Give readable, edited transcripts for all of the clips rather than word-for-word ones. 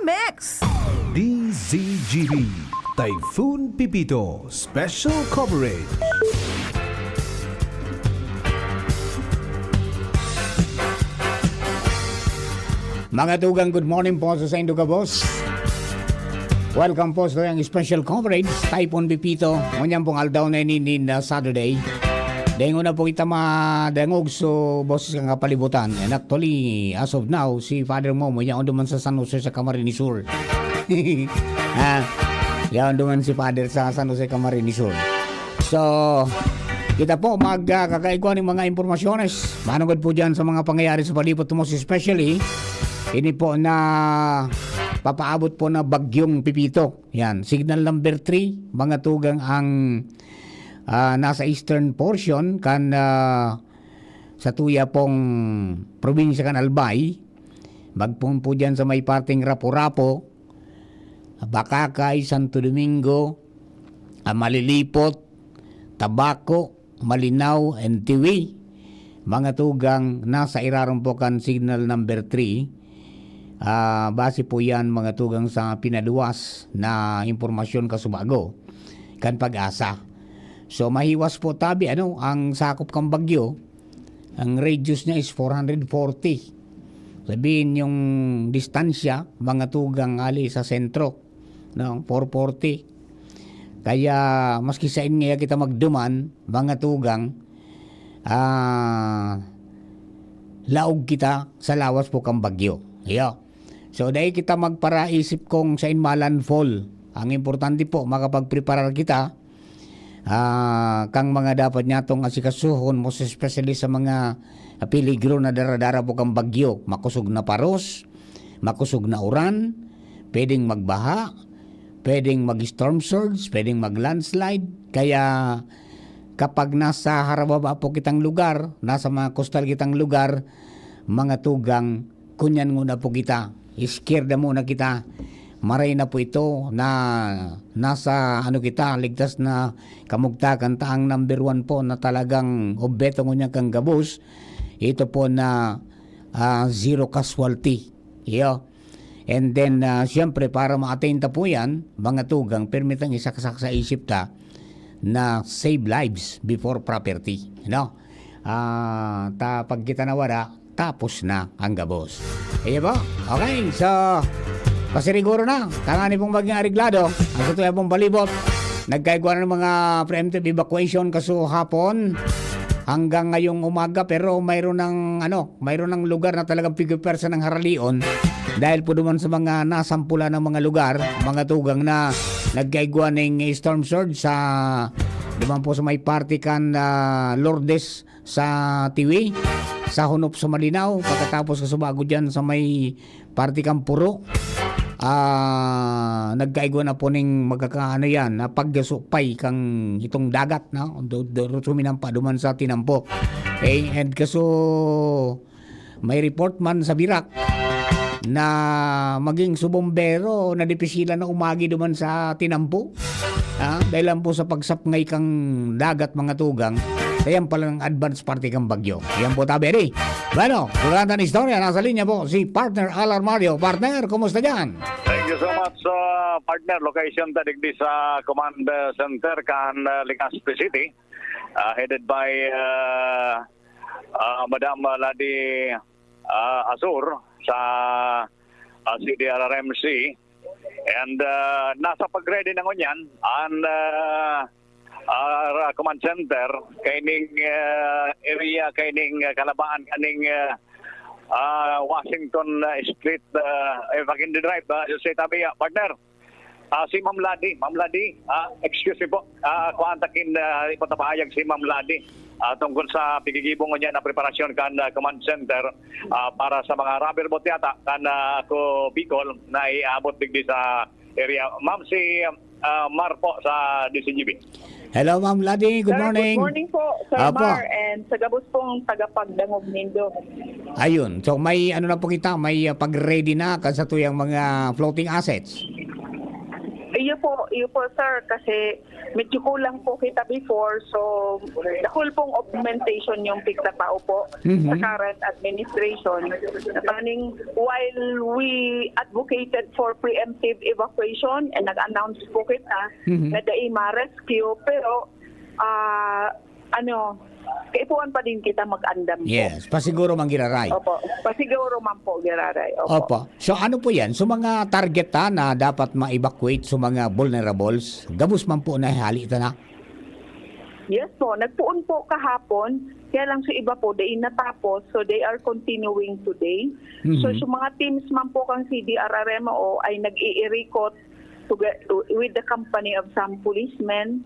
mix! DZGB Typhoon Pipito Special Coverage. Mga tugang, good morning po sa inyo ka, boss. Welcome po sa yung special coverage, Typhoon Pipito. Ngunyan pong aldaw na inin Saturday. Dahil na po kita madangog so boses kang kapalibutan. And actually, as of now, si Father Momo, yan duman sa San Jose sa Camarines Sur. Yan duman si Father sa San Jose Camarines Sur. So, kita po magkakaigwa ng mga impormasyones. Manugod po dyan sa mga pangyayari sa palibot mo, especially ini po na papaabot po na bagyong Pipito. Yan, signal number 3, mga tugang ang nasa eastern portion kan sa tuya pong probinsya kan Albay. Magpun po dyan sa may parting Rapo-Rapo, Bakakay, Santo Domingo, Malilipot, Tabaco, Malinaw, and Tiwi. Mga tugang nasa iraron po kan signal number 3. Base po yan mga tugang sa pinaluwas na impormasyon kasubago kan Pag-asa. So mahiwas po tabi ang sakop kang bagyo. Ang radius niya is 440. Sabihin yung distansya mga tugang ali sa sentro, no, 440. Kaya maski sa inyo kita magduman mga tugang, laog kita sa lawas po kang bagyo. Yeah. So dahil kita magparaisip kung sa inmalan fall. Ang importante po makapagpreparar kita kang mga dapat nyatong asikasuhon most especially sa mga peligro na daradara po kang bagyo. Makusog na paros, makusog na uran, pwedeng magbaha, pwedeng mag-storm surge, pwedeng mag-landslide. Kaya kapag nasa harababa po kitang lugar, nasa mga coastal kitang lugar, mga tugang, kunyan muna po kita. Scared na muna kita. Maray na po ito na nasa kita, ligtas na kamugtakan taang number 1 po na talagang obeto ngunya kang gabos. Ito po na zero casualty. Yeah. And then siyempre para ma-attain ta po yan, mga tugang, permitang isaksak sa isip ta na save lives before property. Pag kita nawara, tapos na ang gabos. Iya po? Okay, so pasiriguro na, tangani pong maging ariglado ang tutuya pong palibot. Nagkaigwa na ng mga preemptive evacuation kaso hapon hanggang ngayong umaga, pero mayroon ng lugar na talagang 50% ng haralion dahil po duman sa mga nasampula ng mga lugar, mga tugang na nagkaigwa ng storm surge sa duman po sa may party kan Lourdes sa Tiwi, sa Hunop sa Malinaw, pagkatapos kasubago dyan sa may party kan Puro. Nagkaigwa na po ning magkakaano yan na paggasupay kang itong dagat na suminampa duman sa Tinampo. And kaso may report man sa Birak na maging subombero na dipesila na umagi duman sa Tinampo, dahil lang po sa pagsapngay kang dagat mga tugang. Ayan pala ng advance party kang bagyo. Ayan po tabi. Bueno, tulad ng istorya, nasa linya po si partner Alar Mario. Partner, kumusta dyan? Thank you so much, partner. Location tadigdi sa Command Center kan Legazpi City, headed by Madam Ladi Azur sa CDRRMC. And nasa pag-ready na ngunyan ang Command Center kaining area, kaining kalabaan kaning Washington Street, Vaquindi Drive, say tabi, partner. Si Ma'am Ladi, excuse me po, kuantakin ipatapahayag si Ma'am Ladi tungkol sa pigigibong niya na preparasyon kan Command Center para sa mga rubber boat yata kan ako Bicol na iabot digdi sa area. Ma'am, si Mar po sa DCGB. Hello, Ma'am Ladi. Good morning. Good morning po, Sir Mar, and sa gabos pong tagapagdangog nindo. Ayun. So may na po kita, may pag-ready na sa tuyang mga floating assets. Iyo po sir, kasi medyo kulang po kita before, so the whole pong augmentation yung pigtatao po sa current administration. Napaning, while we advocated for preemptive evacuation and nag-announce po kita na dai ma-rescue, pero kaipuan pa din kita mag-andam po. Yes, pasiguro manggiraray. Opo, pasiguro man po, Giraray. Opo. So ano po yan? So mga target na dapat ma-evacuate sa mga vulnerables, gabos man po na halita na. Yes po, nagpuon po kahapon, kaya lang sa iba po, they natapos, so they are continuing today. So sa mga teams man po kang CDRRMO ay nag-i-recruit with the company of some policemen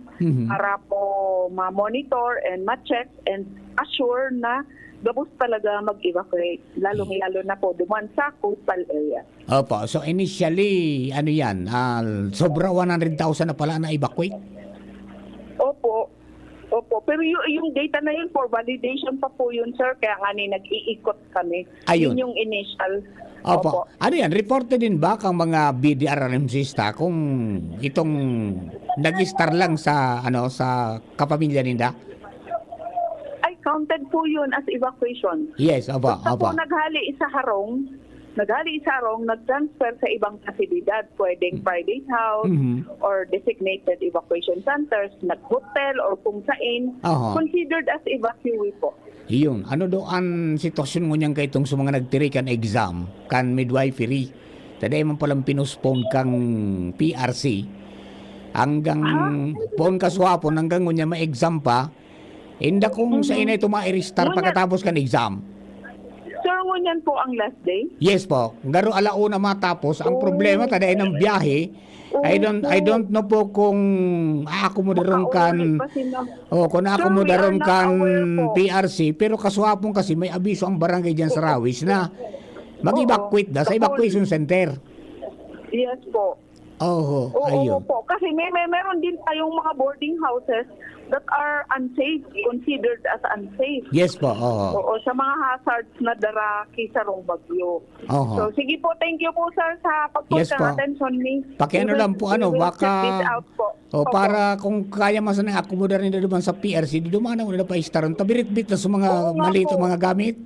para po ma-monitor and ma-check and assure na gabos talaga mag-evacuate, lalo-lalo na po duman sa coastal area. Opo. So initially, ano yan, sobra 100,000 na pala na evacuate? Opo. Pero yung data na yun for validation pa po yun, sir. Kaya nga nag-iikot kami. Ayun. Yun yung initial. Opo. Ano yan, reported din ba kang mga BDRRMCista kung itong nag-star lang sa sa kapamilya ninda? Ay, counted po yun as evacuation. Yes, opo, Basta opo. po naghali sa harong, nag-transfer sa ibang pasilidad, pwedeng private house or designated evacuation centers, nag-hotel or kung saan, Aha. considered as evacuee po. Iyon, ano do ang sitwasyon mo niyang kaitong sa mga nagtirikan exam kan midwifery? Taday man palang pinuspone kang PRC hanggang pon kaswapon hanggang ngunya ma-exam pa. Inda kung sa inay tuma-i-restart pagkatapos kan exam. Sir, ngunyan po ang last day? Yes po. Garo alauna matapos. Ang problema taday ng biyahe. I don't know po kung aakomodaron kan kung aakomodaron kan PRC, pero kaswapon kasi may abiso ang barangay diyan sa Rawis na mag-evacuate da sa evacuation center. Yes po. Oo, ayun. Po. Kasi meron din tayong mga boarding houses that are unsafe, considered as unsafe. Yes po, oo. Oo, sa mga hazards na dara sa rong bagyo. Oo. So, sige po, thank you po, sir, sa Yes pagpunta po. ng attention ni. Pakiano lang po, We will baka check this out po. o Opo. para kung kaya man sana akomodar nila duman sa PRC, di duman na pa istaron tabirit-bit na sa mga Oo nga malito po. mga gamit.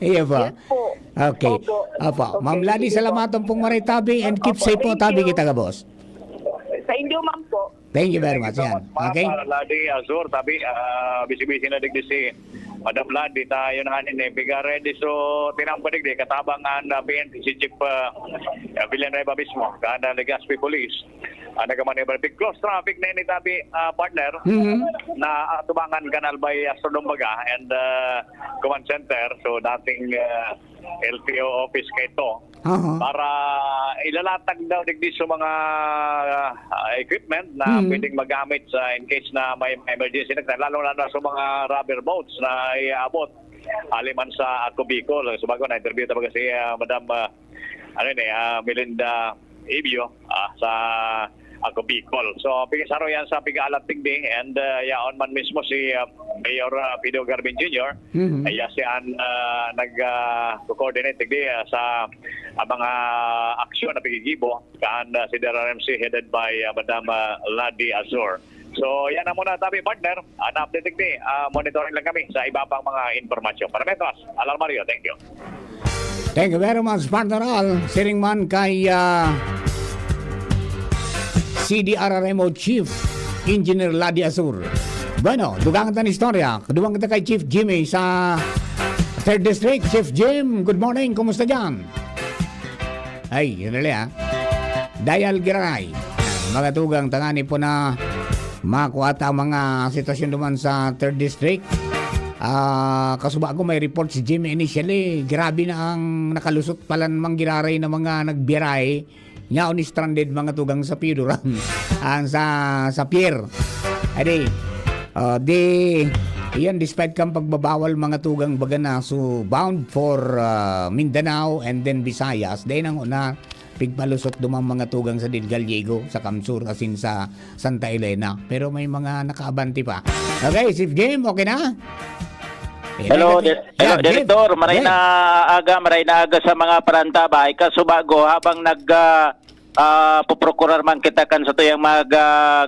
Iya ba? Yes po. Okay. Opo. Opo. Ma'am Okay, Ladi, sige po. salamatan pong maray tabi and keep Opo, safe po thank tabi you. kita ka, boss. Sa inyo, ma'am po. Thank you very much. Yan. Okay? Ladi Azur, tabi, bisi-bisi na digdi si Madam Ladi, tayo na kanin eh. Biga ready, so tinampadig di, katabangan na PNP, si Chief Villanueva mismo, kada Legazpi Police. Nagkamanibal, big close traffic na ini tabi, partner, na tubangan Kanal by Astronombaga and Command Center, so dating LTO office kay to. Para ilalatag daw digdi sa mga equipment na pwedeng magamit sa in case na may emergency na lalo na sa mga rubber boats na iabot aliman sa Ako Bicol. So bago na interview talaga si Madam Melinda Ibio sa Ako Bicol. So pigisaro yan sa Pigaalat Tigding and yaon man mismo si Mayor Pido Garbin Jr. Siya nag-coordinate tigdi sa mga aksyon na pigigibo kaan si DRRMC headed by Madam Ladi Azur. So yan na muna tabi partner. Na-update tigdi. Monitoring lang kami sa iba pang mga informasyon. Para Metros, Alarmario, thank you. Thank you very much, partner Al. Siring man kay CDRRMO Chief Engineer Ladi Azur. Bueno, dugang tan istorya. Kaduwang kita kay Chief Jimmy sa 3rd District. Chief Jim, good morning. Kumusta dyan? Ay, yun nila Dayal Giray. Mga tugang tangani po na makuha mga sitwasyon duman sa 3rd District. Kasuba ko may report si Jimmy initially. Grabe na ang nakalusot pala mang giraray na mga nagbiyahe. Nga ni stranded mga tugang sa Piduran sa pier. Adi, yan despite kang pagbabawal mga tugang baga na so bound for Mindanao and then Visayas. Dahil nang una pigpalusot dumang mga tugang sa Del Gallego, sa Kamsur, asin sa Santa Elena. Pero may mga nakaabanti pa. Okay, Chief Game, okay na? Hello, Director. Maray na aga sa mga parantabay. Kasubago habang puprokurar man kita kan sa tuyang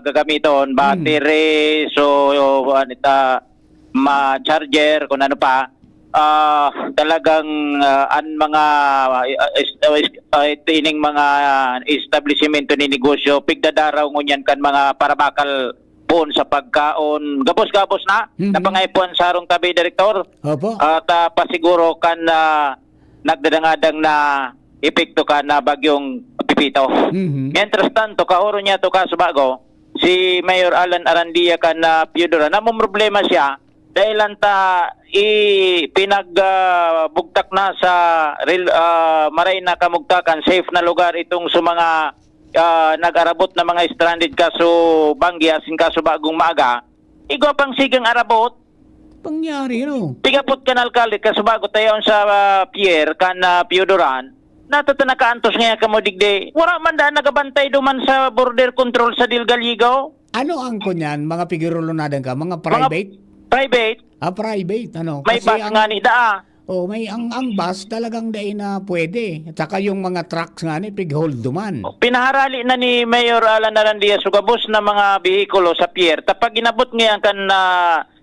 gagamiton, battery, so anita charger kung ano pa. Talagang ang mga tining mga establishmento ni negosyo pigdadaraw ngunyan kan mga parabakal pon sa pagkaon gabos-gabos na napangaypuan sa arong tabi direktor. Opo. At pasiguro kan nagdadangadang na epekto ka na bagyong Pipito. Mientras tanto kaoro niya to kaso bago si Mayor Alan Arandia kan na Piodora namong problema siya dahil anta pinagbugtak na sa maray na kamugtakan safe na lugar itong sa mga nag-arabot na mga stranded kaso Bangya sin kaso bagong maaga igo pang sigang arabot Pangyari, no? pigapot kan alkalde kaso bago tayon sa Pierre kan Piodoran natatana kaantos nga kamo digde wala man da nagabantay duman sa border control sa Dilgaligo Ano ang kunyan, mga figurulo na ka? Mga private? Private. Private, ano? May Kasi bus nga ni daa. may ang bus talagang dahil na pwede. At saka yung mga trucks nga ni, pig-hold duman. Pinaharali na ni Mayor Alan Arandia sugabos na mga bihikulo sa pier. Tapag inabot ngayon kan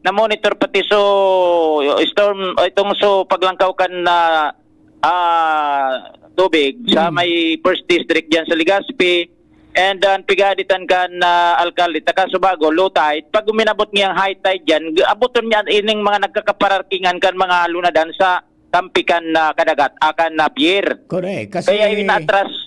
na monitor pati so storm itong so paglangkaw kan na tubig sa may first district diyan sa Legazpi. And pigaditan kan alkalde taka Subago low tide pag uminabot ngiyang high tide diyan abuton niya ining mga nagkakapararkingan kan mga lunadan sa tampikan na kadagat akan na pier. Correct. Kasi Kaya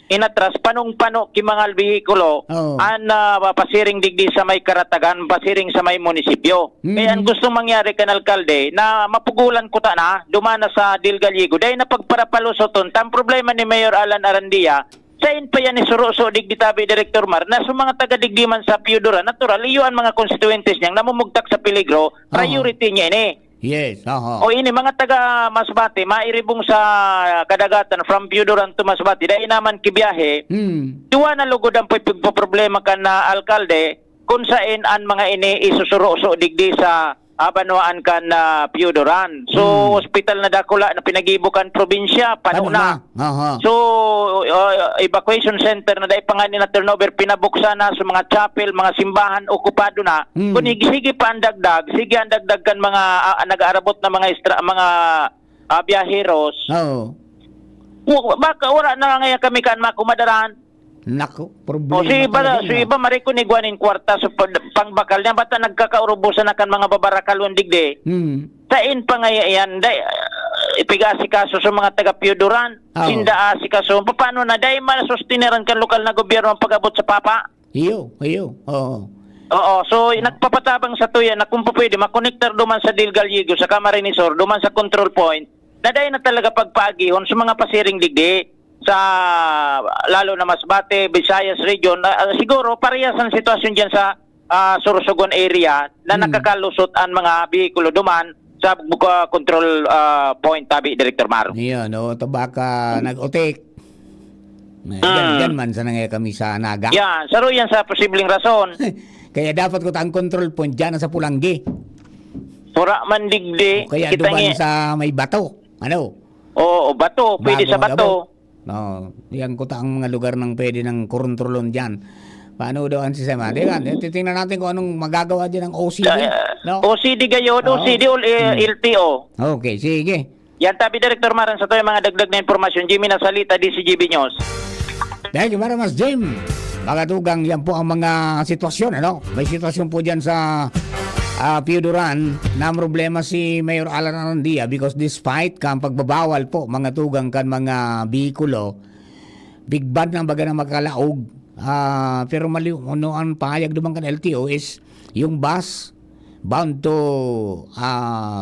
inatras panong-pano ki mga bihikulo an pasiring digdi sa may karatagan pasiring sa may munisipyo. Kaya ang gustong mangyari kan alkalde na mapugulan ko ta na dumana sa Dilgaligo dahil na pagparapalusoton tam problema ni Mayor Alan Arandia sain pa yan ni Suroso digditabi Director Mar na sa mga taga-digdiman sa Piodora natural iyuan mga constituentes niyang namumugtak sa peligro priority niya ini. Yes, O ini mga taga Masbate mairibong sa kadagatan from Piodoran to Masbate dahil naman kibiyahe duwa na lugod ang problema kan na alkalde kung saan ang mga ini isusuroso digdi sa abanuan kan na Piodoran. So hospital na dakula na pinagibukan probinsya pano na. So evacuation center na dai panganin na turnover pinabuksan na sa mga chapel, mga simbahan okupado na. Kung sige pa ang dagdag, sige ang dagdag kan mga nag-aarabot na mga biyaheros. Baka wala na ngayon kami kan makumadaran. Nako, problema. Si iba mariko ni guanin kwarta sa pangbakal niya bata nagkakaurubusan na kan mga babarakalon digde. Tain pa nga yan ipig-asikaso sa mga taga Piodoran, sinda-asikaso. Paano na dahil malasustineran kan lokal na gobyerno ang pag-abot sa papa? Iyo. Oo, so nagpapatabang sa tuya na kung pwede makonektar duman sa Dilgaligo, sa Camarinesor, duman sa control point, na dahil na talaga pagpaagihon sa mga pasiring digde sa lalo na Masbate, Visayas region, siguro parehas ang sitwasyon diyan sa Sorsogon area na nakakalusot ang mga bihikulo duman sa control point tabi Director Mar. Iyon, tabaka nag-otek. Yan man sa nangya kami sa Naga. Yan, saro yan sa posibleng rason. Kaya dapat ko ang control point dyan sa Pulanggi. Pura man digdi. Kaya duman sa may bato. Ano? Oo, bato. Pwede sa bato. Yan ko ang mga lugar ng pwede ng kontrolon dyan. Paano daw ang sistema? Titingnan natin kung anong magagawa dyan ng OCD. OCD gayon, OCD o LTO. Okay, sige. Yan tabi Director Maran sa to yung mga dagdag na informasyon. Jimmy Nasalita, DCGB News. Thank you very much, Jim. Magatugang yan po ang mga sitwasyon. May sitwasyon po dyan sa Piodoran na problema si Mayor Alan Arandia because despite kang pagbabawal po mga tugang kan mga bihikulo big bad ng baga na magkalaog pero mali ang pahayag dumang kan LTO is yung bus bound to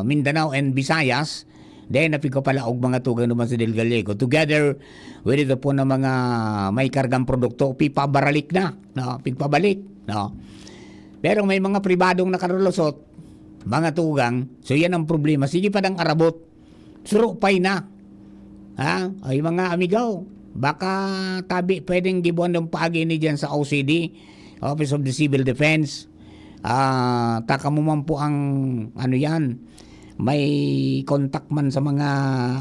Mindanao and Visayas then napigpapalaog mga tugang naman sa Dilgaligo together with ito po na mga may kargang produkto pipabalik na pigpabalik pero may mga pribadong nakarulusot, mga tugang, so yan ang problema. Sige pa ng arabot, surupay na. Ay mga amigaw, baka tabi pwedeng gibuan ng paagi ni dyan sa OCD, Office of the Civil Defense. Taka mo man po ang yan, may contact man sa mga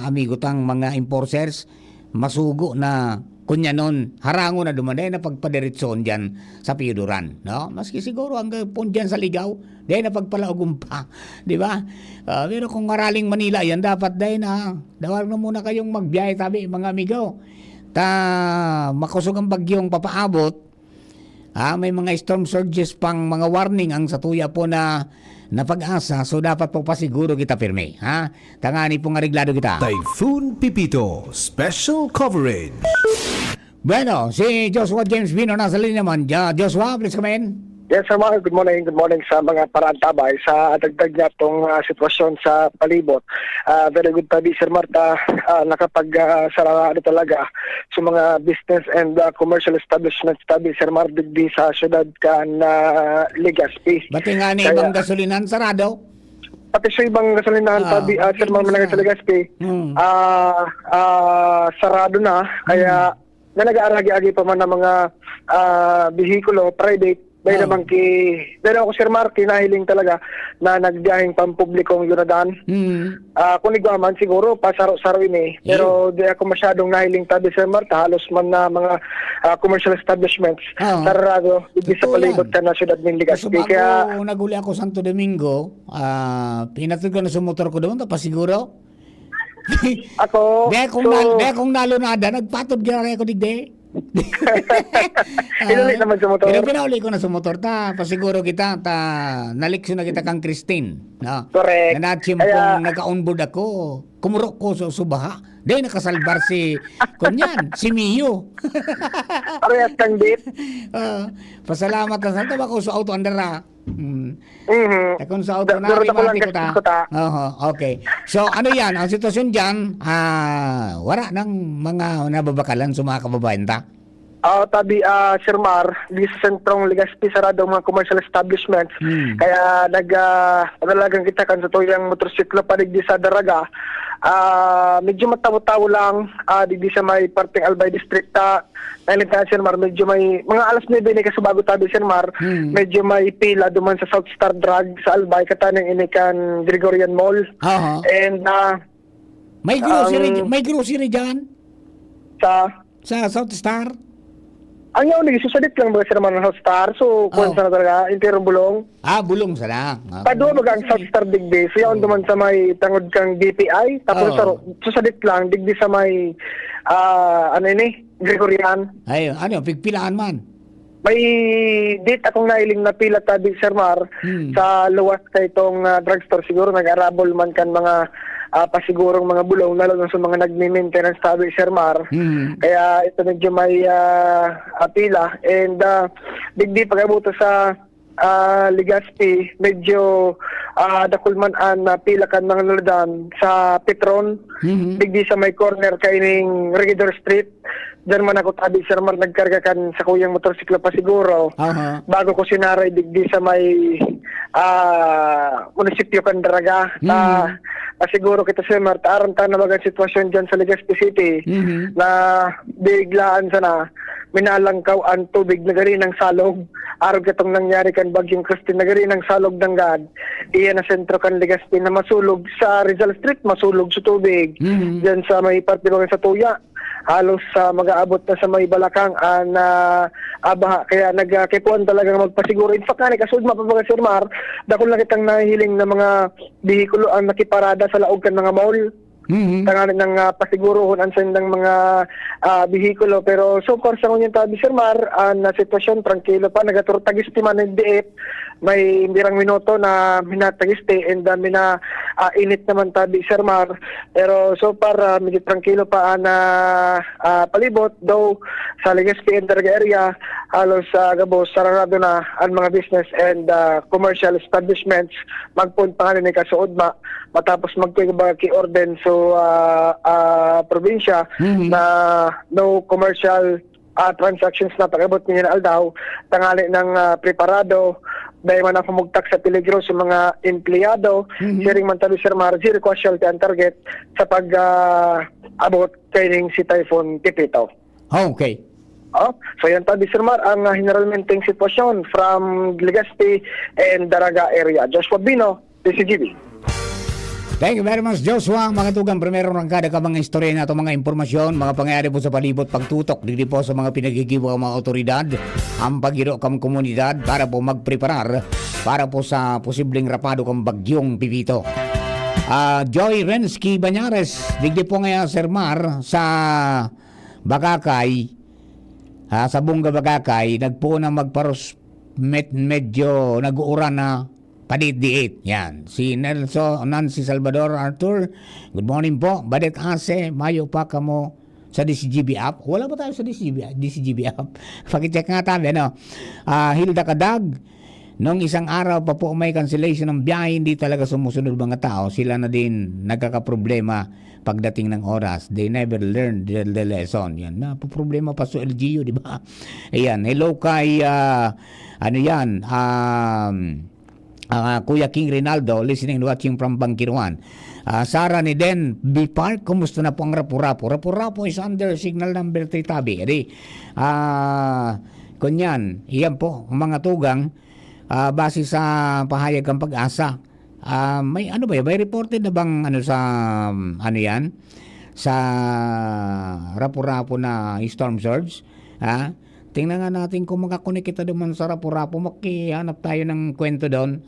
amigo tang mga enforcers, masugo na kunya nun, harango na duman, na pagpadiretson dyan sa Piuduran. No? Maski siguro hanggang pun dyan sa Ligaw, dahil na pagpalaugong pa. Di ba? Pero kung maraling Manila, yan dapat dahil na, dawag na muna kayong magbiyahe, tabi, mga amigo. Makusog ang bagyong papaabot. May mga storm surges pang mga warning ang satuya po na pag-asa. So dapat po pasiguro kita pirme. Tangani pong areglado kita. Typhoon Pipito Special Coverage. Bueno, si Joshua James Bino nasa linya naman. Joshua, please come in. Yes, Sir Mark. Good morning sa mga paraantabay sa dagdag niya itong sitwasyon sa palibot. Very good tabi, Sir Marta. Nakapag-sarado talaga sa mga business and commercial establishments tabi, Sir Mark, digdi sa syudad kan Legazpi. Bati nga ni ibang gasolinan sarado? Pati sa ibang gasolinahan tabi, Sir Mark, manangay sa Legazpi, sarado na. Kaya nag-aaragi-agi pa man ng mga bihikulo, private. Dahil naman dahil ako, Sir Mark, kinahiling talaga na nagbiyahing pampublikong Yunadan. Kung nigwaman, siguro, pasaro-saro ini. Pero di ako masyadong nahiling tabi, Sir Mark, halos man na mga commercial establishments. Sarado, hindi sa palibot ka na syudad ng Legazpi. Kaya naguli ako Santo Domingo, pinatid ko na sa motor ko doon, tapos siguro. Ako, Dahil kung nalunada, nagpatod gano'n ako digde. Inulit naman sa motor. Pero pinauli ko na sa motor pasiguro kita naliksyon na kita kang Christine, no? Correct. Na natsyempong naka-onboard ako, kumurok ko sa subaha, dahil nakasalbar si kunyan, si Mio. Parehas kang date. Pasalamat na sa ko sa auto andara. Kung sa auto na Durot ako lang rimati ko ta. Okay. So ano yan, ang sitwasyon dyan, wala ng mga nababakalan sa mga kababayan ta? Tabi, Sir Mar, di sa sentrong Legazpi, sarado ang mga commercial establishments. Kaya talagang kita kan sa tuyang motorsiklo pa digdi sa Daraga. Medyo matawo-tawo lang digdi sa may parting Albay District Sir Mar, medyo may mga alas 9 ni kasubago tabi, Sir Mar, medyo may pila duman sa South Star Drug sa Albay katanang inikan Gregorian Mall. And may grocery dyan sa South Star. Ang yaw nigi susadit lang ba, Sir Mar, ng South Star? So kung sa talaga interong bulong. Bulong sana. Padua ang South Star digdi. So yaon duman sa may tangod kang DPI. Tapos susadit lang digdi sa may Gregorian. Ay, pigpilaan man. May date akong nailing na pila tabi, Sir Mar, sa luwas ka itong drugstore. Siguro nag-arabol man kan mga pasigurong mga bulong, lalo na sa mga nagme-maintenance tabi, Sir Mar. Kaya ito medyo may pila. And digdi pag-abuto sa Legazpi, medyo dakulman an pila kan mga nuladan sa Petron. Digdi sa may corner kaining Regidor Street. Diyan man ako tabi, Sir Mar, nagkarga kan sa kuyang motorsiklo pa siguro. Bago ko sinaray digdi sa may munisipyo kan Daraga. Pasiguro kita, Sir Mar, aron ta na bagang sitwasyon dyan sa Legazpi City na biglaan sana minalangkaw ang tubig na gari ng salog. Araw kitong nangyari kan Bagyong Christine na gari ng salog ng gad. Iyan na sentro kan Legazpi na masulog sa Rizal Street, masulog sa tubig. Diyan sa may partibangan sa Tuya. Halos mag-aabot na sa may Balakang baha. Kaya nagkipuan talaga magpasiguro. In fact, kasud mapabaga, Sir Mar, dakon lang kitang nahihiling na mga bihikulo ang nakiparada sa laog kan mga mall. Tanganin ng pasigurohon ang sendang mga bihikulo. Pero so far sa ngayon tabi, Sir Mar, na sitwasyon, tranquilo pa. Nagaturtagisti man ng DF. May imbirang minuto na minatagisti and init naman tabi, Sir Mar. Pero so far, medyo tranquilo pa na palibot. Though sa Legazpi and Daraga area, halos gabos, sarado na ang mga business and commercial establishments. Magpunta nga ni kasuod matapos magkiorden probinsya na no commercial transactions na pag-abot niya na aldaw, tangali ng preparado, dahil man ako mugtak sa peligro sa mga empleyado, sharing man tabi, Sir Mar, zero casualty ang target sa pag-abot kaining si Typhoon Pipito. Okay. So yan tabi, Sir Mar, ang generalmenteng sitwasyon from Legazpi and Daraga area. Joshua Bino, DCGB. Thank you very much, Joshua. Mga tugang, primero rangkada ka mga istorya na ito, mga impormasyon, mga pangyayari po sa palibot, pagtutok, dito po sa mga pinagigiwa ng mga otoridad, ang paghiro kam komunidad para po magpreparar para po sa posibleng rapado kang bagyong Pipito. Joy Rensky Banyares, digdi po ngayon Sir Mar sa Bagakay, sa Bunga Bagakay, nagpo na magparos medyo nag-uuran na padit-diit. Yan. Si Nancy Salvador Arthur, good morning po. Badit ase, mayo pa kamo sa DCGB app. Wala ba tayo sa DCGB app? Pakicheck nga tabi, ano? Hilda Kadag, nung isang araw pa po may cancellation ng biyahe, hindi talaga sumusunod mga tao. Sila na din nagkakaproblema pagdating ng oras. They never learned the lesson. Yan. Problema pa sa LGU, di ba? Ayan. Hello kay, Kuya King Rinaldo, listening and watching from Bangkiruan. Sara ni Den B. Park, kumusta na po ang Rapu-Rapu? Rapu-Rapu is under signal number 3 tabi. Edi, kunyan, iyan po, mga tugang, base sa pahayag ng Pag-asa. May ano ba yan? May reported na bang ano sa, ano yan? Sa Rapu-Rapu na storm surge? Tingnan nga natin kung makakunik kita duman sa Rapu-Rapu, makihanap tayo ng kwento doon,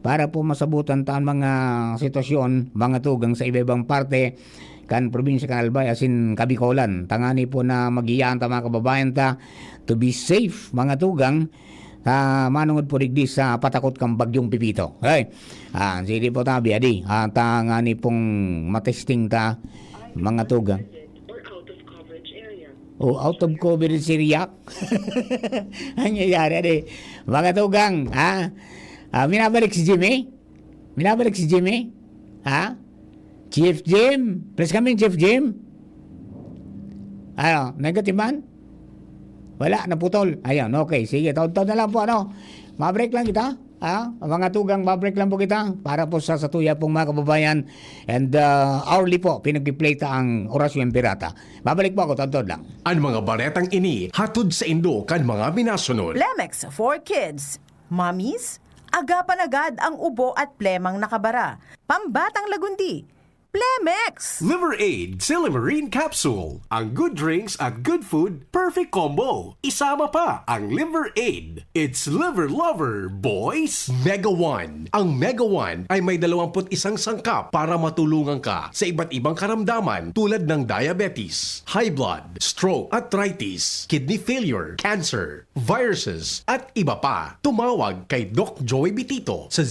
para po masabutan taan mga sitwasyon, mga tugang sa iba-ibang parte kan probinsya kan Albay, asin Kabikolan. Tangani po na mag-iyaan ta mga kababayan ta to be safe, mga tugang, manungod po digdi sa patakot kang bagyong Pipito. Okay? Sige po tabi, adi. Tangani pong matesting ta, mga tugang. Out of coverage area. Ang nangyayari, adi. Mga tugang, minabalik si Jimmy? Minabalik si Jimmy? Chief Jim? Please come in, Chief Jim? Ano, negative man? Wala, naputol. Ayun, okay. Sige, taon-taon na lang po, ano. Mabreak lang kita. Mga tugang, mabreak lang po kita para po sa satuya pong mga kababayan. And hourly po, pinag-play ta ang Orasyon Pirata. Babalik po ako, taon-taon lang. Ang mga baretang ini, hatod sa Indo kan mga minasunod. Lemex for Kids. Mommies, agapan agad ang ubo at plemang nakabara. Pambatang lagundi. Plemex! Liver Aid Silimarine Capsule. Ang good drinks at good food, perfect combo. Isama pa ang Liver Aid. It's liver lover, boys! Mega One. Ang Mega One ay may 21 sangkap para matulungan ka sa iba't ibang karamdaman tulad ng diabetes, high blood, stroke, arthritis, kidney failure, cancer, viruses, at iba pa. Tumawag kay Doc Joey Bitito sa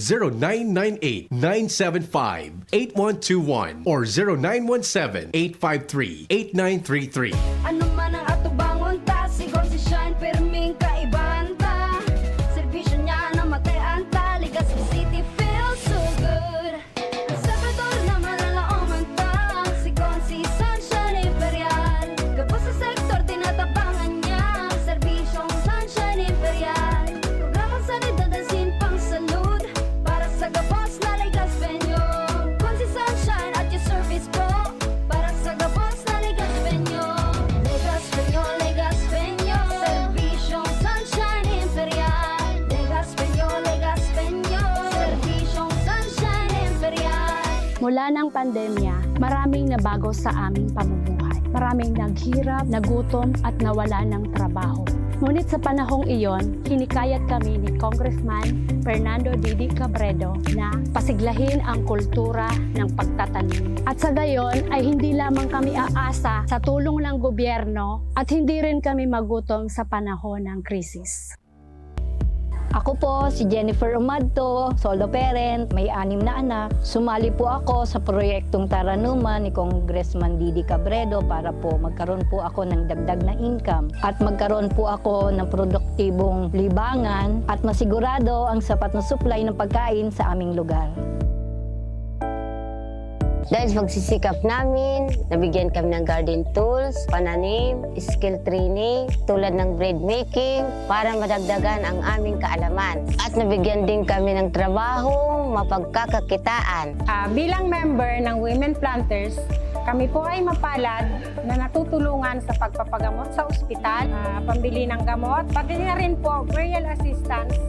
0998-975-8121 or 0917-853-8933. Ano man ang atubangon ta, sigon si Shine, perming kaibahan ta. Servisyo niya na matean ta, ligas sa city feels so good. Ang Salvador na malalaoman ta, sigon si Sunshine Imperial. Gabo sa sektor, tinatabangan niya, serbisyong Sunshine Imperial. Programang sanidad at pang salud, para sa gabos na ligas penyo. Kung si Sunshine at your service po, para sa gabos na ligas penyo. Ligas penyo, serbisyong Sunshine Imperial. Ligas penyo, serbisyong Sunshine Imperial. Mula ng pandemya, maraming nabago sa aming pamumuhay. Maraming naghirap, nagutom at nawala ng trabaho. Ngunit sa panahong iyon, hinikayat kami ni Congressman Fernando Didi Cabredo na pasiglahin ang kultura ng pagtatanim. At sa gayon ay hindi lamang kami aasa sa tulong ng gobyerno at hindi rin kami magutom sa panahon ng krisis. Ako po si Jennifer Umadto, solo parent, may 6 na anak. Sumali po ako sa proyektong Taranuman ni Congressman Didi Cabredo para po magkaroon po ako ng dagdag na income at magkaroon po ako ng produktibong libangan at masigurado ang sapat na supply ng pagkain sa aming lugar. Dahil sa pagsisikap namin, nabigyan kami ng garden tools, pananim, skill training, tulad ng bread making, para madagdagan ang aming kaalaman. At nabigyan din kami ng trabaho, mapagkakakitaan. Bilang member ng Women Planters, kami po ay mapalad na natutulungan sa pagpapagamot sa ospital, pambili ng gamot, pati na rin po burial assistance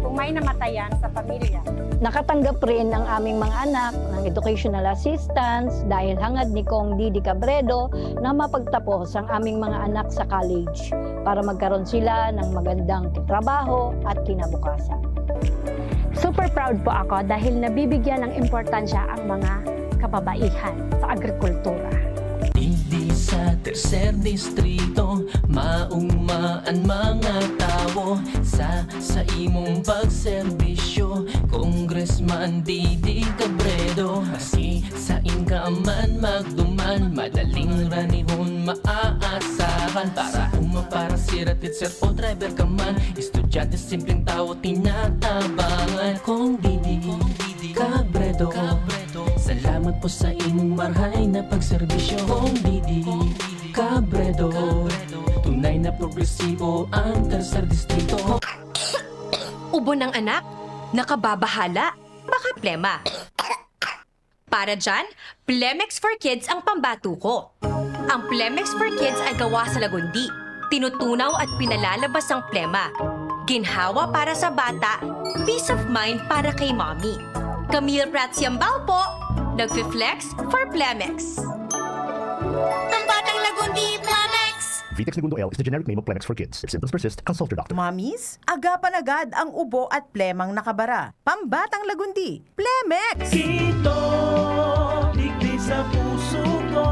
kung may namatayan sa pamilya. Nakatanggap rin ang aming mga anak ng educational assistance dahil hangad ni Kong Didi Cabredo na mapagtapos ang aming mga anak sa college para magkaroon sila ng magandang trabaho at kinabukasan. Super proud po ako dahil nabibigyan ng importansya ang mga kababaihan sa agrikultura. Hindi sa tercer distrito maungmaan mga tao sa imong pagserbisyo, Congressman Didi Cabredo. Asi sa inka man magduman, madaling ranihon maaasahan. Para siratit sir o driver ka man, estudyante simpleng tao tinatabangan. Kung Didi Cabredo, salamat po sa imong marhay na pagserbisyo. Kung Didi Cabredo, tunay na progresibo ang tercer distrito. Ubo ng anak, nakababahala, baka plema. Para dyan, Plemex for Kids ang pambato ko. Ang Plemex for Kids ay gawa sa lagundi. Tinutunaw at pinalalabas ang plema. Ginhawa para sa bata, peace of mind para kay mommy. Camille Prats Yambao po, nagfi-flex for Plemex. Ang batang lagundi, Plemex! Vitex Segundo L is the generic name of Plemex for kids. If symptoms persist, consult your doctor. Mamis, agapan agad ang ubo at plemang nakabara. Pambatang lagundi, Plemex! Ito, digdig sa puso ko,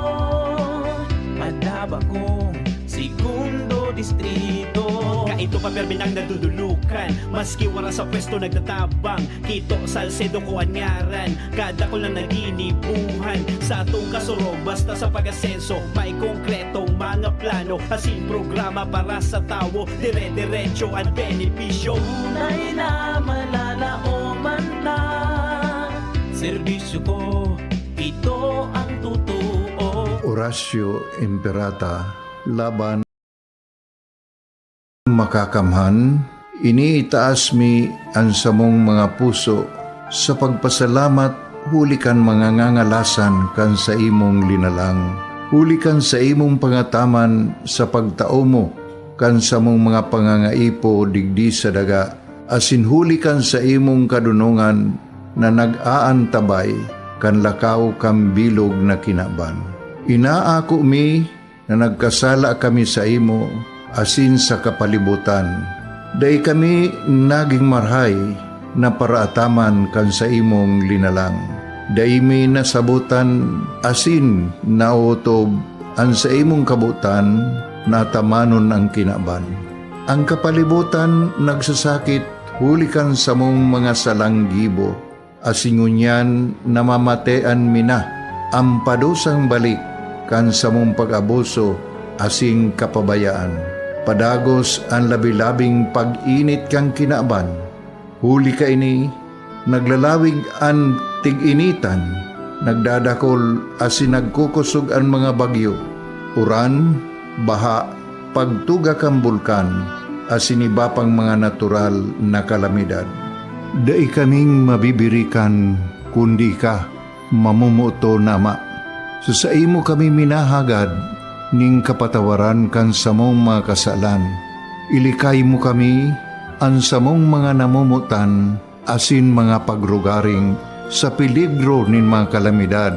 madaba kong segundo distrito. Kaito pa perminang nadudulukan, maski wala sa pwesto nagtatabang. Kito Salcedo ko anyaran, kada ko lang naginibuhan. Sa atong kasuro, basta sa pag-asenso, may konkretong mga plano. Asin programa para sa tao, dire-diretso at benepisyo. Tunay na malalaoman na, serbisyo ko, ito ang totoo. Horacio Imperata, laban makakamhan, iniitaas mi ang samong mga puso sa pagpasalamat, hulikan mga ngangalasan kan sa imong linalang. Hulikan sa imong pangataman sa pagtao mo kan sa mong mga pangangaipo digdi sa daga, asin hulikan sa imong kadunungan na nag-aantabay kan lakaw kam bilog na kinaban. Inaako mi na nagkasala kami sa imo, asin sa kapalibutan. Day kami naging marhay na paraataman kan sa imong linalang. Day mi nasabutan asin nautob an sa imong kabutan natamanon ang kinaban. Ang kapalibutan nagsasakit hulikan sa mong mga salanggibo, asingunyan namamatean mina ang padusang balik kan sa mong pag-abuso asing kapabayaan. Padagos ang labi-labing pag-init kang kinaban. Huli ka ini, naglalawig ang tig-initan, nagdadakol asin nagkukusog ang mga bagyo. Uran, baha, pagtuga kang bulkan, asin iba pang mga natural na kalamidad. Dai kaming mabibirikan, kundi ka, mamumuto nama. Sa imo kami minahagad, ning kapatawaran kan samong mga kasalan. Ilikay mo kami ang samong mga namumutan asin mga pagrugaring sa peligro nin mga kalamidad,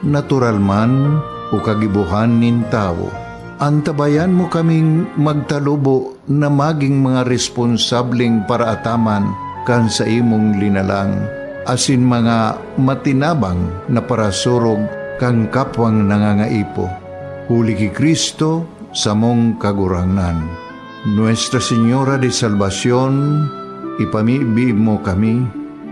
natural man o kagibuhan nin tao. Antabayan mo kaming magtalubo na maging mga responsabling paraataman kan sa imong linalang, asin mga matinabang na parasurog kang kapwang nangangaipo. Huli ki Kristo sa mong kagurangan. Nuestra Señora de Salvación, ipamibi mo kami.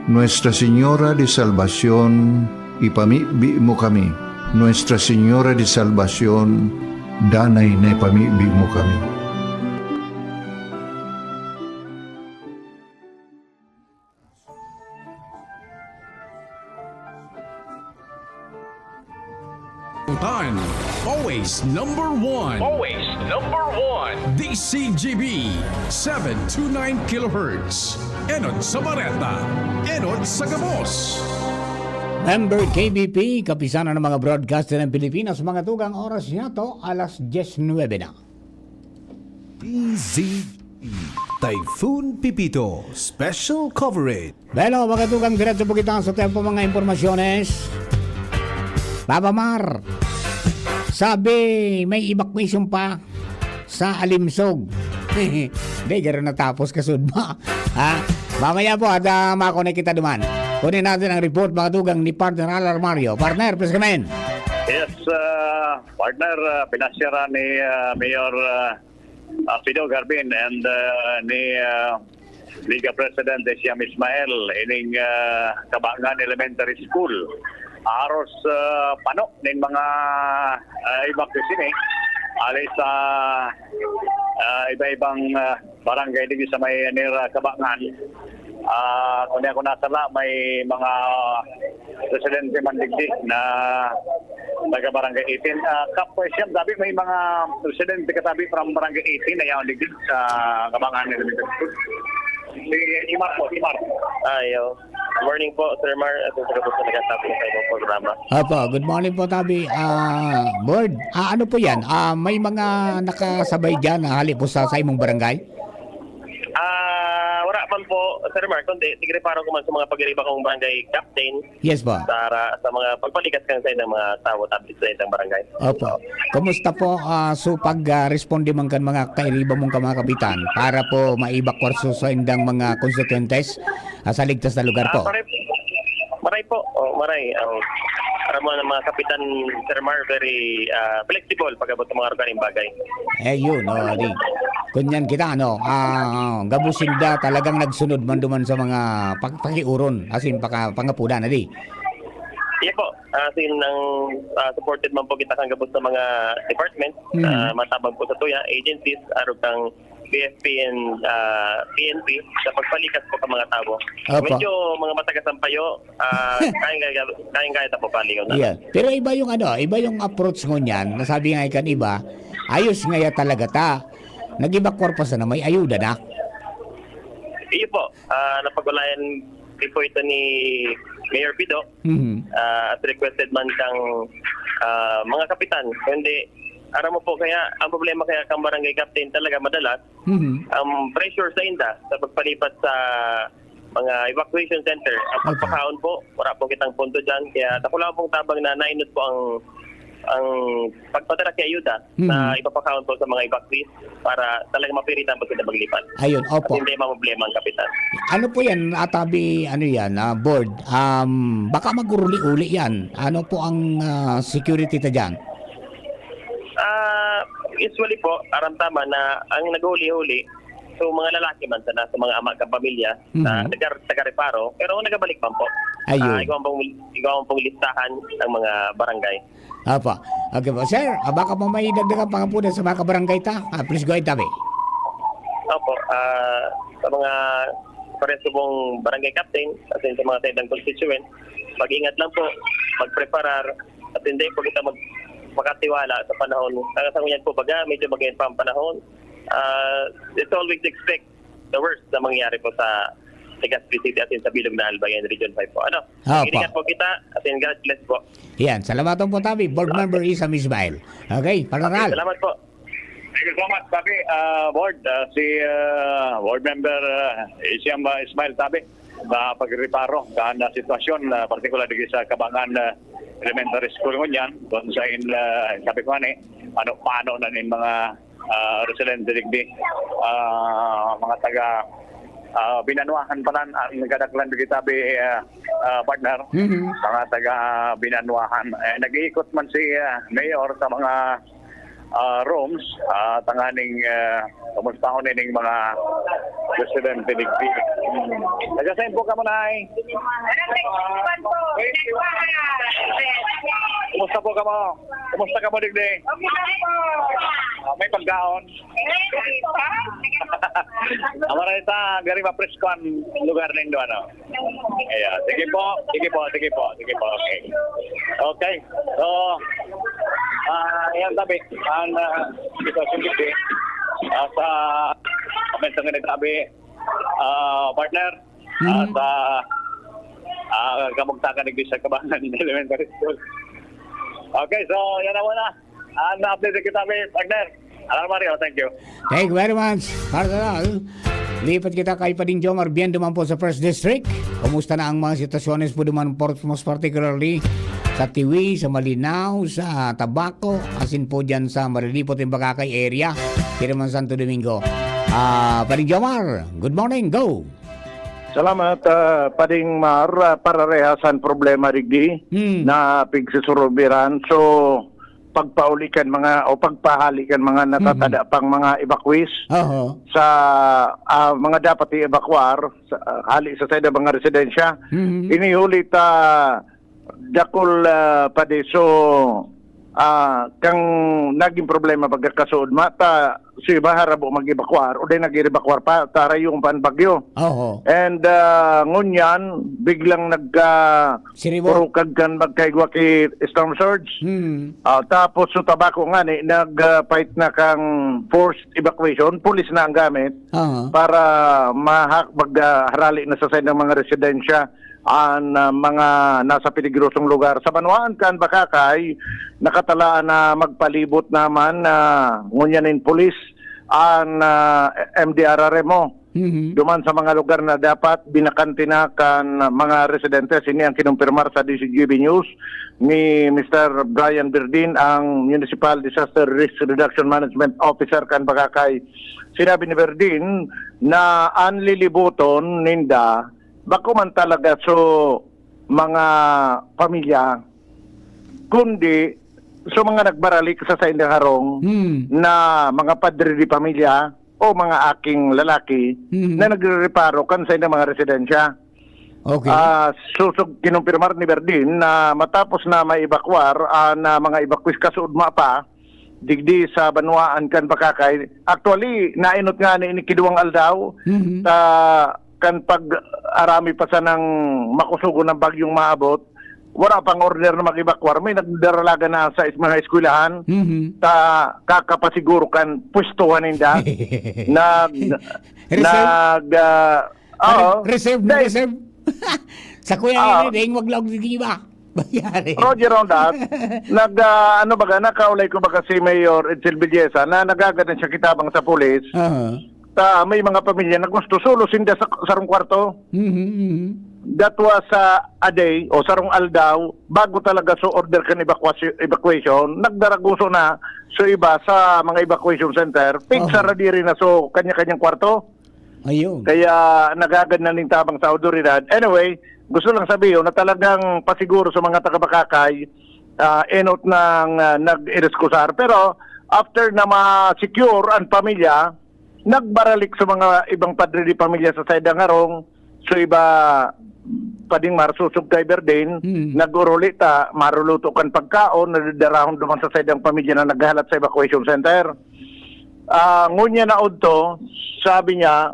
Nuestra Señora de Salvación, ipamibi mo kami. Nuestra Señora de Salvación, danay na ipamibi mo kami. Always number one. Always number one. DCGB 729 kHz. Enod sa Bareta. Enod sa Gabos. Member KBP, kapisanan ng mga broadcaster ng Pilipinas, mga tugang oras niya to, alas 19 na. DZE Typhoon Pipito Special Coverage. Belo, magatugang diretso po kita sa tempo mga impormasyones. Baba Mar, sabi may evacuation pa sa Alimsog. Hindi, gano'n natapos kasud ba? Ha? Mamaya po at makonek kita duman. Kunin natin ang report mga tugang ni partner Alar Mario. Partner, please come in. Yes, partner, pinasyara ni Mayor Fido Garbin and ni Liga President Siam Ismail ining Kabangan Elementary School. Aros pano ning mga evacuation alay sa iba-ibang barangay dito sa may nira Kabangan. Kung ako nasala, may mga residente mandigdi na taga-barangay 18. Kapwa siyam, sabi may mga residente katabi from barangay 18 na yung digdi sa Kabangan Elementary School. Si Imar po, Imar. Ayo. Morning po, Sir Mar. At sa kapos na nagkatabi sa inyong programa. Apo, good morning po Tabi. Board, ano po yan? May mga nakasabay dyan na hali po sa imong barangay? Wala man po, Sir Mar. Kundi, tigre parang kuman sa mga pag-iriba kong barangay captain. Yes po. Sa mga pagpalikas kan sa ng mga tao tablis sa isang barangay. Opo. Kumusta po so pag-responde man kan mga kairiba mong mga kapitan para po maibakwar sa indang mga konstituentes sa ligtas na lugar po? Maray po. Maray. Para mo ng mga kapitan, Sir Mar, very flexible pag-abot ng mga organing bagay. Yun. Di. Kunyan kita, gabusin da talagang nagsunod man duman sa mga pakiuron, asin pangapuda na di. Iya po. Asin ang supported man po kita kang gabos sa mga department, matabang po sa tuya, agencies, arog kang BFP and PNP sa pagpalikas po ka mga tao. Medyo mga matagas ang payo, kayang-kaya po paligaw na. Yeah. Pero iba yung iba yung approach mo niyan, nasabi nga ikan iba, ayos nga ya talaga ta. Nag-evacuate pa na may ayuda na. Iyo po, napagulayan po ito ni Mayor Pido at requested man kang mga kapitan. Kundi, aram mo po kaya, ang problema kaya kang barangay captain talaga madalas, pressure sa inda sa pagpalipat sa mga evacuation center. Ang pagpakaon po, wala po kitang punto dyan. Kaya takula pong tabang na nainot po ang pagpatira kay ayuda na ipapakaon po sa mga evacuees para talaga mapiritan po sila maglipat. Ayun, opo. At hindi problema ang kapitan. Ano po yan, Atabi, board? Baka maguruli-uli yan. Ano po ang security ta dyan? Usually po, aram tama na ang nag-huli-huli, so mga lalaki man sa mga ama ka pamilya na taga-reparo, pero nagabalik man po. Ayun. Ikaw ang pong listahan ng mga barangay. Apa. Okay po. Sir, baka mo may dagdagan pangapunan sa mga barangay ta? Please go ahead, Tabi. Opo. Sa mga pares pong barangay captain at sa mga tendang constituent, mag-ingat lang po, mag-preparar at hindi po kita makatiwala sa panahon. Kasangunyan po baga, medyo magayon pa ang panahon. It's always expect the worst na mangyari po sa Legazpi City at sa Bilog na Albayan Region 5 po. Ingat po kita at God bless po. Yan, salamat po Tabi. Board member Isam Ismail. Okay, Panaral. Okay, salamat po. Thank you so much, Tabi. Board, si board member Siam Ismail Tabi na pagreparo na sitwasyon, particular dito sa Kabangan Elementary School ngunyan, kung sa sabi ko paano na yung mga resident digdi, mga taga binanuahan pa lang ang nagkadaklan dito Tabi, partner, mga taga binanuahan. Nag-iikot man si Mayor sa mga rooms, tanganing kumustahon ng mga resident digdi. Nagasayin po ka muna ay. Kumusta po ka mo? Kumusta ka mo digdi? May pagkaon? Amara ita, gari ma-presko ang lugar nindo Yeah, sige po. Okay. Okay. So, yan Tabi, ang sitwasyon dito sa komento nga nagsabi, partner, sa kamugtakan ng sa Kabangan Elementary School. Okay, so yan na muna. Na-update kita, partner. Alam Mario, thank you. Thank you very much, Panaral. Lipat kita kay Pading Jomar Bien duman po sa First District. Kumusta na ang mga sitwasyones po duman po, most particularly sa Tiwi, sa Malinaw, sa Tabaco, asin po dyan sa Marilipot and Bacacay area, Tiraman Santo Domingo. Pading Jomar, good morning, go! Salamat, Pading Mar, para rehasan problema rigdi na pigsusurubiran. So, pagpaulikan pagpahalikan mga natatada pang mga evacuees sa mga dapat i-evacuar hali sa sada mga residensya. Inihulit dakol padi so kang naging problema pagkasuod mata si Baharabo mag-evacuar o din nag-evacuar pa tara yung panbagyo. And ngunyan biglang purukag kan magkaigwa ki storm surge. Tapos so Tabaco nga ni nag-fight na kang forced evacuation, pulis na ang gamit para magharali na sa side ng mga residensya ang mga nasa peligrosong lugar. Sa Banwaan kan Bacacay, nakatalaan na magpalibot naman ngunyanin pulis ang MDRRMO. Duman sa mga lugar na dapat binakantina kan mga residentes. Ini ang kinumpirmar sa DCGB News ni Mr. Brian Berdin, ang Municipal Disaster Risk Reduction Management Officer kan Bacacay. Sinabi ni Berdin na ang lilibuton ninda bako man talaga so mga pamilya kundi so mga nagbaralik sa saindang harong na mga padre di pamilya o mga aking lalaki na nagre-reparo kan sa mga residensya. So kinumpirmar ni Berdin na matapos na ma-evacuar na mga evacuees kasuudma pa digdi sa Banwaan kan Bacacay. Actually nainot nga ni Kiduwang Aldaw kan pag-arami pa sa ng makusugo ng bagyong maabot, wala pang order na mag-evacuar. May nagdaralaga na sa mga eskwelahan, kakapasiguro kan pwestuhan ninda. Reserve. Sa kuya rin, wag lang hindi ba? Roger on that. Nakaulay ko ba kasi Mayor Edsel Villesa na nagagadan siya kitabang sa pulis. May mga pamilya na gusto solo sinda sa sarong kwarto. That was a day o sarong aldaw bago talaga so order kan evacuation. Nagdaraguso na so iba sa mga evacuation center. Pigsara diri na so kanya-kanyang kwarto. Ayun. Kaya nagagad na ning tabang sa autoridad. Anyway, gusto lang sabihin na talagang pasiguro sa mga taga-Bacacay enot ng nag-ireskusar. Pero after na ma-secure ang pamilya, nagbaralik sa mga ibang padre di pamilya sa saydang harong. So iba Pading Mar susub kay Berdin, nag-uruli maruluto kan pagkaon, nadadarahon duman sa saydang pamilya na naghalat sa evacuation center. Ngunya na udto, sabi niya,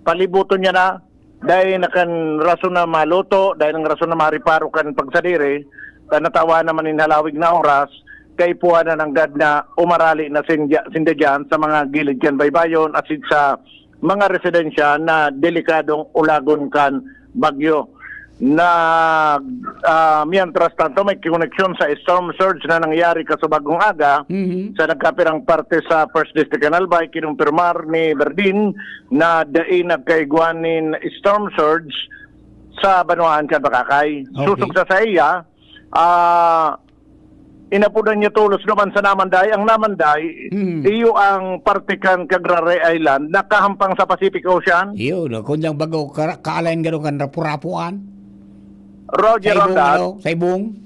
palibuton niya na, dahil nakan rason na maluto, dahil ng rason na mariparo kan pagsadiri, natawa naman inhalawig na oras, kay puha na ng gad na umarali na sinda dyan sa mga gilid kan baybayon at sa mga residensya na delikadong ulagon kan bagyo. Mientras tanto may koneksyon sa storm surge na nangyari kasubagong aga sa nagkapirang parte sa First District kan Albay. Kinumpirmar ni Berdin na daing nagkaigwanin storm surge sa Banwaan kan Bacacay. Susog sa iya inapudan niya tulos naman sa Namanday. Ang Namanday, iyo ang partikan Cagrare Island, nakahampang sa Pacific Ocean. Iyo, kung bago kaalain gano'n kan rapu-rapuan. Roger on that. Sa ibong?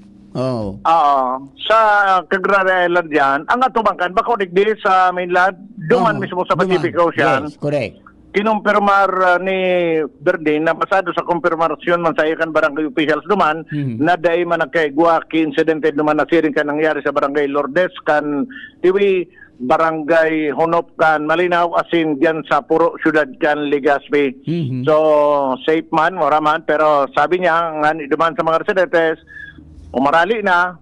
Sa Cagrare Island yan, ang atubangkan, bako digdi sa mainland, duman mismo sa Pacific Ocean. Yes, correct. Kinumpirmar ni Berdin na pasado sa kumpirmasyon man sa ikan barangay officials duman na dahil man nagkaigwa ki-incidente duman na siring kan nangyari sa barangay Lourdes kan Tiwi, barangay Honop kan Malinaw asin diyan sa Puro Syudad kan Legazpi. So safe man, mura man, pero sabi niya nga duman sa mga residentes umarali na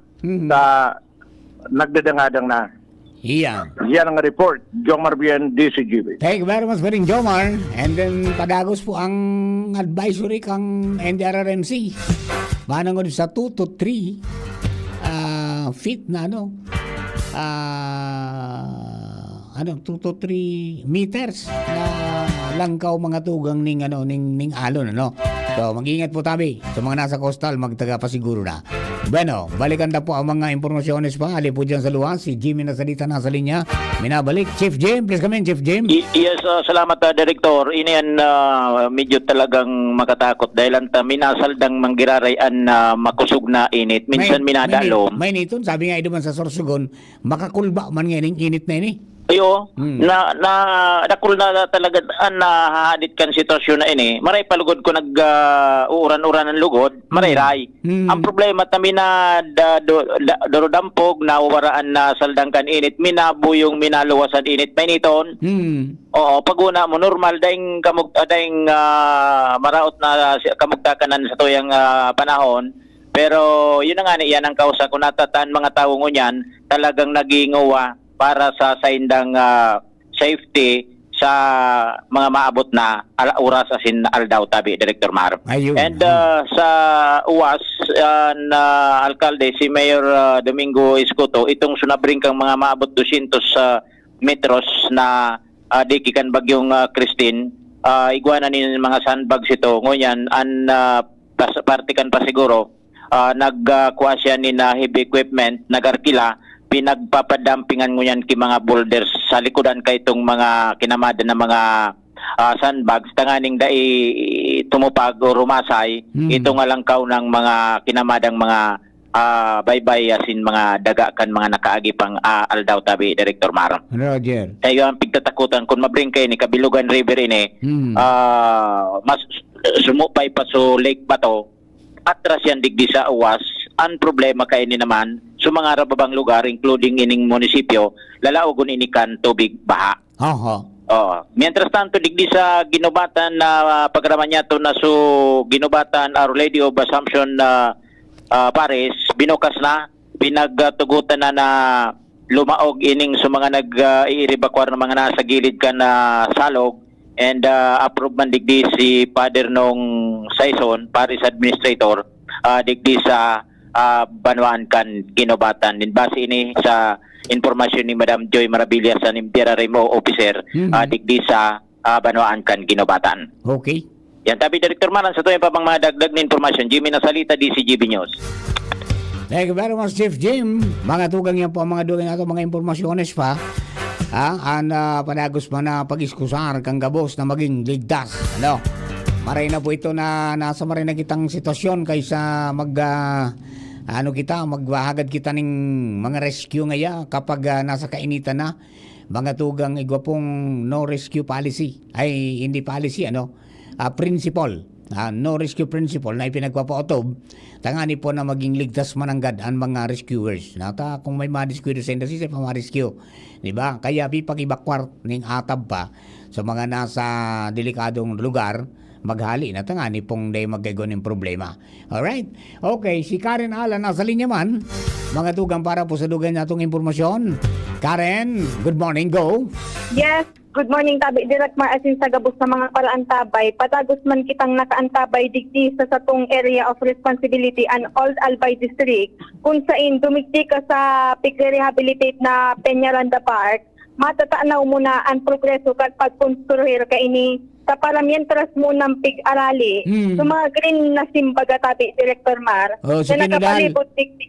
nagdadangadang na. Yan ang report. Jomar Bien, DCGB. Thank you very much, Pading Jomar. And then, padagos po ang advisory kang NDRRMC. Manangod sa 2 to 3 feet na 2 to 3 meters na langkaw mga tugang ning alon So mag-ingat po tabi sa mga nasa coastal, magtaga pa siguro na. Bueno, balikan na po ang mga impormasyones pa. Ali po dyan sa luwas, si Jimmy na salita nasa linya. Minabalik, Chief Jim, please come in, Chief Jim. Yes, salamat Director. Ini yan medyo talagang makatakot dahil anta minasaldang manggirarayan na makusog na init. Minsan minadalom. May niton, sabi nga iduman sa Sorsogon, makakulba man nga init na ini. Ayo, nakul na talaga nahahadit kan sitwasyon na ini. Maray palugod ko uuran-uran ng lugod, maray ray. Ang problema tami na dorodampog na uwaraan na saldang kan init, minabuyong minaluwasan init. May niton. Oo, paguna mo normal daing maraot na kamugtakanan sa tuyang panahon. Pero yun na nga yan ang kausa ko natataan mga tao ngunyan talagang naginguwa para sa saindang safety sa mga maabot na oras asin aldaw tabi, Director Mar. Ayun. And sa UWAS na alkalde, si Mayor Domingo Escoto, itong sunabring kang mga maabot 200 metros na dikikan bagyong Christine, iguana ni mga sandbags ito. Ngunyan, partikan pa siguro, nagkuha siya ni na heavy equipment, nagarkila, pinagpapadampingan mo yan ki mga boulders sa likodan kay itong mga kinamadan na mga sandbags tanganing dai tumupag o rumasay ito nga langkaw ng mga kinamadang mga baybay asin mga daga kan mga nakaagi pang aldaw tabi, Director Mar. Roger. Tayo ang pigtatakutan kung mabring kay ni Kabilugan River ini mas sumupay pa so Lake Bato atras yan digdi sa UWAS. Ang problema kay ni naman sa mga rababang lugar including ining munisipyo lalaogon inikan tubig baha. Mientras tanto digdi sa ginubatan na pagraman niya to na so ginubatan Our Lady of Assumption Paris binukas na pinagtugutan na lumaog ining sa mga nag-iiribakwar na mga nasa gilid ka na salog and approve man digdi si Father nung Saison Paris Administrator digdi sa Banwaan kan ginubatan din base ini sa informasyon ni Madam Joy Marabillas sa Imperial Remo Officer digdi sa Banwaan kan ginubatan. Okay. Yan tabi, Director Maran sa tuwing pa pang mga dagdag na informasyon. Jimmy Nasalita, DCGB News. Thank you very much, Chief Jim. Mga tugang yan po ang mga dugang nato mga impormasyones pa. Panagos man na pag-iskusar kang gabos na maging ligtas. Maray na po ito na nasa maray na kitang sitwasyon kaysa magbahagad kita ng mga rescue ngaya kapag nasa kainitan na. Mga tugang igwapong no rescue policy. Ay, hindi policy, principle. No rescue principle na ipinagpapautob. Tangani po na maging ligtas mananggad ang mga rescuers. Kung may mga rescuers sa industry, sa mga rescue. Diba? Kaya pag-ibakwar ng atab pa sa mga nasa delikadong lugar, maghali na tangani pong day magkagawa ng problema. Alright? Okay, si Karen Alan nasa linya man. Mga tugang para po sa dugan natong informasyon. Karen, good morning, go. Yes, good morning tabi direct maasin sa gabos sa mga paraantabay. Patagos man kitang nakaantabay digdi sa satong area of responsibility and Old Albay District kung saan dumigdi ka sa pig-rehabilitate na Peñaranda Park, matatanaw mo na ang progreso kat pagkonstruir ka ini sa paramientras mo ng pig-arali sa mga green na simbaga tabi, Director Mar, na nakapalibot digdi,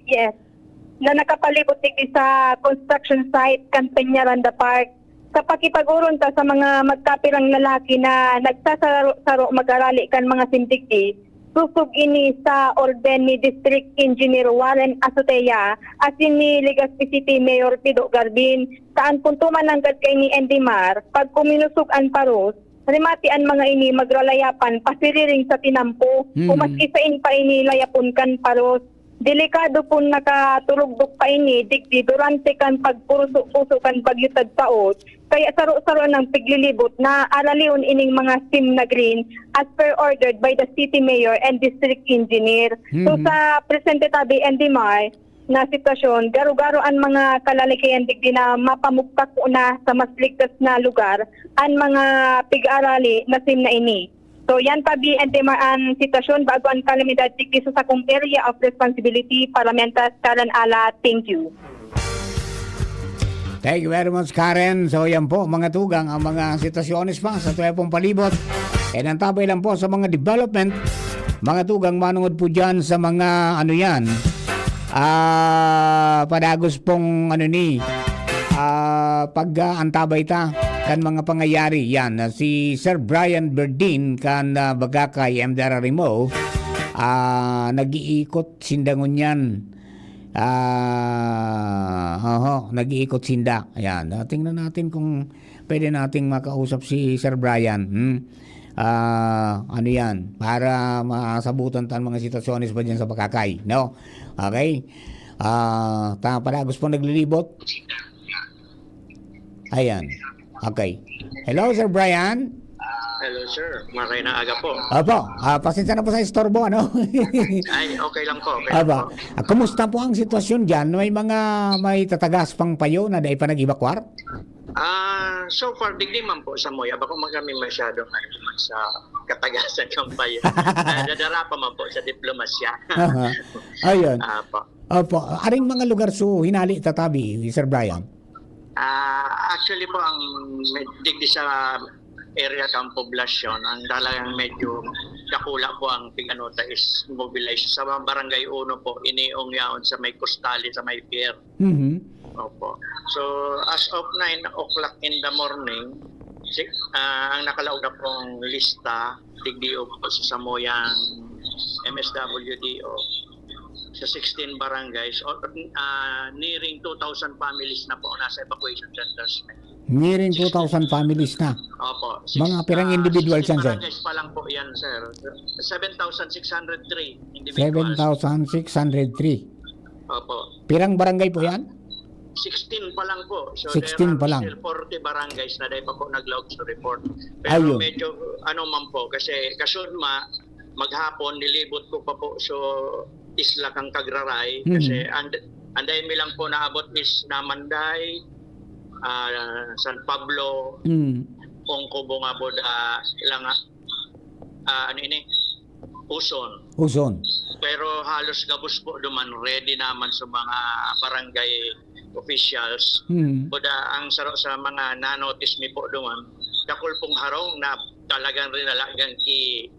na nakapalibot digdi sa construction site kan Peñaranda Park. Sa pakipag-uron ta sa mga magkapirang lalaki na nagsasaro mag-arali kan mga sindigdi, susog ini sa orden ni District Engineer Warren Azotea at ni Legazpi City Mayor Pido Garbin, saan puntuman ang kay ni Endimar, pag kuminusog ang paros, rimati ang mga ini magralayapan pasiriring sa tinampo, umaski sa pa ini layapon kan paros. Delikado po nakatulugdok pa ini, digdi durante kan pagpuruso-puso kan pagyutad paot. Kaya saro-saro ng piglilibot na aralion ining mga sim na green as per ordered by the City Mayor and District Engineer. So sa presente tabi Endimar na sitwasyon, garo-garo ang mga kalalikayan digdi na mapamuktak po na sa mas ligtas na lugar ang mga pig-arali na sim na ini. So yan tabi Endimar ang sitwasyon bago ang kalamidad digdi sa sakong area of responsibility, Parlamentas Karen Ala. Thank you. Thank you very much, Karen. So yan po mga tugang ang mga sitwasyones pa sa tuwa pong palibot. And ang tabay lang po sa mga development, mga tugang manungod po dyan sa mga ano yan, padagos pong ano ni, pag-antabay ta kan mga pangyayari yan. Si Sir Brian Berdin kan bagakay MDR Remo, nag-iikot sindangon yan. Nag-iikot sinda. Ayan, tingnan natin kung pwede nating makausap si Sir Brian. Ano yan, para masabutan tan mga sitwasyones pa dyan sa Bakakay, no? Okay? Palagos po naglilibot. Ayan. Okay. Hello, Sir Brian. Hello sir, maray na aga po. Opo, pasensya na po sa istorbo, ano? Ay, okay lang po. Okay Opo. lang po. Kumusta po ang sitwasyon dyan? May tatagas pang payo na dahil pa nag-evacuar? So far, digdi man po sa Moya. Bako kami masyadong naman sa katagasan ng payo. Dadara pa man po sa diplomasya. Ayun. Apo. Opo. Aring mga lugar so hinali tatabi, Sir Brian? Actually po, ang digdi sa area kang poblasyon, ang talagang medyo dakula po ang piganota is mobilize sa mga barangay 1 po, iniong yaon sa may Costali, sa may pier. Opo. So, as of 9 o'clock in the morning, ang nakalaog na pong lista, digdio po sa Samoyang MSWDO, sa 16 barangays, nearing 2,000 families na po nasa evacuation centers. Nearing 2,000 families na. Opo. Mga pirang individuals yan, sir? Barangays pa lang po yan, sir. 7,603 individuals. 7,603. Opo. Pirang barangay po yan? 16 pa lang po. So 16 pa lang. Still 40 barangays na dahil pa po nag-log sa report. Pero Ayun. medyo ano man po kasi kasunma maghapon nilibot ko pa po so isla kang Kagraray kasi anday mi lang po naabot is Namanday, San Pablo, Ongkobo nga po ilang ano ini Uson. Pero halos gabos po duman ready naman sa mga barangay officials. Buda ang saro sa mga na-notice mi po duman dakol pong harong na talagang rinalagan ki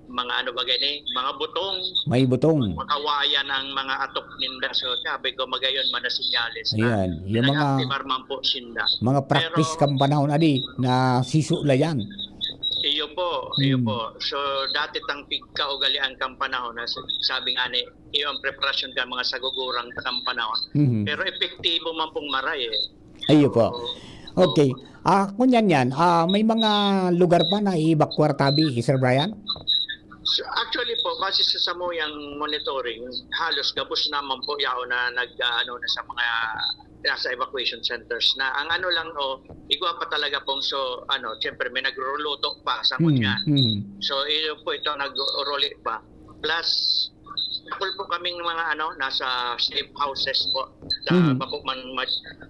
mga ano bagay ni mga butong. May butong. Makawayan ang mga atok ninda so sabi ko magayon man na senyales. Ayan, yung mga man po sinda. mga practice kang panahon adi na sisula yan. Iyo po. So dati tang pigkaugalian kang panahon na sabing ani iyo ang preparasyon ka mga sagugurang kang panahon. Pero epektibo man pong maray Ayo po. Okay. Kunyan yan, may mga lugar pa na i-evacuar tabi, Sir Brian? So, actually po, kasi sa Samoyang monitoring, halos gabos naman po yao na nag-ano na sa mga nasa evacuation centers na ang ano lang igwa pa talaga pong so syempre may nagruluto pa sa kunyan. So iyo po ito nagruli pa. Plus dakol po kaming mga nasa safe houses po.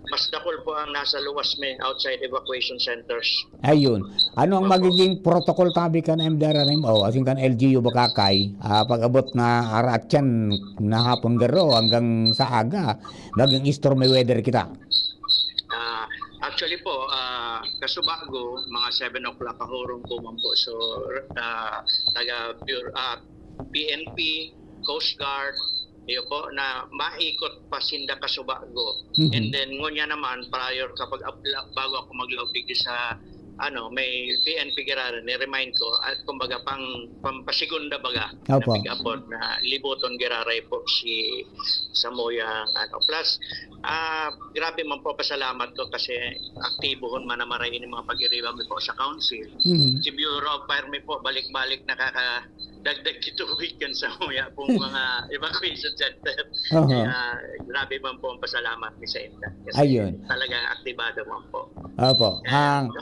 Mas dakol po ang nasa luwas may outside evacuation centers. Ayun. Ano ang magiging protocol tabi kan MDRRMO asing kan LGU Bakakay pag-abot na aratyan na hapon garo hanggang sa aga naging stormy weather kita? Actually po, kasubago, mga 7 o'clock kahurong po man po. So, PNP, Coast Guard, iyo po, na maikot pa sinda kasubago. And then, ngunya naman, prior kapag bago ako mag-lobby sa may PNP girara ni-remind ko at kumbaga pampasigunda baga na pig-abot na libuton giraray po si Samoyang plus grabe man po pasalamat ko kasi aktibohon man na maray ini mga pag-iriba mi po sa council. Si Bureau of Fire mi po balik-balik nakakadagdag kitubig kan sa Samoya pong mga evacuation center. Grabe man po ang pasalamat ni sa inda kasi talagang aktibado man po. Opo.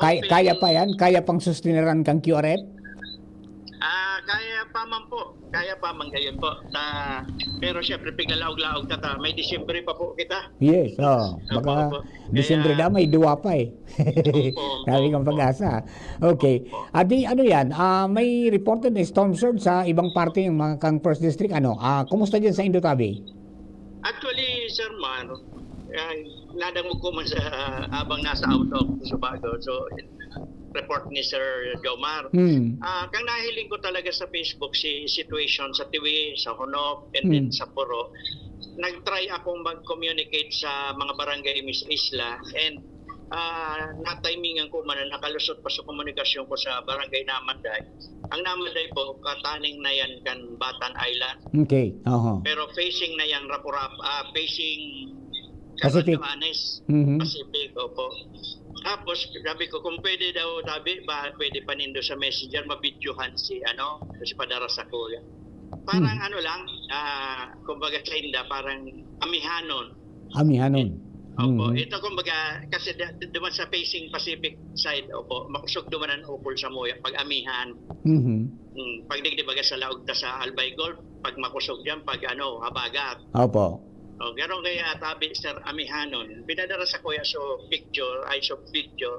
Kaya pa yan? Kaya pang sustineran kang QRF? Kaya pa man po. Kaya pa man gayon po. Pero syempre, pigalaog-laog may Disyembre pa po kita. Yes. Baka Disyembre na may duwa pa Sabi kang pag-asa. Okay. Adi, ano yan? May reported na storm surge sa ibang parte ng mga kang First District. Kumusta dyan sa Indotabi? Actually, Sir Man, nadang mo ko man sa abang nasa out of Subago. So, report ni Sir Jomar. Kang nahiling ko talaga sa Facebook si situation sa Tiwi, sa Honop, and then sa Puro. Nag-try akong mag-communicate sa mga barangay Miss Isla and na-timingan ko man na nakalusot pa sa komunikasyon ko sa barangay Namanday. Ang Namanday po, kataning na yan kan Batan Island. Okay. Pero facing na yan facing Pacific. Cabanatuanes, Mhm. Pacific, opo. Tapos, sabi ko, kung pwede daw, pwede pa nindo sa messenger, mabidyohan si Padara sa Kuya. Parang lang, kumbaga sa Inda, parang amihanon. Amihanon. Opo, ito kumbaga, kasi duman sa facing Pacific side, opo, makusog duman ang upol sa Moya, pag amihan. Pag digdibaga sa laog ta sa Albay Golf, pag makusog yan, pag habagat. Opo. O, gano'n kaya tabi, Sir Amihanon, pinadara sa kuya so video,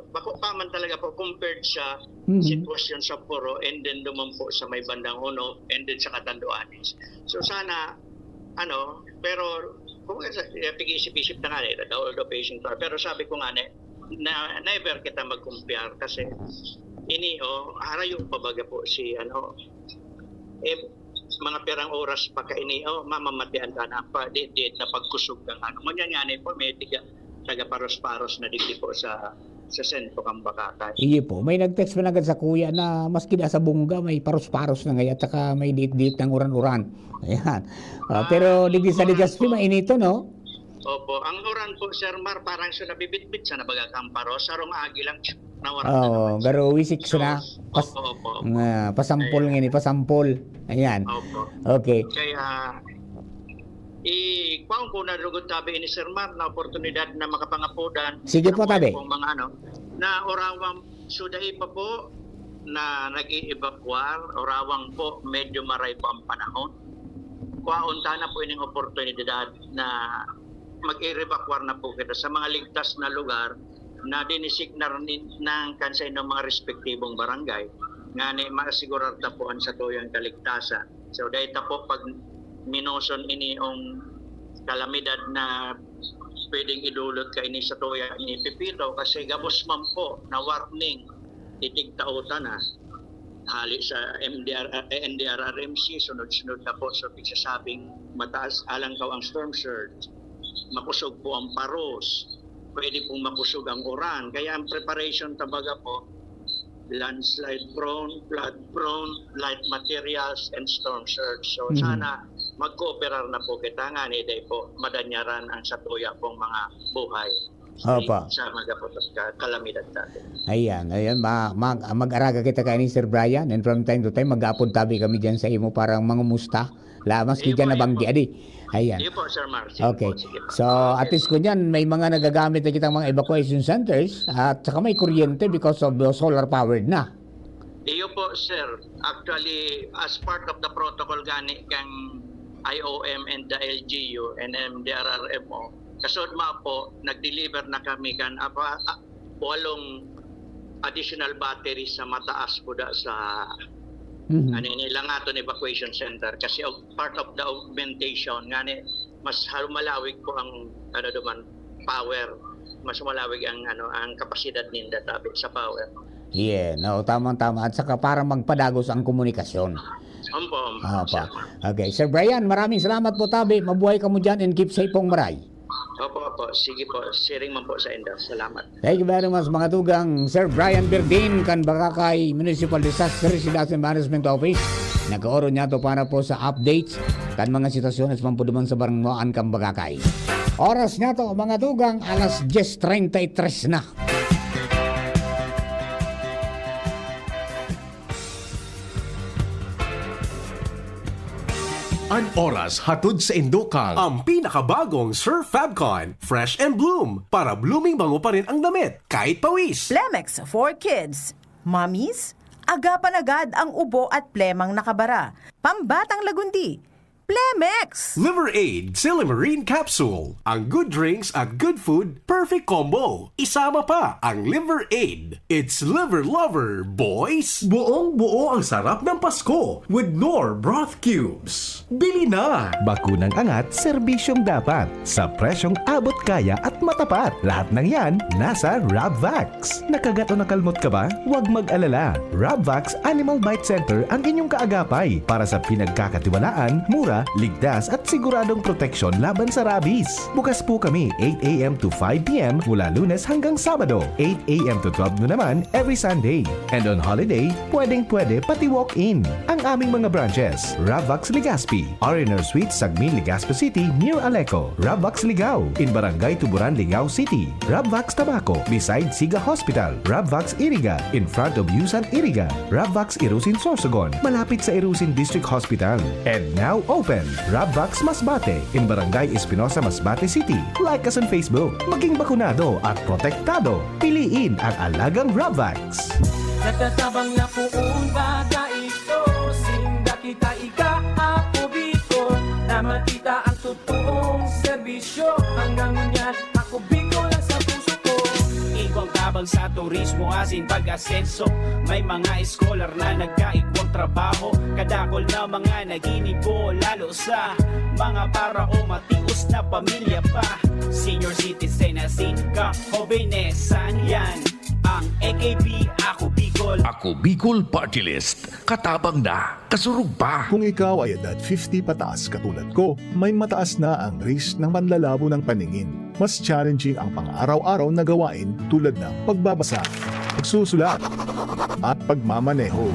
bako pa man talaga po compared sa sitwasyon sa Puro and then duman po sa may bandang Honop and then sa Catanduanes. So sana, pero kung pag-isip-isip na nga the patient are, pero sabi ko nga na never kita mag-compare kasi harayo pabaga po si mga perang oras pa kaini mamamatian ka na pa dit na pagkusog ng manyanyanay po may taga paros-paros na digdi po sa sentro kang Bakakay. Iye po, may nag-text pa agad sa kuya na maski na sa Bunga may paros-paros na ngayon at saka may dit-dit ng uran-uran. Ayan. Pero digdi sa Legazpi mainito, no? Opo, ang uran po, Sir Mar, parang sa nabibitbit sa nabaga kang paros, sarong agi lang nawara Oo, garo wisik na. Opo. Pasampol ngayon, pasampol. Ayan. Opo. Okay. Kaya, kuwang ko na lugod tabi ni Sir Mar na oportunidad na makapangapudan. Sige po, tabi. Mga na orawang sudahi pa po na nag-i-evacuar, orawang po medyo maray pa ang panahon. Kuwaunta na po ining oportunidad na mag-i-evacuar na po kita sa mga ligtas na lugar na dinisignar ng kansay ng mga respektibong barangay nga ni masigurar ta po ang sa tuyang kaligtasan. So dahil ta po pag minoson ini ang kalamidad na pwedeng idulot ka ini sa tuyang ni Pipito kasi gabos man po na warning itigtautan na hali sa NDRRMC sunod-sunod na po sa pigsasabing mataas alangkaw ang storm surge, makusog po ang paros, pwede pong makusog ang uran. Kaya ang preparation tabaga po, landslide prone, flood prone, light materials, and storm surge. So sana mag-cooperar na po kita nga ni day po madanyaran ang satuya pong mga buhay. Opa. Sa magaputos kalamidad natin. Ayan. Mag-araga kita kay ni Sir Brian and from time to time mag-apod tabi kami dyan sa imo parang mangumusta. Lamas ki dyan nabanggi adi. Ayan. Sige po, Sir Mar. Okay. So, at least ko dyan, may mga nagagamit na kitang mga evacuation centers at saka may kuryente because of solar powered na. Iyo po, sir. Actually, as part of the protocol gani kang IOM and the LGU and MDRRMO, kasod po, nag-deliver na kami kan 8 additional batteries sa mataas po da sa Langaton Evacuation Center kasi part of the augmentation ngani mas malawig po ang power, mas malawig ang ang kapasidad ninda tabi sa power. Yeah, no, tama-tama at saka para magpadagos ang komunikasyon. Opo. Okay, Sir Brian, maraming salamat po tabi. Mabuhay ka mo dyan and keep safe pong maray. Opo. Sige po. Sharing man po sa inyo. Salamat. Thank you very much mga tugang Sir Brian Berdin kan Bakakay Municipal Disaster Disaster Management Office. Nag-ooro niya to para po sa updates kan mga sitwasyon at mampuduman sa Barangnoan kan Bakakay. Oras niya to mga tugang alas 10:33 na. An oras hatod sa Indokang ang pinakabagong Sir Fabcon Fresh and Bloom para blooming bango pa rin ang damit kahit pawis. Plemex for Kids. Mommies, agapan agad ang ubo at plemang nakabara. Pambatang lagundi. Plemex! Liver Aid Silimarine Capsule. Ang good drinks at good food, perfect combo. Isama pa ang Liver Aid. It's liver lover, boys! Buong-buo ang sarap ng Pasko with Knorr Broth Cubes. Bili na! Bakunang angat, serbisyong dapat. Sa presyong abot kaya at matapat. Lahat ng yan, nasa Rabvax. Nakagat o nakalmot ka ba? Huwag mag-alala. Rabvax Animal Bite Center ang inyong kaagapay para sa pinagkakatiwalaan, mura, ligtas at siguradong proteksyon laban sa rabies. Bukas po kami 8 a.m. to 5 p.m. mula Lunes hanggang Sabado, 8 a.m. to 12 noon naman every Sunday. And on holiday, pwedeng-pwede pati walk-in. Ang aming mga branches, Rabvax Legazpi, R&R Suite, Sagmin, Legazpi City, near Aleco. Rabvax Ligao, in Barangay Tuburan, Ligao City. Rabvax Tabaco, beside Siga Hospital. Rabvax Iriga, in front of Yusan Iriga. Rabvax Irusin Sorsogon, malapit sa Irusin District Hospital. And now open, Rabvax Masbate, in Barangay Espinosa, Masbate City. Like us on Facebook. Maging bakunado at protektado. Piliin ang alagang Rabvax. Natatabang na puong baga ito, sinda kita ika ako biko, na makita ang totoong serbisyo. Hanggang ngunyan ako biko lang sa puso ko. Iwang tabang sa turismo asin pag-asenso. May mga scholar na nagkaikwang trabaho, kadakol na mga naginibo, lalo sa mga para o matius na pamilya pa. Senior citizen na singka, hobenesan yan. Ang AKB Ako Bicol. Ako Bicol Party List. Katabang na, kasurug pa. Kung ikaw ay edad 50 pataas katulad ko, may mataas na ang risk ng panlalabo ng paningin. Mas challenging ang pang-araw-araw na gawain tulad ng pagbabasa, pagsusulat, at pagmamaneho.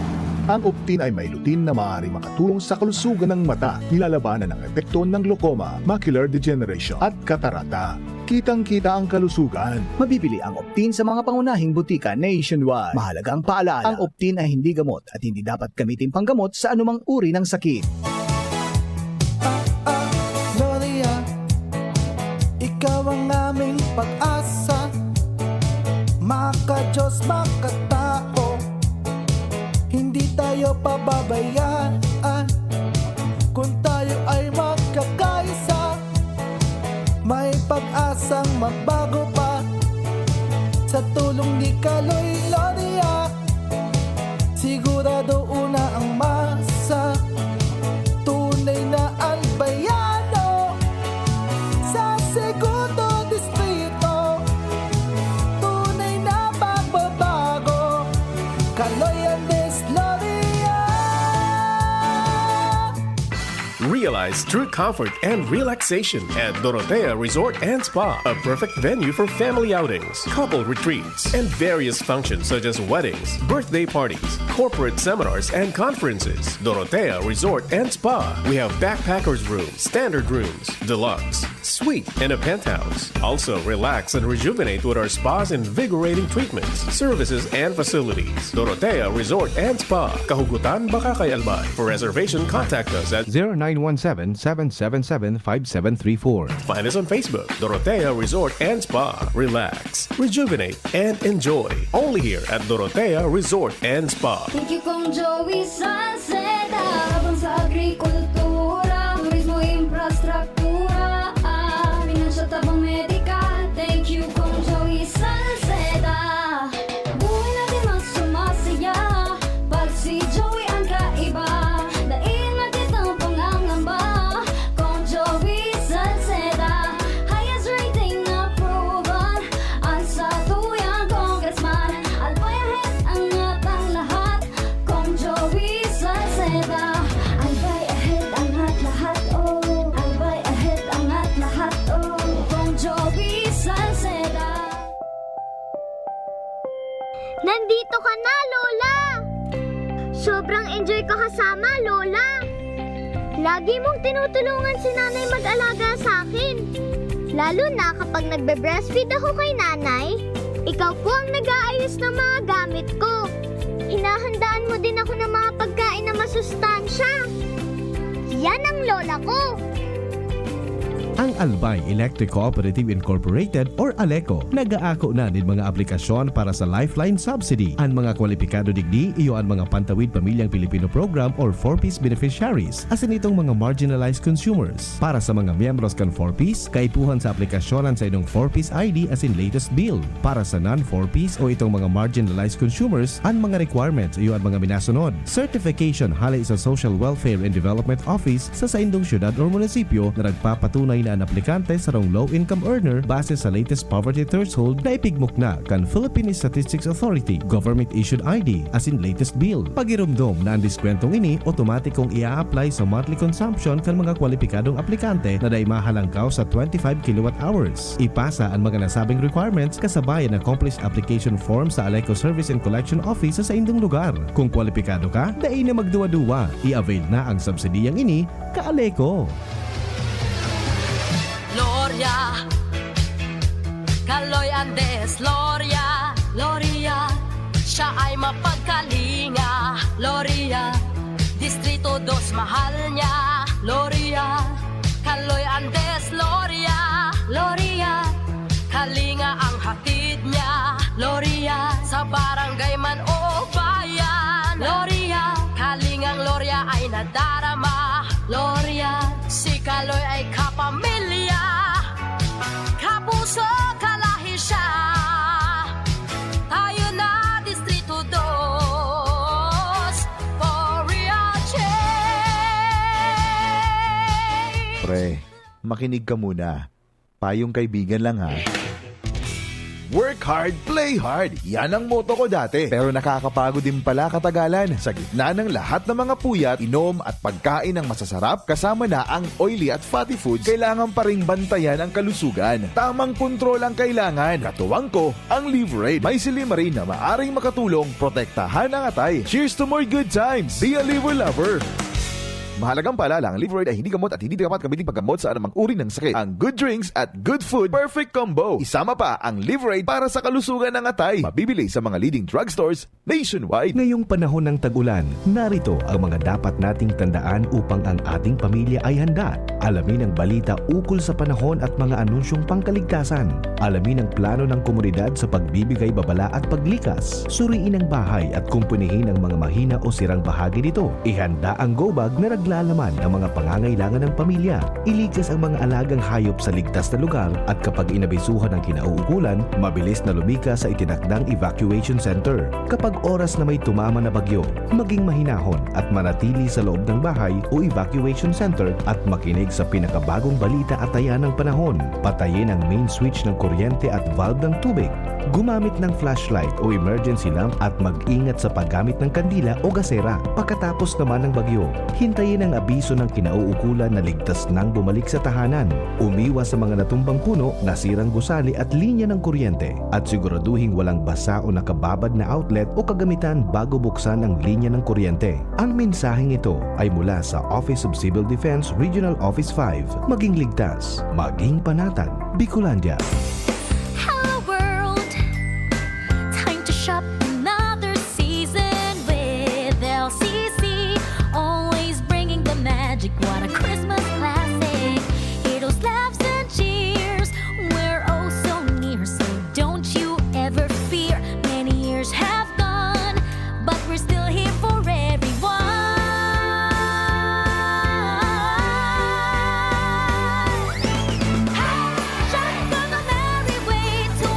Ang Optin ay may lutin na maaaring makatulong sa kalusugan ng mata, nilalabanan ng epekto ng glaucoma, macular degeneration at katarata. Kitang-kita ang kalusugan. Mabibili ang Optin sa mga pangunahing butika nationwide. Mahalagang paalala, ang Optin ay hindi gamot at hindi dapat gamitin panggamot sa anumang uri ng sakit. Gloria, ikaw ang aming pag-asa, maka-Diyos, maka-tao. Hindi tayo pababayaan kung tayo ay magkakaisa. May pag-asang magbago pa sa tulong ni Kaloy Gloria. Sigurado una ang masa, tunay na albayano sa segundo distrito. Tunay na pagbabago, Kaloy Andes Gloria. Realize true comfort and relaxation at Dorotea Resort and Spa, a perfect venue for family outings, couple retreats, and various functions such as weddings, birthday parties, corporate seminars, and conferences. Dorotea Resort and Spa. We have backpackers rooms, standard rooms, deluxe, suite, and a penthouse. Also, relax and rejuvenate with our spa's invigorating treatments, services, and facilities. Dorotea Resort and Spa, Kahugutan, Bakakay, Albay. For reservation, contact us at 0917-777-5734. Find us on Facebook, Dorotea Resort and Spa. Relax, rejuvenate, and enjoy. Only here at Dorotea Resort and Spa. Thank you kong Joey Salceda, habang sa agrikultura, turismo, infrastruktura, financial tabang medical. Thank you kong Joey Salceda. Buhay natin mas sumasaya pag si Joey ang kaiba. Daig natin ang pangangamba kong Joey Salceda. Highest rating approval ang sa tuyang congressman. Albayahit angat ang lahat kong Joey Salceda. Albayahit angat lahat, oh. Albayahit angat lahat, oh. Kong Joey Salceda. Nandito ka na, Lola! Sobrang enjoy ko kasama, Lola! Lagi mong tinutulungan si nanay mag-alaga sa akin. Lalo na kapag nagbe-breastfeed ako kay nanay, ikaw po ang nag-aayos ng mga gamit ko. Hinahandaan mo din ako ng mga pagkain na masustansya. Yan ang lola ko. Ang Albay Electric Cooperative Incorporated or ALECO nagaako na din mga aplikasyon para sa Lifeline Subsidy. Ang mga kwalipikado digdi iyo ang mga Pantawid Pamilyang Pilipino Program or 4-piece beneficiaries asin itong mga marginalized consumers. Para sa mga miyembros kan 4-piece, kaipuhan sa aplikasyonan sa inong 4-piece ID asin latest bill. Para sa non-4-piece o itong mga marginalized consumers, ang mga requirements iyo ang mga minasunod. Certification halay sa Social Welfare and Development Office sa indong syudad o munisipyo na nagpapatunay na ang aplikante sa rong low-income earner base sa latest poverty threshold na ipigmok na kan Philippine Statistics Authority government-issued ID asin latest bill. Pagirumdom na ang diskwentong ini otomatikong ia-apply sa monthly consumption kan mga kwalipikadong aplikante na day mahalangkaw sa 25 kilowatt hours. Ipasa ang mga nasabing requirements kasabayan ng accomplished application form sa ALECO Service and Collection Office sa indong lugar. Kung kwalipikado ka, dai na magduwa-duwa. I-avail na ang subsidiyang ini ka-ALECO. Gloria, Kaloy Andes, Gloria, Gloria, siya ay mapagkalinga, Gloria, Distrito 2 mahal niya, Gloria, Kaloy Andes, Gloria, Gloria, kalinga ang hatid niya, Gloria, sa barangay man o bayan, Gloria, kalingang Gloria ay nadarama, Gloria, si Kaloy ay kapamilya, kapuso kalahi siya, tayo na Distrito 2, for real change. Pre, makinig ka muna. Payong kaibigan lang ha. Work hard, play hard. Yan ang motto ko dati. Pero nakakapagod din pala katagalan. Sa gitna ng lahat ng mga puyat, inom at pagkain ng masasarap, kasama na ang oily at fatty foods, kailangan pa ring bantayan ang kalusugan. Tamang kontrol ang kailangan. Katuwang ko, ang Liverade. May silimarin na maaring makatulong protektahan ang atay. Cheers to more good times. Be a liver lover. Mahalagang paalala, ang Liverade ay hindi gamot at hindi dapat gamitin paggamot sa anumang uri ng sakit. Ang good drinks at good food, perfect combo. Isama pa ang Liverade para sa kalusugan ng atay. Mabibili sa mga leading drugstores nationwide. Ngayong panahon ng tag-ulan, narito ang mga dapat nating tandaan upang ang ating pamilya ay handa. Alamin ang balita ukol sa panahon at mga anunsyong pangkaligtasan. Alamin ang plano ng komunidad sa pagbibigay babala at paglikas. Suriin ang bahay at kumpunihin ang mga mahina o sirang bahagi nito. Ihanda ang go bag na naglalaman ng mga pangangailangan ng pamilya. Iligtas ang mga alagang hayop sa ligtas na lugar at kapag inabisuhan ng kinauukulan, mabilis na lumika sa itinakdang evacuation center. Kapag oras na may tumama na bagyo, maging mahinahon at manatili sa loob ng bahay o evacuation center at makinig sa pinakabagong balita at taya ng panahon. Patayin ang main switch ng kuryente at valve ng tubig. Gumamit ng flashlight o emergency lamp at mag-ingat sa paggamit ng kandila o gasera. Pagkatapos naman ng bagyo, hintayin ang abiso ng kinauukulan na ligtas nang bumalik sa tahanan. Umiwas sa mga natumbang puno, nasirang gusali at linya ng kuryente at siguraduhing walang basa o nakababad na outlet o kagamitan bago buksan ang linya ng kuryente. Ang mensaheng ito ay mula sa Office of Civil Defense Regional Office 5. Maging ligtas, maging panatag, Bicolandia. Hello world, time to shop another season with LCC. Always bringing the magic, what a Christmas classic. Heroes, laughs and cheers, we're oh so near. So don't you ever fear, many years have gone, but we're still here for everyone. Hey, shop on the merry way to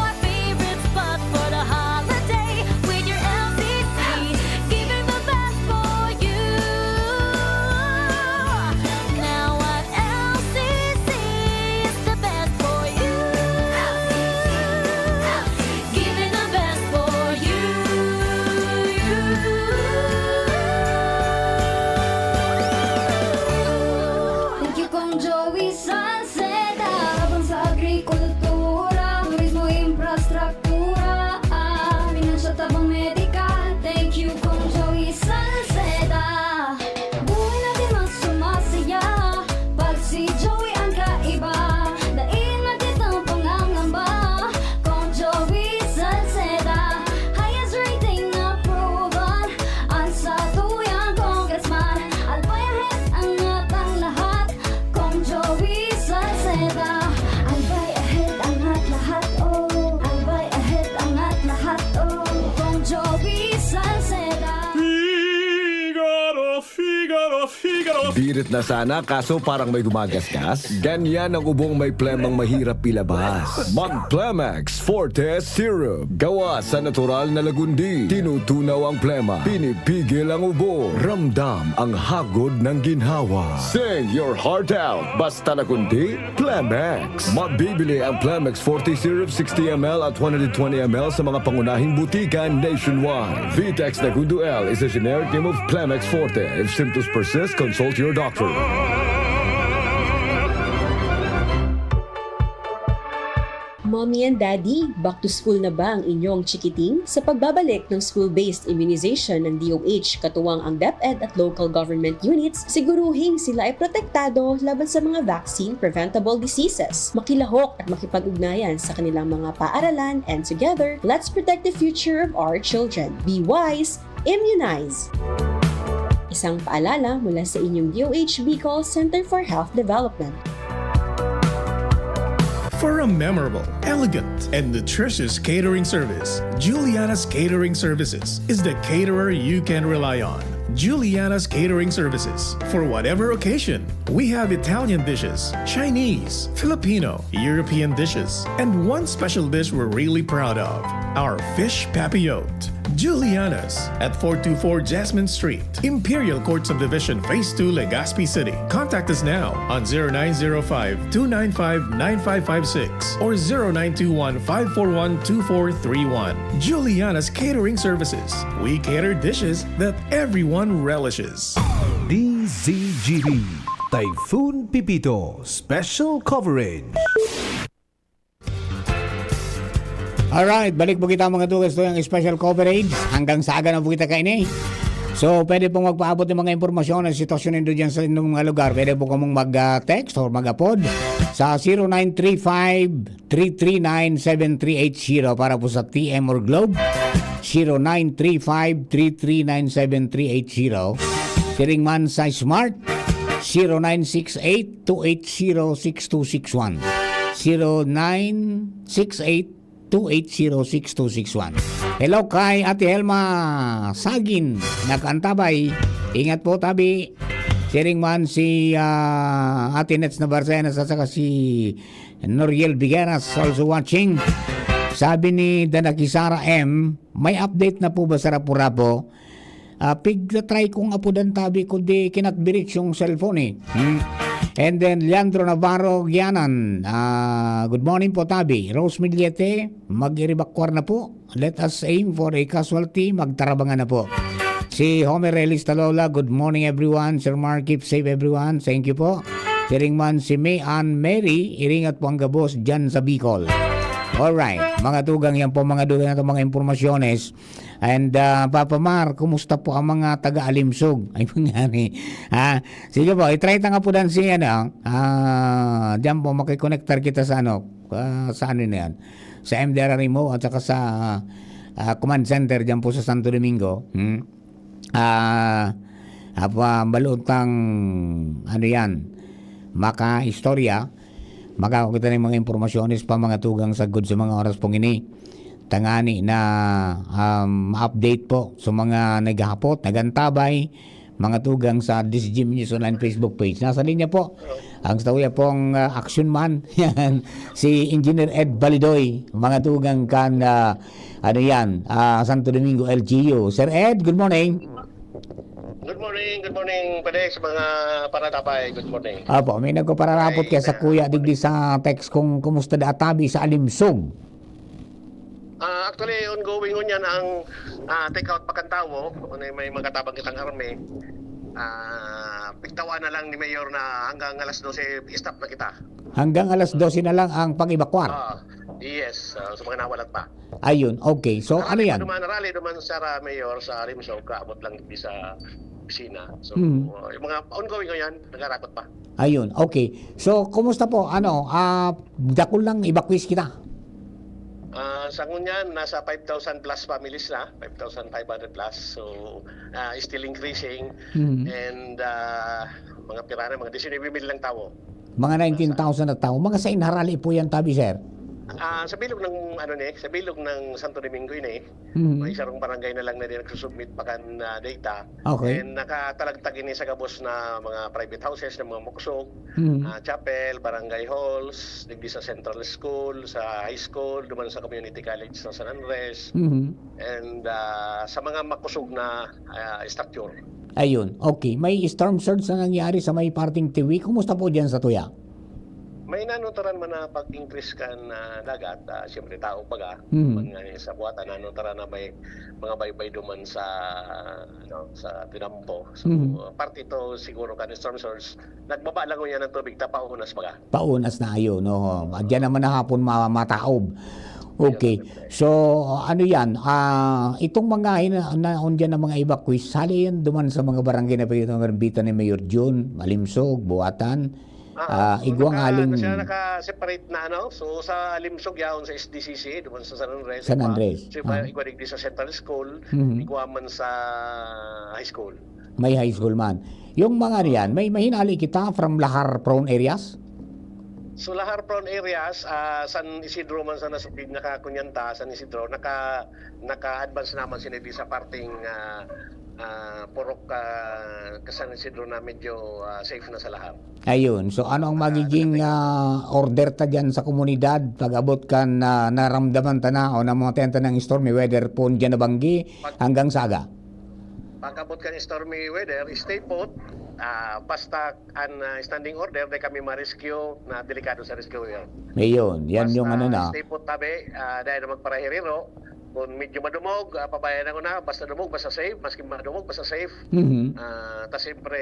Birit na sana kaso parang may gumagasgas. Ganyan ang ubong may plemang mahirap ilabas. Mag-Plemex Forte Syrup. Gawa sa natural na lagundi. Tinutunaw ang plema. Pinipigil ang ubo. Ramdam ang hagod ng ginhawa. Sing your heart out. Basta lagundi, Plemex. Mabibili ang Plemex Forte Syrup 60ml at 120ml sa mga pangunahing butika nationwide. Vitex Nagundo L is a generic name of Plemex Forte. If symptoms persist, consult your doctor. Mommy and Daddy, back to school na ba ang inyong chikiting? Sa pagbabalik ng school-based immunization ng DOH, katuwang ang DepEd at local government units, siguruhing sila ay protektado laban sa mga vaccine-preventable diseases. Makilahok at makipag-ugnayan sa kanilang mga paaralan, and together, let's protect the future of our children. Be wise, immunize! Isang paalala mula sa inyong DOH Bicol Center for Health Development. For a memorable, elegant, and nutritious catering service, Juliana's Catering Services is the caterer you can rely on. Juliana's Catering Services. For whatever occasion, we have Italian dishes, Chinese, Filipino, European dishes, and one special dish we're really proud of, our fish papillote. Juliana's at 424 Jasmine Street, Imperial Court Subdivision, Phase 2, Legazpi City. Contact us now on 0905-295-9556 or 0921-541-2431. Juliana's Catering Services. We cater dishes that everyone relishes. DZGB Typhoon Pipito Special Coverage. Alright, balik po kita mga tugas to yung special coverage hanggang sa aga na po kita kaini. So, pwede pong magpaabot ng mga impormasyon at sitwasyon nito dyan sa inyong mga lugar. Pwede po kamong mag-text or mag-upod sa 0935-339-7380 para po sa TM or Globe. 0935-339-7380. Siring man sa Smart, 0968-280-6261. 0968-280-6261. Hello kay Ate Helma Sagin, nakaantabay. Ingat po tabi. Sharing man si Ate Nets na Barcenas at saka si Noriel Bigueras also watching. Sabi ni Danakisara M, may update na po ba sa Rapo-Rapo? Pig-try kong apudan tabi kundi kinatbirit yung cellphone eh. And then Leandro Navarro Gianan, good morning po tabi. Rose Millete, mag-iribakwar na po. Let us aim for a casualty, magtarabangan na po. Si Homer Relis Talola, good morning everyone. Sir Mark, keep safe everyone. Thank you po. Siringman si May Ann Mary, iringat po ang gabos dyan sa Bicol. Alright, mga tugang yan po, mga dugang na ito, mga impormasyones. And Papa Mar, kumusta po ang mga taga-Alimsog? Ay, pangani. Sige po, itry nga po dan si diyan po makikonektar kita sa sa ano na yan? Sa MDR Rimo at saka sa command center diyan po sa Santo Domingo. Balutang ano yan? Maka-istorya. Makakakita ng mga impormasyones pa mga tugang sagod sa mga oras pong ini. Tangani na update po sa mga naghahapot, nagantabay, mga tugang sa This Gym News Online Facebook page. Nasa linya po ang stawya pong action man yan, si Engineer Ed Balidoy, mga tugang kan Santo Domingo LGU. Sir Ed, good morning. Good morning pare sa mga paratapay. Good morning. Apo, may nagpapararapot kaya sa kuya digdi sa text kung kumusta da atabi sa Alimsog. Actually, ongoing yan ang take-out pakantawo. May magatabang kitang army. Pigtawa na lang ni Mayor na hanggang alas 12 stop na kita. Hanggang alas 12 na lang ang pag-evacuar? Yes, sa mga nawalat pa. Ayun, okay. So, ano yan? Rally duman sa Mayor sa Alimsog, kaabot lang di sa opisina. So, yung mga ongoing yan, nagarakot pa. Ayun, okay. So, kumusta po? Dakol lang evacuees kita? Sa ngunyan, nasa 5,000 plus families na, 5,500 plus. So, still increasing. And mga pirana, mga 19,000 lang tao. Mga 19,000 na tao. Mga sa inharali po yan, tabi, sir? Sa bilog ng sa bilog ng Santo Domingo ini, may isang barangay na lang na din nagsusubmit pakan data. Okay. And nakatalagtag ini sa gabos na mga private houses ng mga muksog, chapel, barangay halls, digdi sa Central School, sa high school, duman sa community college sa San Andres. And sa mga makusog na structure. Ayun, okay. May storm surge na nangyari sa may parting Tiwi. Kumusta po dyan sa Tuya? May nanutaran man na pag-increase kan dagat, siyempre tao paga, sa buhatan nanutaran na may mga baybay duman sa sa Tinampo. So parte ito siguro kan storm source. Nagbaba lang yan ng tubig tapaunas paga. Paunas na ayun, no. Diyan naman na hapon mataob. Okay. So, ano yan? Itong mga naon dyan ng mga evacuees, sali yan duman sa mga barangay na pinagbitan ni Mayor June, Malimsog, Buatan, Iguang Aling... Kasi naka-separate na So, sa Alimsog yaon sa SDCC, duman sa San Andres. San Andres. So, Iguanig sa Central School, Iguaman sa High School. May high school man. Yung mga riyan, may mahinali kita from Lahar prone areas? So Lahar prone areas, San Isidro man sa nasubig nakakunyanta, San Isidro, naka-advance naman sinabi sa parting Purok San Isidro na medyo safe na sa Lahar. Ayun, so ano ang magiging order ta dyan sa komunidad pag abot ka na naramdaman ta na o na mga tenta ng stormy weather po dyan na banggi hanggang saga? Pag abot ka ng stormy weather, stay put. Basta standing order de kami ma-rescue na delikado sa rescue yan. Ayun, yan yung ano na. Stay put tabi dahil na magparahiriro. Kung medyo madumog, pabayan ako na, basta dumog, basta safe, maski madumog, basta safe. Tapos siyempre,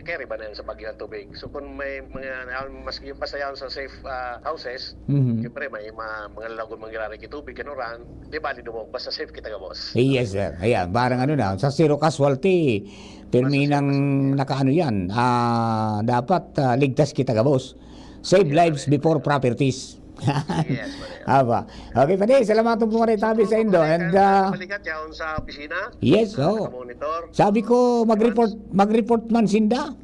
carry ba na yan sa bagyo ang tubig. So kung may mga, maski yung pasayawan sa safe houses, siyempre may mga lalagon mangyarari tubig, kanuran, di bali dumog, basta safe kita ka, boss. Yes, sir. Ayan, parang ano na, sa zero casualty, pirmi ng nakaano yan, dapat ligtas kita ka, boss. Save lives before properties. Yes, Aba. Okay, pwede. Salamat po rin tabi sa Indo. And, balikat yaon sa opisina. Yes, monitor. Sabi ko, mag-report man sinda.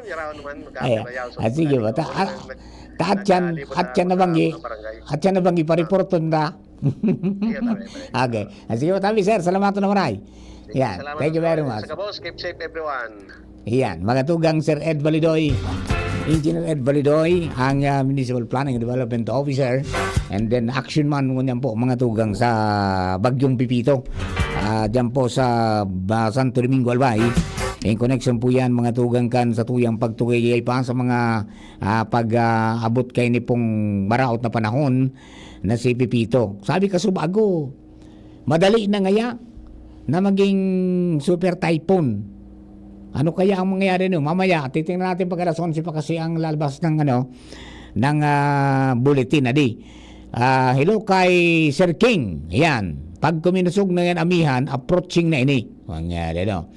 Yaraon naman. Sige ba? At yan na banggi pa-reporton na. Okay. Sige ba tabi, sir? Salamat na maray. Yan. Thank you very much. Sa kabos, keep safe everyone. Yan. Mga tugang Sir Ed Validoy. Engineer Ed Validoy, ang Municipal Planning and Development Officer, and then action man ngunyan po mga tugang sa Bagyong Pipito, dyan po sa Santo Domingo, Albay. In connection po yan mga tugang kan sa tuyang pagtugay pa sa mga pag-abot kay ni pong maraot na panahon na si Pipito. Sabi ka subago, madali na ngaya na maging super typhoon. Ano kaya ang mangyayari no? Mamaya, titingnan natin pag alas 11 pa kasi ang lalabas ng bulletin na di. Hello kay Sir King. Ayan. Pag kuminusog na yan amihan, approaching na ini. Mangyayari no?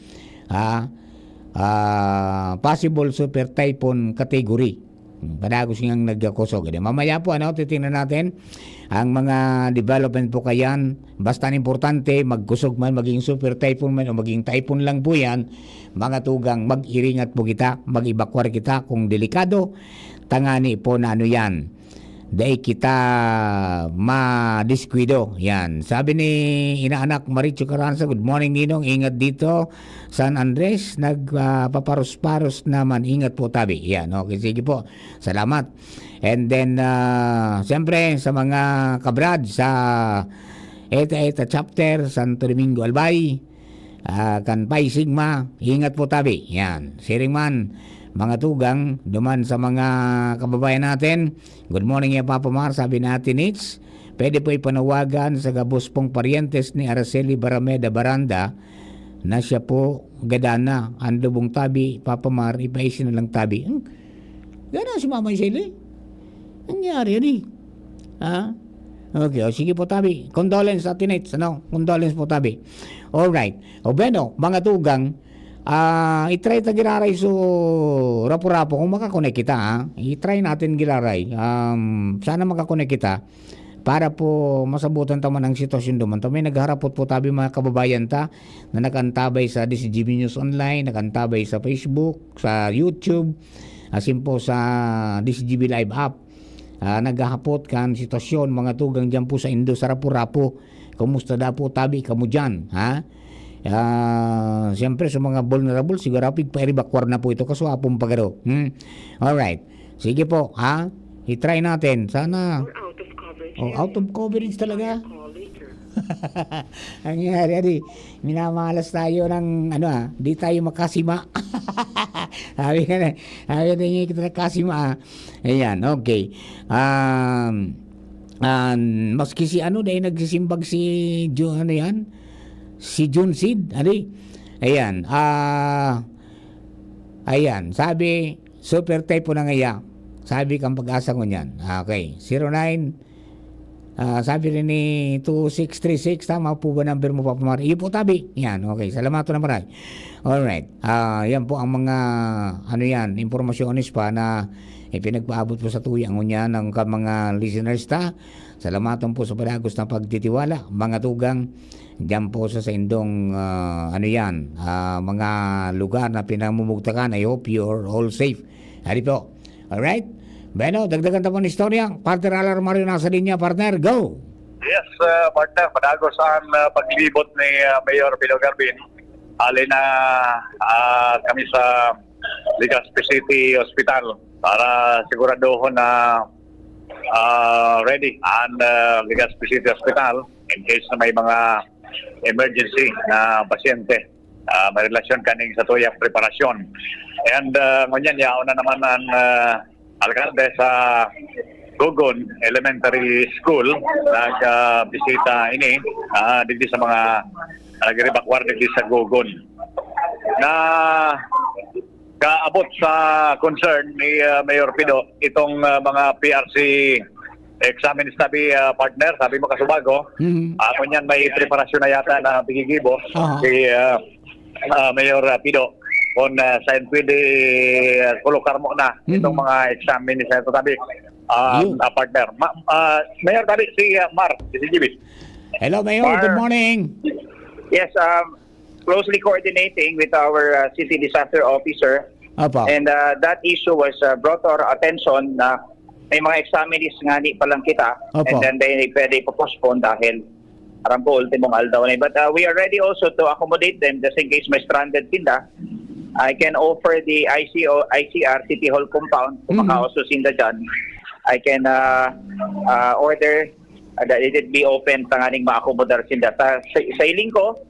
Possible super typhoon category. Padagos niyang nagkusog. Mamaya po, titingnan natin ang mga development po kayan. Basta importante, magkusog man, maging super typhoon man o maging typhoon lang po yan, mga tugang, mag-iringat po kita, mag-evacuate kita kung delikado. Tangani po na ano yan. Dahil kita ma-disquido. Yan. Sabi ni inaanak Maricho Caranza, good morning Ninong, ingat dito. San Andres, nagpaparos-paros naman. Ingat po tabi. Yan. Okay, sige po. Salamat. And then, siyempre, sa mga kabrad sa Eta chapter, Santo Domingo, Albay, Kanpay Sigma, ingat po tabi. Yan. Siring man, mga tugang, duman sa mga kababayan natin. Good morning, Papa Mar. Sabi natin, it's pwede po ipanawagan sa gabos pong parientes ni Araceli Barameda Baranda na siya po gadana. Ang lubong tabi, Papa Mar, ipaisin na lang tabi. Gana si Mama Iseli? Nangyari yan Okay, sige po tabi. Condolence at tinates, Condolence po tabi. Alright. O bueno, mga tugang, i-try ta giraray so rapo-rapo kung makakonek kita i-try natin giraray sana makakonek kita para po masabutan taman ang sitwasyon duman. May nagharapot po tabi mga kababayan ta na nakantabay sa DCGB News Online, nakantabay sa Facebook, sa YouTube, asin po sa DCGB Live app. naghahapot kan sitwasyon mga tugang dyan po sa Indo sa Rapu-Rapu. Kumusta da po tabi kamo dyan, ha? Siyempre sa mga vulnerable siguro pigpa-evacuate na po ito kaso apong pagaro. Alright. Sige po, ha? I-try natin. Sana out of coverage talaga. Ang nangyari, adi, minamalas tayo ng di tayo makasima. sabi niya kita nakasima. Ayan, okay. Maski si dahil nagsisimbag si si June Sid, ayan, ayan, sabi, super type po na ngaya, sabi kang pag-asa ko niyan, okay, 09, sabi rin ni 2636, tama po ba number mo pa pamari, iyo po tabi, yan, okay, salamat na maray, alright, yan po ang mga, impormasyonis pa na ipinagpaabot po sa tuyang niya ng mga listeners ta. Salamatan po sa padagos na pagtitiwala. Mga tugang, dyan po sa indong, mga lugar na pinamumugtakan. I hope you're all safe. Hari po. Alright? Bueno, dagdagan tapo ng istorya. Partner Alar Mario nasa linya. Partner, go! Yes, partner. Padagos ang paglibot ni Mayor Pino Garbin. Alin na kami sa Legazpi City Hospital para siguraduhin na ready ang Legazpi City Hospital in case na may mga emergency na pasyente. May relasyon kaning sa tuyang preparasyon. And ngunyan, yaon na naman ang alkalde sa Gugon Elementary School nag-bisita ini dito sa mga nag-evacuate dito sa Gugon. Na kaabot sa concern ni Mayor Pido itong mga PRC examine study partner, sabi mo Kasubago. Ako niyan may preparasyon na yata na bigigibo si Mayor Pido kung saan pwede kulokar mo na itong mga examine sa ito tabi partner. Mayor tabi si Mar, si GB. Hello Mayor, good morning. Yes, closely coordinating with our city disaster officer. Apa. And that issue was brought to our attention na may mga examinees nga ni palang kita. Apa. And then they pwede po-postpone dahil parang po ultimong aldaw na. But we are ready also to accommodate them just in case may stranded tinda. I can offer the ICR City Hall compound kung makauso sinda dyan. I can order that it be open tanganing ma-accommodar sinda. Sa iling ko,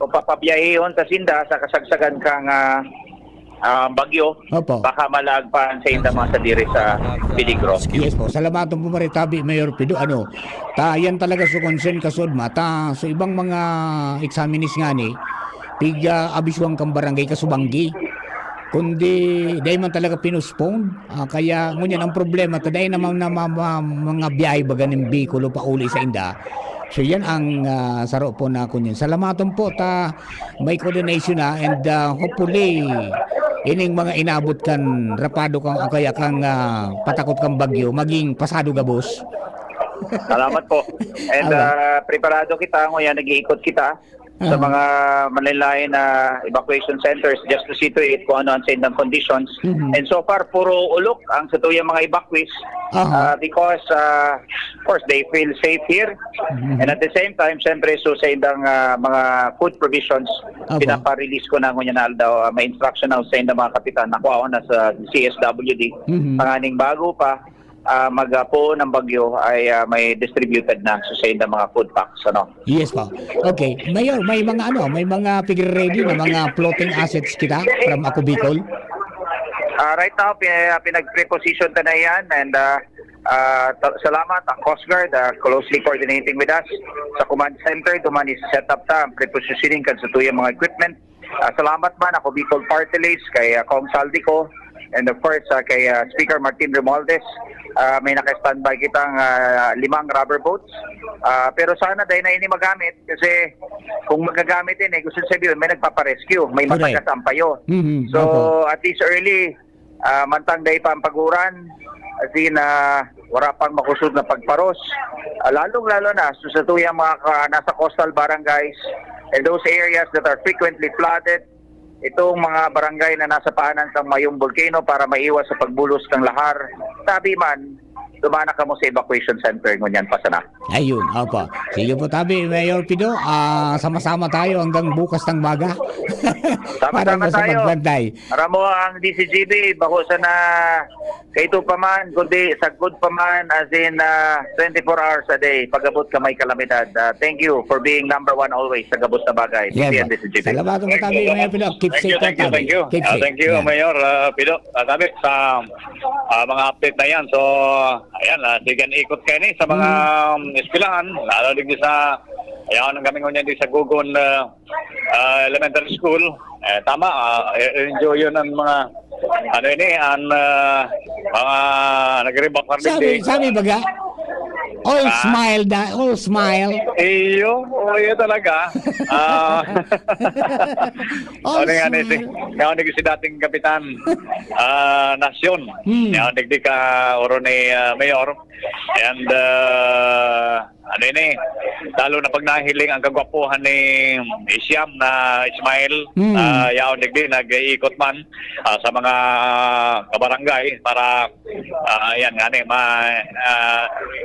kung papabiyahihon ta sinda sa kasagsagan kang bagyo, baka malagpan sa inda mga sadiri sa peligro. Yes po, salamatan po maritabi Mayor Pido. Yan talaga sa concern kasod mata sa ibang mga examinees nga ni pigya abiswang kang barangay kasubanggi kundi dahil man talaga pinuspone kaya ngunyan ang problema dahil naman na mga biyahe baga ng Bicolo pa uli sa inda. So yan ang saro po na kunyan. Salamatan po ta may coordination na and hopefully ining mga inabot kan rapado kang kaya kang patakot kang bagyo maging pasado gabos. Salamat po. And preparado kita ngayon, nag-iikot kita sa mga malalayan na evacuation centers just to situate kung ano ang sendang conditions. And so far, puro ulok ang sa tuyang mga evacuees because, of course, they feel safe here. And at the same time, siyempre, so sa indang mga food provisions, pinapa-release ko na ngunyan na daw, may instruction na sa indang mga kapitan na kuha na sa CSWD. Panganing bago pa, magapo ng bagyo ay may distributed na sa indang mga food packs. Yes pa. Okay. Mayor, may mga figure ready na mga floating assets kita from Ako Bicol? Right now, pinag-preposition na yan and salamat ang Coast Guard closely coordinating with us sa command center. Duman is set up ta ang prepositioning kan sa tuyang mga equipment. Salamat man ako Bicol Party List kay Kong Saldico and of course kay Speaker Martin Romualdez. May naka-standby kitang 5 rubber boats. Pero sana dahil na ini magamit kasi kung magagamit din gusto sabihin may nagpaparescue, may matagas ang payo. So at least early mantang day pa ang paguran as in wala pang makusod na pagparos. Lalong-lalo na sa tuyang mga nasa coastal barangays and those areas that are frequently flooded. Itong mga barangay na nasa paanan ng mayong volcano para maiwas sa pagbulos ng lahar. Sabi man, dumana ka mo sa evacuation center ngunyan pa sana. Ayun, opo. Sige po tabi, Mayor Pido. Sama-sama tayo hanggang bukas ng maga. Para Sama-sama sa tayo. pagbantay. Para mo ang DCGB, bako sa na kaito pa man, kundi sagod pa man, as in 24 hours a day, pagabot ka may kalamidad. Thank you for being number one always sa gabos na bagay. Yeah, DCN, DCGB. Salamat mo tabi, Mayor Pido. Keep safe po tabi. Keep safe. Thank you, Yan. Mayor Pido. Sabi sa mga update na yan. So, ayan, sigan ikot kayo ni sa mga eskwelahan. Lalo din sa, ayan, ang kami ngunyan din sa Gugon Elementary School. Tama, enjoy yun ang mga, ano yun ang mga nag-rebak Sabi baga, all smile, all smile. Iyo talaga. Ano nga ni si dating kapitan Nasyon. Yan digdi ka oro ni Mayor. And ano ini, lalo na pag nahiling ang kagwapuhan ni Isyam na Ismail, yaon digdi nag-iikot man sa mga kabarangay para yan nga ni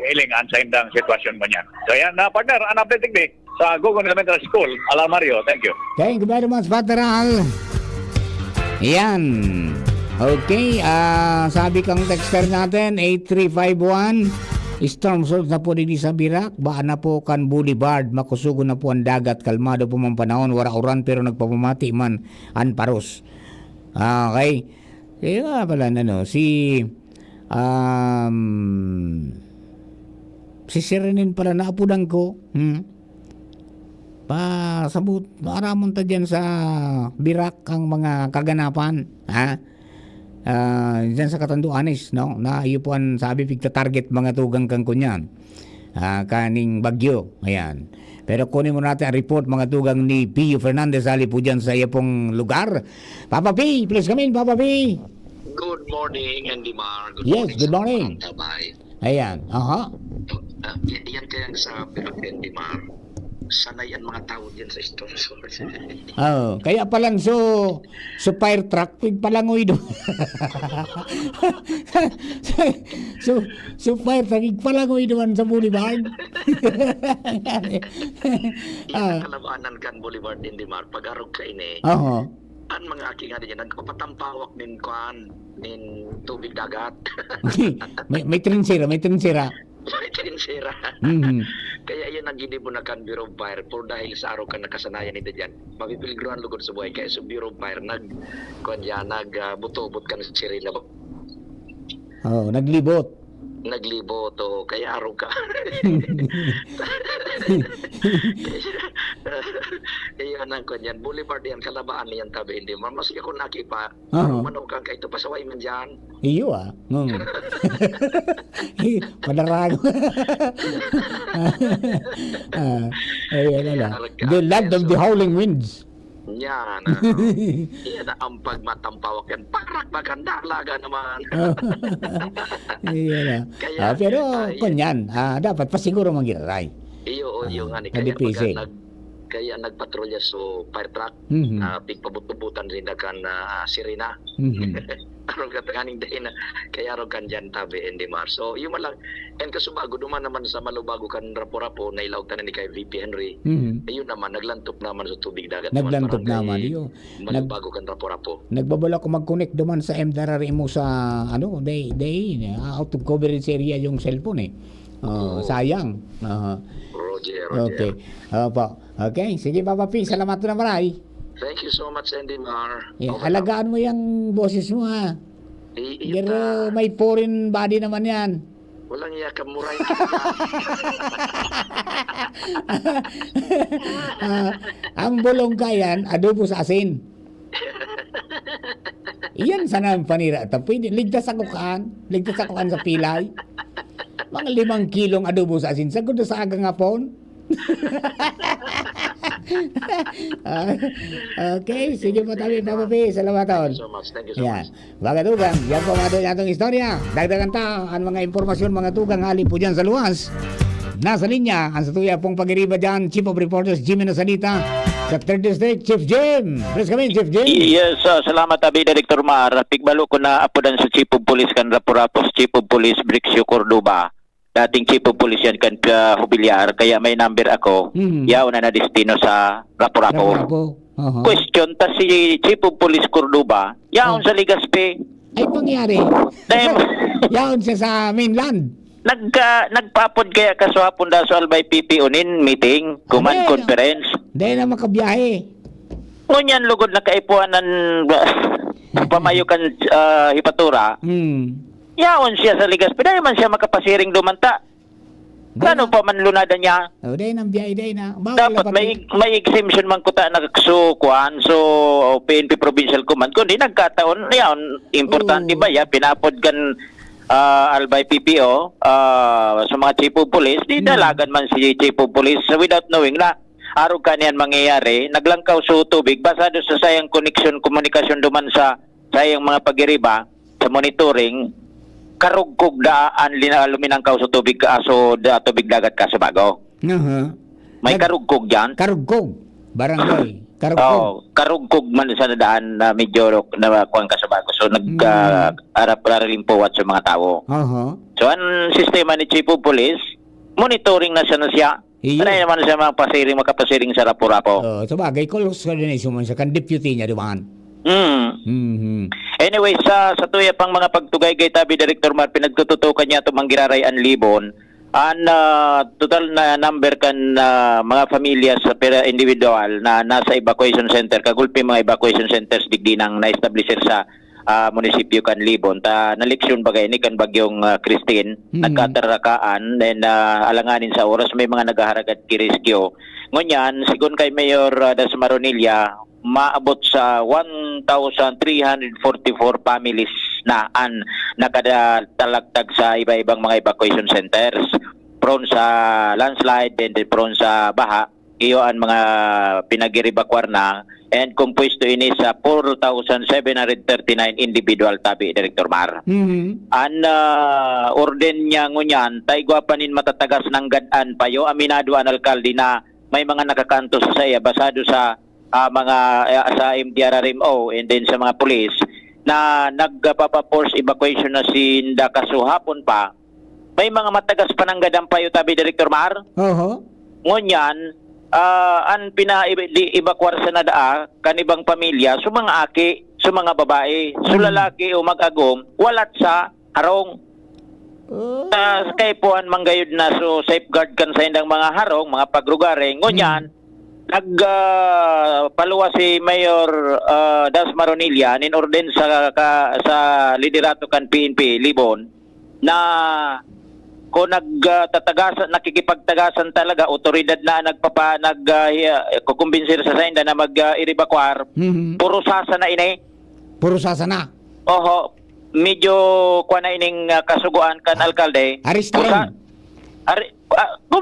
hilingan sa indang sitwasyon mo niya. So yan, partner, an update digdi sa Gugon Elementary School. Alam Mario, thank you. Thank you very much, Partner Al. Yan. Okay, sabi kang texter natin, 8351, storm surge na po din sa Birak, baan na po kan Boulevard, makusugo na po ang dagat, kalmado po man panahon, wara-uran pero nagpapamati man ang paros. Okay, kaya nga pala, si Serenin pala naapunan ko, sabut, maramon ta dyan sa Birak ang mga kaganapan, dyan sa Katanduanes, no? Na iyo po ang sabi pigta-target mga tugang kang kunyan. Kaning bagyo. Ayan. Pero kunin mo natin ang report mga tugang ni Pio Fernandez ali po dyan sa iyo pong lugar. Papa P, please come in, Papa P. Good morning, Andy Mar. Good morning. Tabay. Ayan. Yan kaya sa Birak, Andy Mar. Sanay ang mga tao dyan sa storm surge. Kaya palang so fire truck palangoy do. so fire truck palangoy doon sa Boulevard. Kalabaanan kan Boulevard Andy Mar pag-arog ka ini. Ang mga aking nga dyan, nagpapatampawak nin tubig dagat. may trinsira. May trinsira. Kaya yan ang ginibunakan Bureau of Fire for dahil sa araw ka nakasanayan nito dyan. Mapipilgruhan lugod sa buhay. Kaya sa Bureau of Fire, nagbuto-but ka na sa sirena. Naglibot. Naglibot, kaya araw ka. Kaya nang kanyan, Boulevard yan, kalabaan niyan tabi, hindi mo. Mas ako nakipa, manaw kang kaito, pasaway man dyan. Iyo Madarago. The land of the howling winds. Yan. Yan ang pagmatampawak yan. Parak maganda laga naman. Pero kanyan, dapat pa siguro mangiray. Iyo nga ni kaya nagpatrolya so fire truck, pigpabut-butan rin na kan sirena. Aron ka kaning dahin kaya aron kan dyan tabi Andy Mar. So yung malang and kasubago duman naman sa malubago kan rapo-rapo na ilaw tanan ni kay VP Henry. Ayun naman naglantop naman sa tubig dagat naglantop naman iyo. Malubago kan rapo-rapo. Nagbabala ko mag-connect duman sa MDRR mo sa day out of coverage area yung cellphone sayang. Roger. Okay. Okay, sige Papa P, salamat na maray. Thank you so much, Andy Mar. Alagaan mo yung boses mo ha. Pero may foreign body naman yan. Walang iya ka muray. Ang bulong ka yan, adobo sa asin. Iyan sana ang panira. Pwede, ligtas ako kaan sa pilay. Mga 5 kilong adobo sa asin. Sagod na sa agang hapon. Okay, sige po tabi, Papa P. Salamat taon. Thank you so much. Mga tugang, yan po mga itong istorya. Dagdagan ta ang mga impormasyon, mga tugang hali po dyan sa luwas. Nasa linya, ang satuya pong pag-iriba dyan, Chief of Reporters, Jimmy Nasalita. Sa 3rd District, Chief Jim. Please come in, Chief Jim. Yes, salamat abi Director Mar. Pigbalo ko na apodan sa Chief of Police kan Rapurapos, Chief of Police Brixio Cordoba. Dating Chief of Police yan kan Hubilyar, kaya may number ako. Yaw na destino sa Rapurapo. Question, ta si Chief of Police Cordoba, yaon sa Ligaspi. Ay, pangyari. Yaon siya sa mainland. Nagpapod kaya kaswapon da sa Albay PPO nin meeting, command conference. Dahil na makabiyahe. Ngunyan lugod na kaipuanan pamayukan hipatura. Yaon siya sa Ligaspi, dahil man siya makapasiring dumanta. Kano pa man lunada niya? Oh, dahil nang biyahe, dahil na. Dapat may exemption man kuta nagsukuan so PNP Provincial Command kundi nagkataon yaon importante ba ya pinapod kan Albay PPO sa mga Chief of Police di dalagan man si Chief of Police without knowing na araw kaniyan mangyayari naglangkaw sa tubig basado sa sayang connection komunikasyon duman sa sayang mga pagiriba sa monitoring karugkog daan luminangkaw sa tubig aso da tubig dagat ka sa bago. May karugkog yan. Karugkog. Barangay. Karugkog. Karugkog man sa daan na medyo na kuwang ka sa bago. So nag-arap-aralimpuwat sa mga tao. So ang sistema ni Chief of Police, monitoring na siya. Ano naman siya makapasiring sa Rapurapo. Sa bagay, close coordination man siya kan deputy niya dumaan. Anyway, sa tuya pang mga pagtugay kay Tabi Director Mar, pinagtututukan niya itong manggiraray ang libon. Ang total na number kan mga pamilya sa individual na nasa evacuation center, kagulpi mga evacuation centers digdi nang na-establisher sa munisipyo kan Libon. Naleksyon bagay ni kan bagyong Christine, nagkatarakaan, then alanganin sa oras may mga nagaharagad kiriskyo. Ngunyan, sigun kay Mayor Dasmaronilla, maabot sa 1,344 families na nakatalagtag sa iba-ibang mga evacuation centers prone sa landslide and prone sa baha. Iyo ang mga pinag-evacuar na and composed to ini sa 4,739 individual Tabi Director Mar. Ang orden niya ngunyan tay gwapanin matatagas ng gadaan payo aminado ang alkalde na may mga nakakanto sa saya basado sa mga sa MDRRMO and then sa mga police na nagpapa-force evacuation na si Ndakaso hapon pa, may mga matagas pananggadang payo Tabi Director Mar. Ngunyan, ang pina-evacuar sa nadaa kanibang pamilya, sa mga aki, sa mga babae, sa lalaki o mag-agom, walat sa harong. Kay puan manggayod na so safeguard kan sa indang mga harong, mga pagrugare. Ngunyan, nagpaluwa si Mayor Dasmaronilla nin orden sa liderato kan PNP Libon na kung nakikipagtagasan talaga otoridad na kukumbinsir sa sainda na mag-evacuar puro sasa na ini. Puro sasa na. Oho, medyo kuha na ining kasuguan kan alkalde. Aristaron.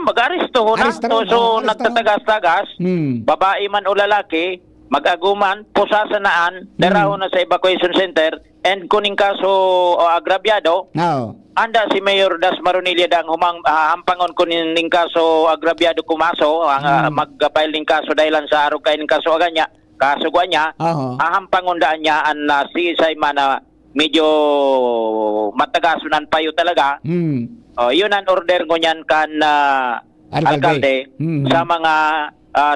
Mag-aristo ho na. So, nagtatagas-tagas, babae man o lalaki, mag-aguman, pusasanaan, daraho na sa evacuation center, and kuning kaso agrabyado, anda si Mayor Dasmaronilla dang hampangon kuning kaso agrabyado kumaso, mag-file ning kaso dahilan sa araw kayo ning kaso aganya, kaso gwa niya, hampangon daan niya, si Isay man medyo matagasunan payo talaga. Yun ang order ko niyan kan alkalde sa mga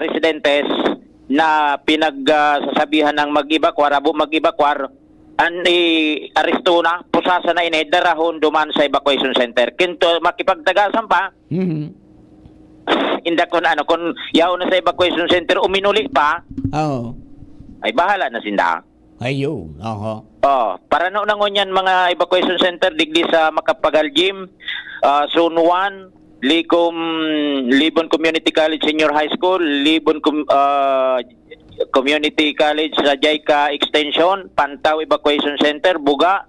residentes na pinagsasabihan ng mag-evacuar, ang aresto na, pusasa na ini, darahon duman sa evacuation center. Kinto makipagtagasan pa, inda kung kung yaw na sa evacuation center, uminuli pa, ay bahala na sinda. Ayun, para no nangunyan mga evacuation center digdi sa Makapagal Gym, Zone 1, Libon Community College Senior High School, Libon Community College sa Jayka Extension, Pantaw Evacuation Center, Buga,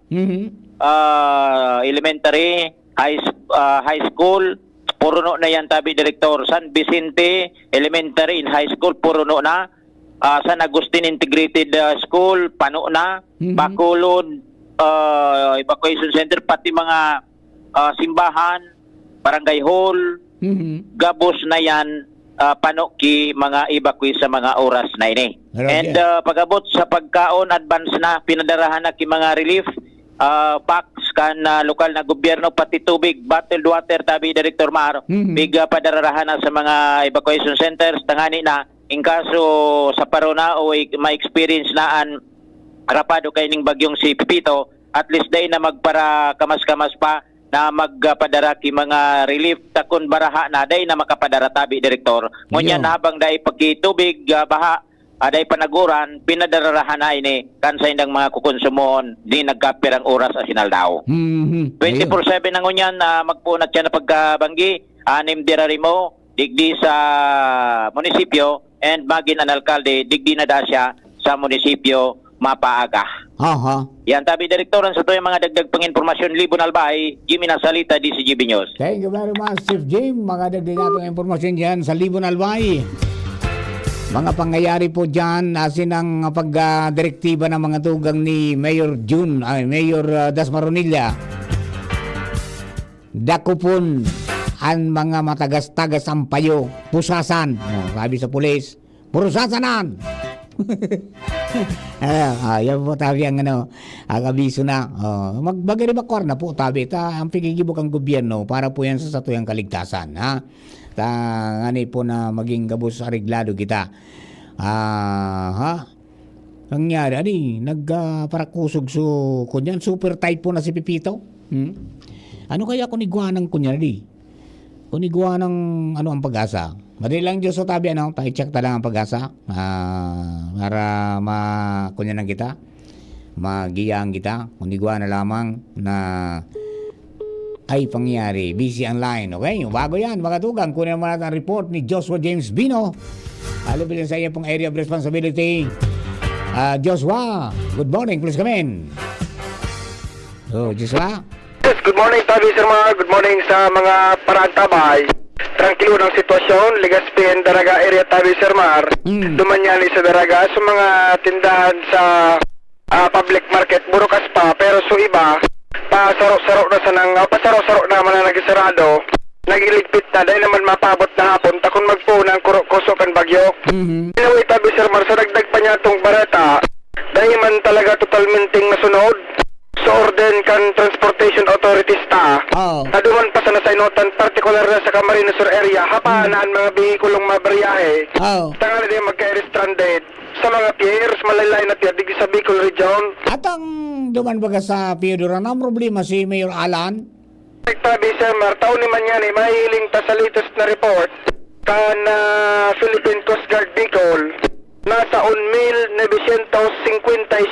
Elementary, High School, puruno na yan Tabi Director. San Vicente Elementary and High School, puruno na. San Agustin Integrated School, pano na. Bacolod Evacuation Center, pati mga simbahan, barangay hall, gabos na yan panuki mga evacuee sa mga oras na ini. And pag-abot sa pagkaon, advance na, pinadarahan na ki mga relief, packs kan lokal na gobyerno, pati tubig, bottled water, tabi Director Mar, biga padararahan na sa mga evacuation centers, tangani na, in kaso sa parona o ma-experience naan rapado kay ning bagyong si Pipito, at least day na magpara kamas-kamas pa na magpadara ki mga relief takon baraha na day na makapadara tabi Direktor. Ngunyan habang day pagkitubig baha aday panaguran pinadararahan na ini kansa indang mga kukonsumon di nagkapirang oras asinal daw. 24/7 na ngunyan magpunat siya na pagkabanggi anim dirari mo digdi sa munisipyo and magin an alkalde digdi na da siya sa munisipyo mapaaga. Yan tabi Direktoran sa to yung mga dagdag pang-informasyon Libon Albay, Jimmy Nasalita, DCGB News. Thank you very much, Chief Jim. Mga dagdag natong informasyon dyan sa Libon Albay. Mga pangyayari po dyan, asin ang pagdirektiba ng mga tugang ni Mayor Mayor Dasmaronilla. Dakupon ang mga matagas-tagas ang payo, pusasan. Sabi sa pulis, purusasanan! Yan po tabi ang abiso na magbagaribakwar na po tabi ang pigigibok ang gobyerno para po yan sa satuyang kaligtasan ngani po na maging gabos areglado kita nangyari nagparakusog so kunyan super tight po na si Pipito ano kaya kuniguanang kunyan kuniguanang ang pag-asa. Madali lang Diyos o tabi, tayo-check lang ang pag-asa para makunyan kita, magiyang kita, kunigwa na lamang na ay pangyari. Busy ang line, okay? Bago yan, mga tugang, kunin naman natin ang report ni Joshua James Bino. Alam bilin sa iyo pong area of responsibility. Joshua, good morning, please come in. So, Joshua? Yes, good morning, Tabi Sir Mar. Good morning sa mga paratabay. Tranquilo ng sitwasyon, Legazpi and Daraga area Tabi Sir Mar. Dumanyali sa Daraga sa mga tindahan sa public market, burukas pa, pero so iba, pasaro-saro na man na nagisarado, nagiligpit na, dahil naman mapabot na hapon, takon magpunang kusukan bagyo. Anyway, Tabi Sir Mar, sa dagdag pa niya itong bareta, dahil man talaga totalmenting nasunod, so orden kan transportation authorities naduman pa sa nasaynotan particular na sa Camarines Sur area hapanaan mga bihikulong mabaryahe tangali din magka-stranded sa mga piers malalay na pier digi sa Bicol region. At ang duman baga sa Piedora na problema si Mayor Alan Tabi Sir Mar, taon ni man yan mahiling ta sa latest na report kan Philippine Coast Guard Bicol nasa 1,950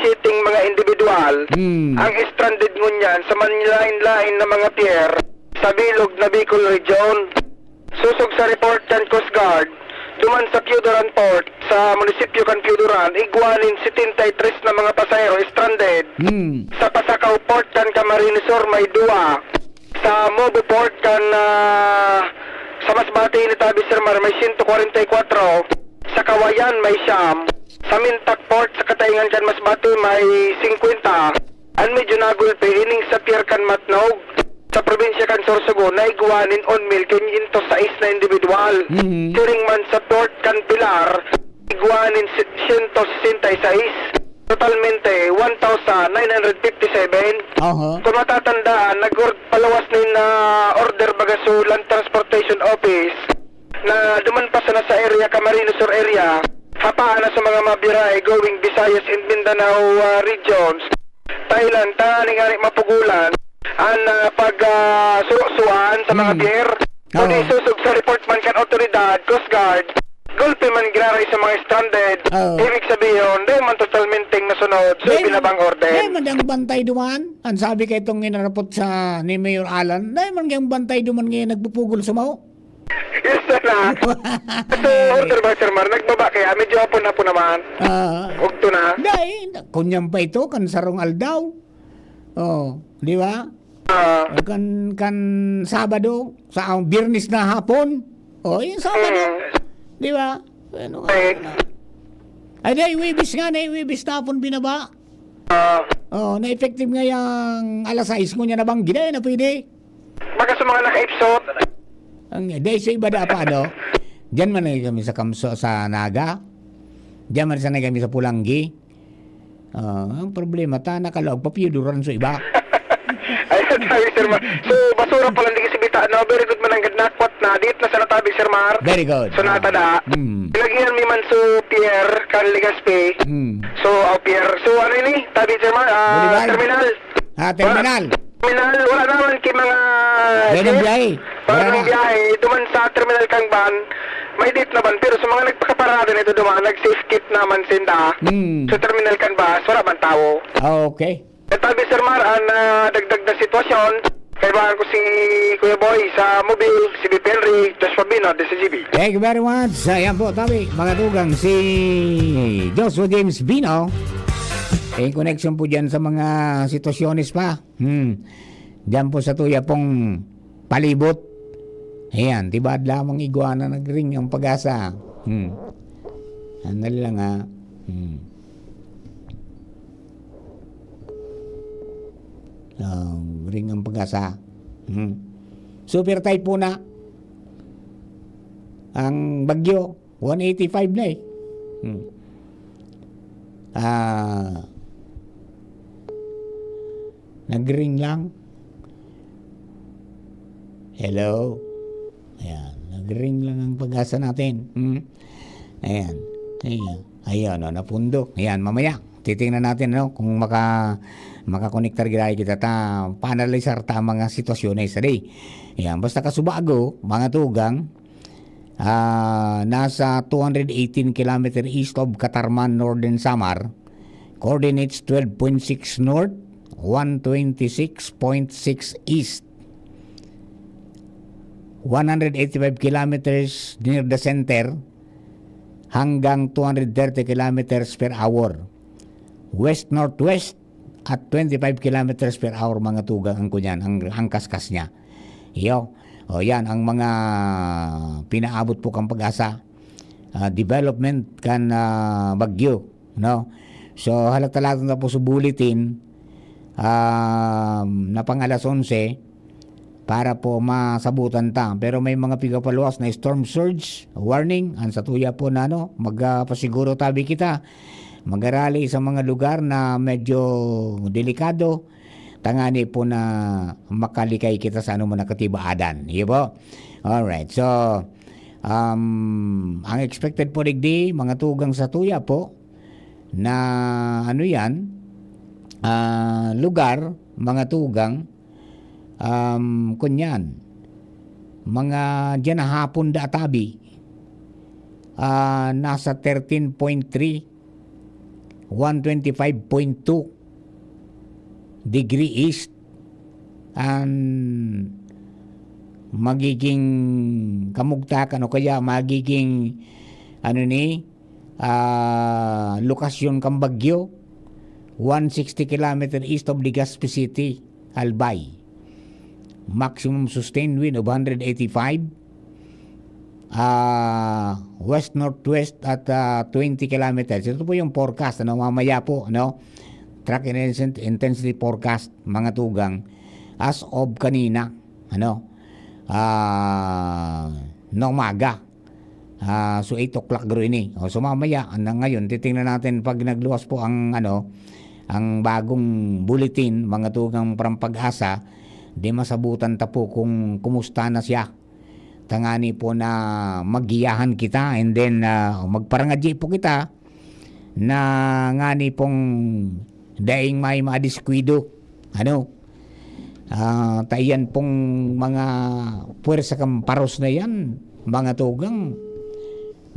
sitting mga individual ang stranded ngunyan sa manlain-lain na mga pier sa bilog na Bicol region. Susog sa report kan Coast Guard, duman sa Piudoran Port sa munisipyo kan Piudoran, igwanin 73 na mga pasahero stranded. Sa Pasakaw Port kan Camarines Sur may 2. Sa Mobo Port kan sa Masbate ni Tabi Sir Mar may 144. Sa Kawayan may 9. Sa Mintak Port sa Katayngan kan Masbate may 50. An medyo nagulpe ining sa Pier kan Matnog sa probinsya kan Sorsogon na igwanin on mil kinto sa na individual. Siring man sa Port kan Pilar igwanin 166. Totalmente 1,957. Kung matatandaan, nagpalawas ni na order bagaso Land Transportation Office na duman pa sa nasa area Camarines Sur area hapaan na sa mga mabiray going Visayas and Mindanao regions Thailand taning ani mapugulan ang pag-susuan sa mga pier kung isusog sa report man kan otoridad Coast Guard gulpi man ginaray sa mga stranded ibig sabihin di man totalmenteng nasunod so binabang order di man yung bantay duman ang sabi kay itong inarapot sa ni Mayor Alan di man yung bantay duman ngayon nagpupugol sa mao. Yes na. So, order ba, Sir Mar? Nagbaba kaya? Medyo hapon naman. Ugto na. Dahil, kunyang pa ito, kan sarong aldaw. Di ba? Kan Sabado, sa Biyernes na hapon. Yung Sabado. Di ba? Ay, Wibis nga, Wibis na hapon binaba. Na-effective nga yung alas 6 mo niya na bang gina, na pwede. Baka sa mga naka-ipsot. Dahil sa iba na pa, Diyan man na kami sa Kamso, sa Naga. Diyan man sanay kami sa Pulanggi. Ang problema, nakalaog pa piyuduran sa iba. Ayun, sabi Sir Mar. So, basura pala hindi kasi bita, no? Very good man ang gadnakwat na. Dit na sa natabi, Sir Mar. Very good. So, natada. Ilagyan mi man so Pierre, kan Ligaspe. So, Pierre. So, ano ini? Tabi, Sir Mar? Terminal. Terminal. Terminal, wala naman kay mga... Ganang biyahe. Parang biyahe. Duman sa Terminal Kangban. May date naman, pero sa mga nagpakaparada nito duman, nag-safe kit naman sinda. Sa Terminal Canvas, wala man tao. Okay. Tabi Sir Mar, ang dagdag na sitwasyon, kaibahan ko si Kuya Boy sa Mobile, si B. Henry, Joshua Bino, DCGB. Thank you very much. Ayan po, tabi, mga tugang, si Joshua James Bino. Connection po dyan sa mga sitwasyones pa. Dyan po sa tuya pong palibot. Ayan, tibad lamang iguana nagring ang Pag-asa. Andali lang ha. Ring ang Pag-asa. Super tight po na. Ang bagyo, 185 na eh. Nagring lang. Hello. Ayan, nag-ring lang ang Pag-asa natin. Ayan. Ayan, napundok. Ayan, mamaya, titingnan natin kung makakonektar kita panalisar ta mga sitwasyon sa day. Ayan, basta kasubago, mga tugang, nasa 218 km east of Katarman, Northern Samar, coordinates 12.6 north, 126.6 east. 185 kilometers near the center hanggang 230 kilometers per hour. West-northwest at 25 kilometers per hour mga tugang ang kunyan, ang kaskas niya. Yan ang mga pinaabot po kang Pag-asa. Development kan bagyo, no? So halatalato na po sa bulletin na pang alas 11 para po masabutan ta. Pero may mga pigapaluwas na storm surge warning. Ang satuya po na magpasiguro tabi kita. Mag-arali sa mga lugar na medyo delikado. Tangani po na makalikay kita sa mo nakatibaadan. Iyo po? Alright. So, ang expected po digdi, mga tugang satuya po, na lugar, mga tugang, kunyan mga dyan na hapon da tabi nasa 13.3 125.2 degree east and magiging kamugtakan o kaya magiging lokasyon kang bagyo 160 km east of Legazpi City, Albay. Maximum sustained wind of 185 west-northwest at 20 kilometers. Ito po yung forecast mamaya po track intensity forecast mga tugang as of kanina umaga. So 8 o'clock garo ini. So mamaya ngayon titingnan natin pag nagluwas po ang bagong bulletin mga tugang parang Pag-asa. Di masabutan ta po kung kumusta na siya. Tangani po na magiyahan kita and then magparangadji po kita na ngani pong daing may madiskwido. Tayan pong mga puwersa kang paros na yan, mga tugang,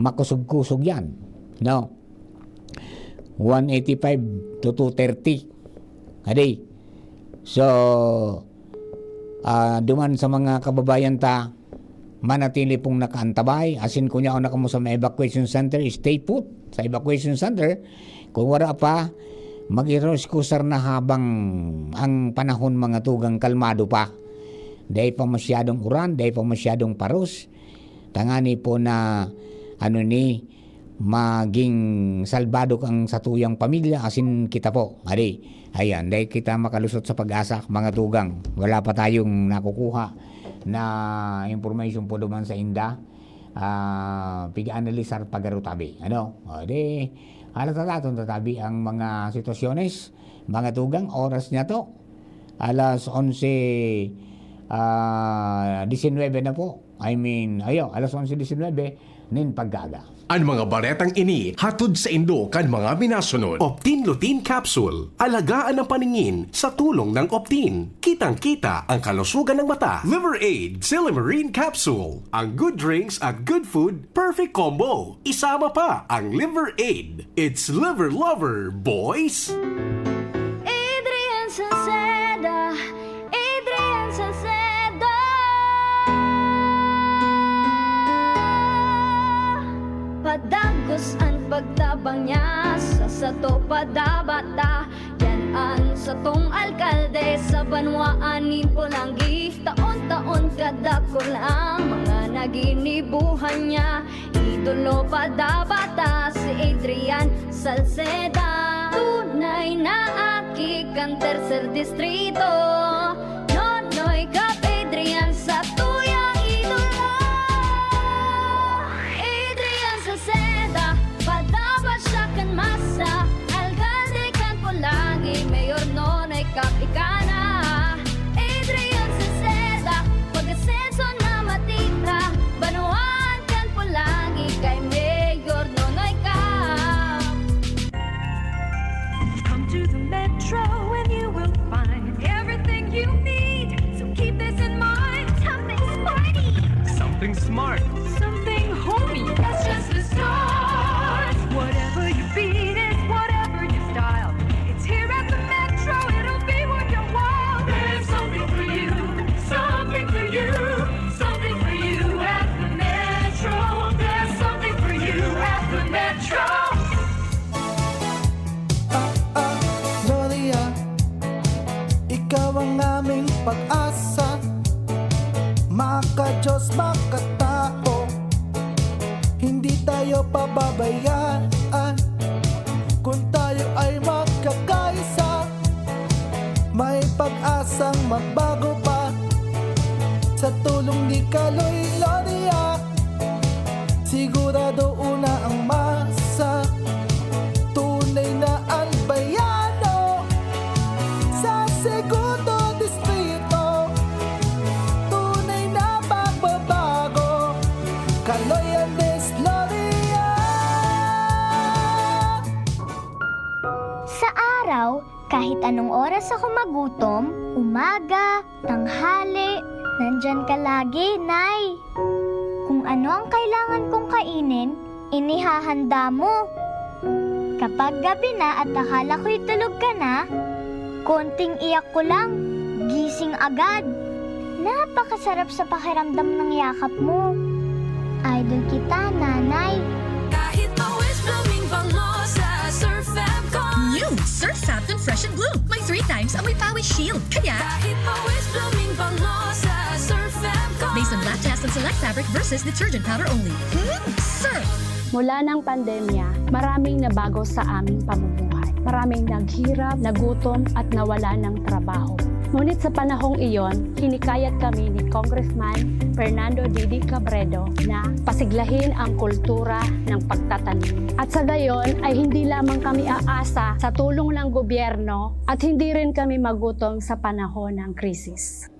makusog-kusog yan. 185 to 230. Adi. So, duman sa mga kababayan ta manatili pong nakaantabay asin kunya o nakamo sa evacuation center, stay put sa evacuation center. Kung wala pa mag-iroskusar na habang ang panahon mga tugang kalmado pa, dahil pa masyadong uran, dahil pa masyadong paros. Tangani po na maging salbado kang satuyang pamilya asin kita po. Ayan, dahil kita makalusot sa Pag-asa mga tugang. Wala pa tayong nakukuha na information po duman sa inda. pag-analisar pagarutabi. Ano? O, di, halata tatabi ang mga sitwasyones, mga tugang, oras niya to. Alas 11, 19 na po. Alas 11:19, nin paggaga. Ang mga baretang ini hatod sa Indo kan mga minasunod. Optin Lutein Capsule. Alagaan ang paningin sa tulong ng Optin. Kitang-kita ang kalusugan ng mata. Liver Aid Silimarine Capsule. Ang good drinks at good food, perfect combo. Isama pa ang Liver Aid. It's liver lover, boys! Adrian Salceda, Adrian Salceda. Padagos ang pagtabang niya sa sato padabata. Yan ang satong alkalde sa banwaanin Pulangi. Taon-taon kadako lang mga naginibuhan niya. Idolo padabata si Adrian Salceda. Tunay na aki kang tercer distrito. Nonoy Kap Adrian sa tuyang idolo. Adrian Salceda, padabat siya kan masa. Alcalde kan Pulangi, Mayor Nonoy Kap ikana. Adrian Salceda, pag-asenso na matira. Banuan kan Pulangi kay Mayor Nonoy Kap. Come to the Metro and you will find everything you need. So keep this in mind. Something smarty. Something smart. Something homey. That's just the start. Whatever you beat is whatever you style. It's here at the Metro. It'll be worth your while. There's something for you. Something for you. Something for you at the Metro. There's something for you at the Metro. Gloria, ikaw ang aming pag-asa. Maka-Diyos, makatao, hindi tayo pababayaan. Kung tayo ay magkakaisa, may pag-asang magbago pa. Sa tulong ni Kaloy Gloria, sigurado una ang masa. Tunay na ang bayano sa segundo distrito. Tunay na pagbabago, Kaloy Andes Gloria. Sa araw, kahit anong oras ako magutom, umaga, tanghali, nandyan ka lagi, Nay. Kung ano ang kailangan kong kainin, inihahanda mo. Kapag gabi na at akala ko'y tulog ka na, konting iyak ko lang, gising agad. Napakasarap sa pakiramdam ng yakap mo. Idol kita, Nanay. Kahit always blooming bango sa Surf Fabcon. New Surf Fabcon Fresh and Bloom. May 3 times amoy pawis shield. Kaya, Kahit always blooming bango sa Surf Fabcon. based on lab test and select fabric versus detergent powder only. Surf! Mula ng pandemya, maraming nabago sa aming pamumuhay. Maraming naghirap, nagutom at nawala ng trabaho. Ngunit sa panahong iyon, hinikayat kami ni Congressman Fernando Didi Cabredo na pasiglahin ang kultura ng pagtatanim. At sa gayon ay hindi lamang kami aasa sa tulong ng gobyerno at hindi rin kami magutom sa panahon ng krisis.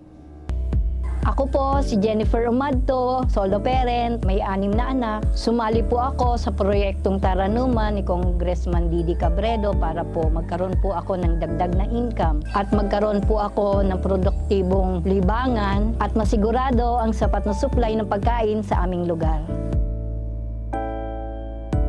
Ako po si Jennifer Umadto, solo parent, may 6 na anak. Sumali po ako sa proyektong Taranuman ni Congressman Didi Cabredo para po magkaroon po ako ng dagdag na income at magkaroon po ako ng produktibong libangan at masigurado ang sapat na supply ng pagkain sa aming lugar.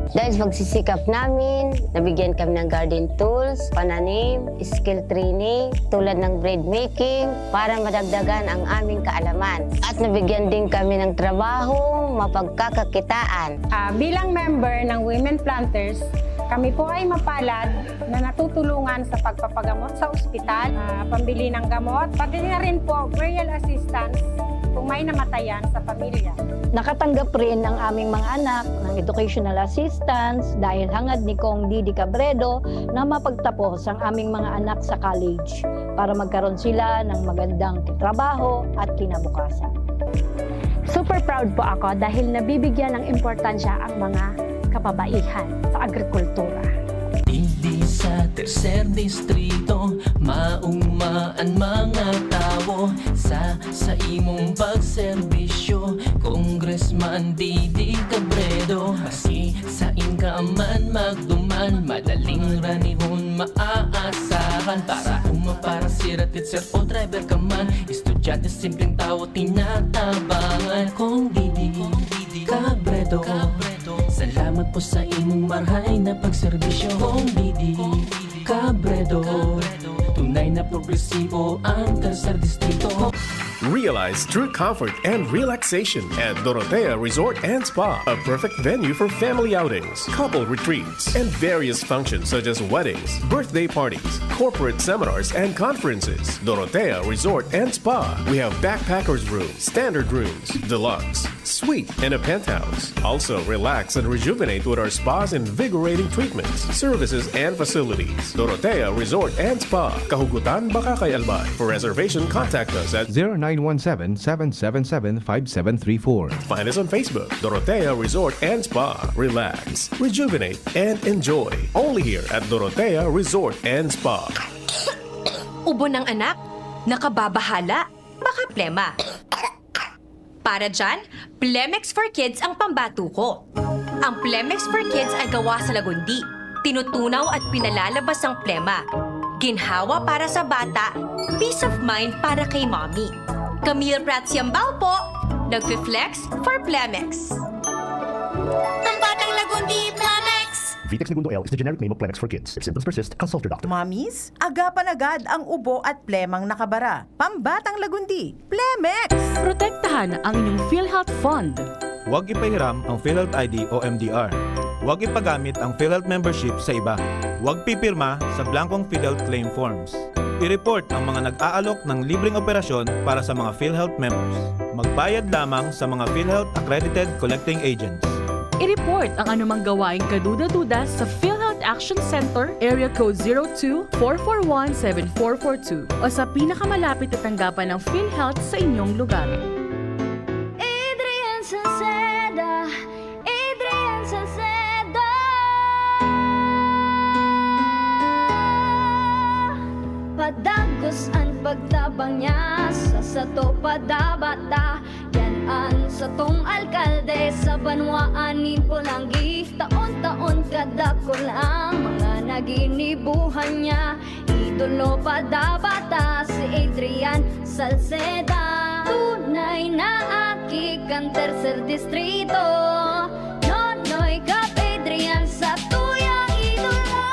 Dahil sa pagsisikap namin, nabigyan kami ng garden tools, pananim, skill training, tulad ng bread making, para madagdagan ang aming kaalaman. At nabigyan din kami ng trabaho, mapagkakakitaan. Bilang member ng Women Planters, kami po ay mapalad na natutulungan sa pagpapagamot sa ospital, pambili ng gamot, pati na rin po burial assistance kung may namatayan sa pamilya. Nakatanggap rin ang aming mga anak ng educational assistance dahil hangad ni Kong Didi Cabredo na mapagtapos ang aming mga anak sa college para magkaroon sila ng magandang trabaho at kinabukasan. Super proud po ako dahil nabibigyan ng importansya ang mga kababaihan sa agrikultura. Hindi sa tercer distrito maungmaan mga tao sa imong pagserbisyo, Congressman Didi Cabredo. Maski sa inka man magduman, madaling ranihon maaasahan. Para para siratit sir o driver ka man, estudyante simpleng tao tinatabangan. Kung Didi Cabredo, salamat po sa imong marhay na pagserbisyo. Kung Didi Cabredo, tunay na progresibo ang tercer distrito. Realize true comfort and relaxation at Dorotea Resort and Spa, a perfect venue for family outings, couple retreats, and various functions such as weddings, birthday parties, corporate seminars, and conferences. Dorotea Resort and Spa. We have backpackers rooms, standard rooms, deluxe, suite, and a penthouse. Also, relax and rejuvenate with our spas invigorating treatments, services, and facilities. Dorotea Resort and Spa, Kahugutan, Bakakay, Albay. For reservation, contact us at 0917-777-5734. Find us on Facebook, Dorotea Resort and Spa. Relax, rejuvenate, and enjoy. Only here at Dorotea Resort and Spa. Ubo ng anak, nakababahala, baka plema. Para dyan, Plemex for Kids ang pambato ko. Ang Plemex for Kids ay gawa sa lagundi. Tinutunaw at pinalalabas ang plema. Ginhawa para sa bata, peace of mind para kay mommy. Camille Prats Yambao po, nagfi-flex for Plemex. Ang batang lagundi, Plemex! Vitex Segundo L is the generic name of Plemex for kids. If symptoms persist, consult your doctor. Mommies, agapan agad ang ubo at plemang nakabara. Pambatang lagundi, Plemex! Protektahan ang inyong PhilHealth Fund. Huwag ipahiram ang PhilHealth ID o MDR. Huwag ipagamit ang PhilHealth membership sa iba. Huwag pipirma sa blankong PhilHealth claim forms. I-report ang mga nag-aalok ng libreng operasyon para sa mga PhilHealth members. Magbayad lamang sa mga PhilHealth accredited collecting agents. I-report ang anumang gawaing kaduda-duda sa PhilHealth Action Center, Area Code 02-441-7442 o sa pinakamalapit na tanggapan ng PhilHealth sa inyong lugar. Adrian Salceda, Adrian Salceda. Padagos ang pagtabang niya sa sato padabata. Yan sa tong alkalde sa banwaanin Pulangi. Taon-taon kadako lang mga naginibuhan niya. Idolo padabata si Adrian Salceda. Tunay na aki kan tercer distrito. Nonoy kap Adrian sa tuyang idolo.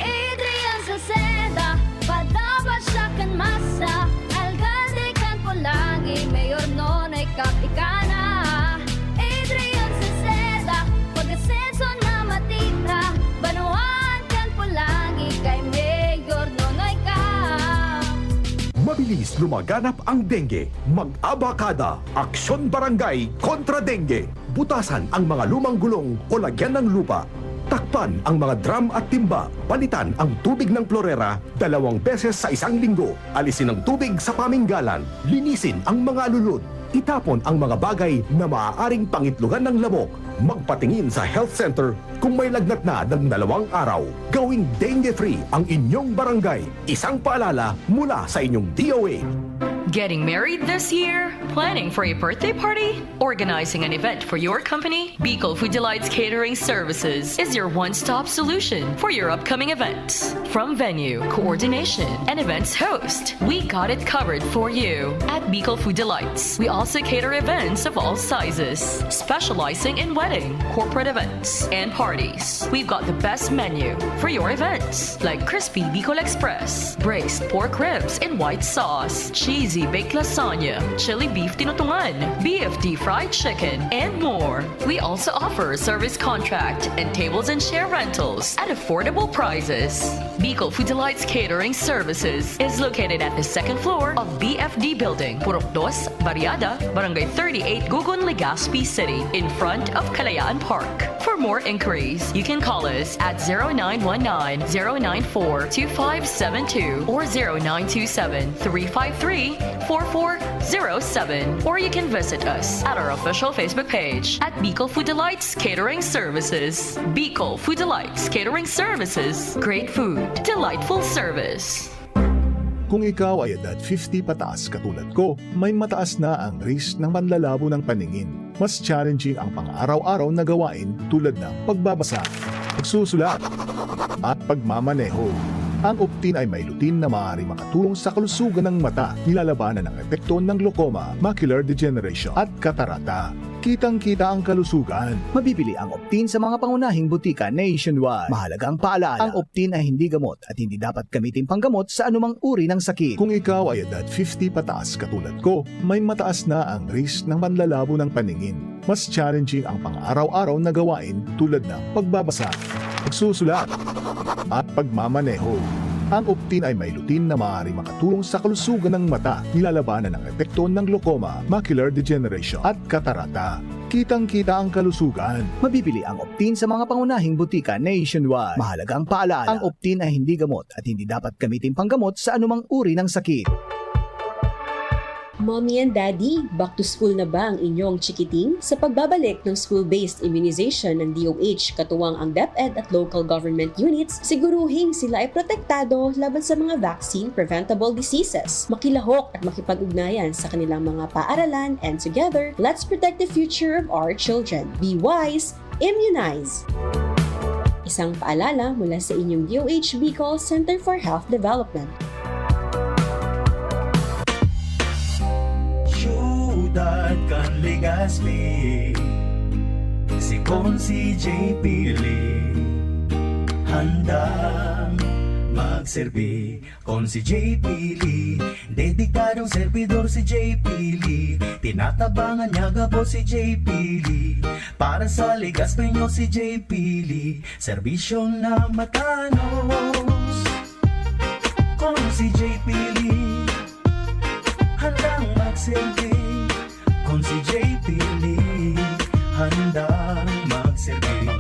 Adrian Salceda, padabat siya kan masa. Alcalde kan Pulangi, mayor nonoy kap ikana. Adrian Salceda, pag-asenso na matita. Banuan kan Pulangi, kay mayor nonoy kap. Mabilis lumaganap ang dengue. Mag-abakada, Aksyon Barangay kontra dengue. Butasan ang mga lumang gulong o lagyan ng lupa. Takpan ang mga drum at timba. Palitan ang tubig ng klorera 2 beses sa 1 linggo. Alisin ang tubig sa paminggalan. Linisin ang mga alulod. Itapon ang mga bagay na maaaring pangitlugan ng lamok. Magpatingin sa health center kung may lagnat na ng 2 araw. Gawing dengue-free ang inyong barangay. Isang paalala mula sa inyong DOA. Getting married this year? Planning for a birthday party? Organizing an event for your company? Bicol Food Delights Catering Services is your one-stop solution for your upcoming events. From venue, coordination, and events host, we got it covered for you. At Bicol Food Delights, we also cater events of all sizes, specializing in wedding, corporate events, and parties. We've got the best menu for your events, like crispy Bicol Express, braised pork ribs in white sauce, cheesy baked lasagna, chili beef tinutungan, BFD fried chicken, and more. We also offer service contract and tables and chair rentals at affordable prices. Bicol Food Delights Catering Services is located at the 2nd floor of BFD Building, Purok 2, Variada, Barangay 38, Gugun, Legazpi City, in front of Kalayaan Park. For more inquiries, you can call us at 0919-094-2572 or 0927-353 4407. Or you can visit us at our official Facebook page at Bicol Food Delights Catering Services. Bicol Food Delights Catering Services. Great food, delightful service. Kung ikaw ay edad 50 pataas katulad ko, may mataas na ang risk ng panlalabo ng paningin. Mas challenging ang pang-araw-araw na gawain tulad ng pagbabasa, pagsusulat, at pagmamaneho. Ang Optin ay may lutin na maaaring makatulong sa kalusugan ng mata, nilalabanan ang epekto ng glaucoma, macular degeneration at katarata. Kitang-kita ang kalusugan. Mabibili ang Optin sa mga pangunahing butika nationwide. Mahalagang paalala, ang Optin ay hindi gamot at hindi dapat gamitin panggamot sa anumang uri ng sakit. Kung ikaw ay edad 50 pataas katulad ko, may mataas na ang risk ng panlalabo ng paningin. Mas challenging ang pang-araw-araw na gawain tulad ng pagbabasa, pagsusulat, at pagmamaneho. Ang Optin ay may lutin na maaaring makatulong sa kalusugan ng mata, nilalabanan ang epekto ng glaucoma, macular degeneration at katarata. Kitang-kita ang kalusugan. Mabibili ang Optin sa mga pangunahing butika nationwide. Mahalagang paalala, ang Optin ay hindi gamot at hindi dapat gamitin panggamot sa anumang uri ng sakit. Mommy and Daddy, back to school na ba ang inyong chikiting? Sa pagbabalik ng school-based immunization ng DOH, katuwang ang DepEd at local government units, siguruhing sila ay protektado laban sa mga vaccine-preventable diseases. Makilahok at makipag-ugnayan sa kanilang mga paaralan, and together, let's protect the future of our children. Be wise, immunize! Isang paalala mula sa inyong DOH Bicol Center for Health Development. Siyudad kan Legazpi, si Consi J. Pili, handang magserbi. Consi J. Pili, dedikadong servidor si J. Pili, tinatabangan niya gabo si J. Pili, para sa Legazpi nyo si J. Pili, serbisyong na matanos. Consi J. Pili, handang magsilbi. Kung si J. Pili, handang magsilbi.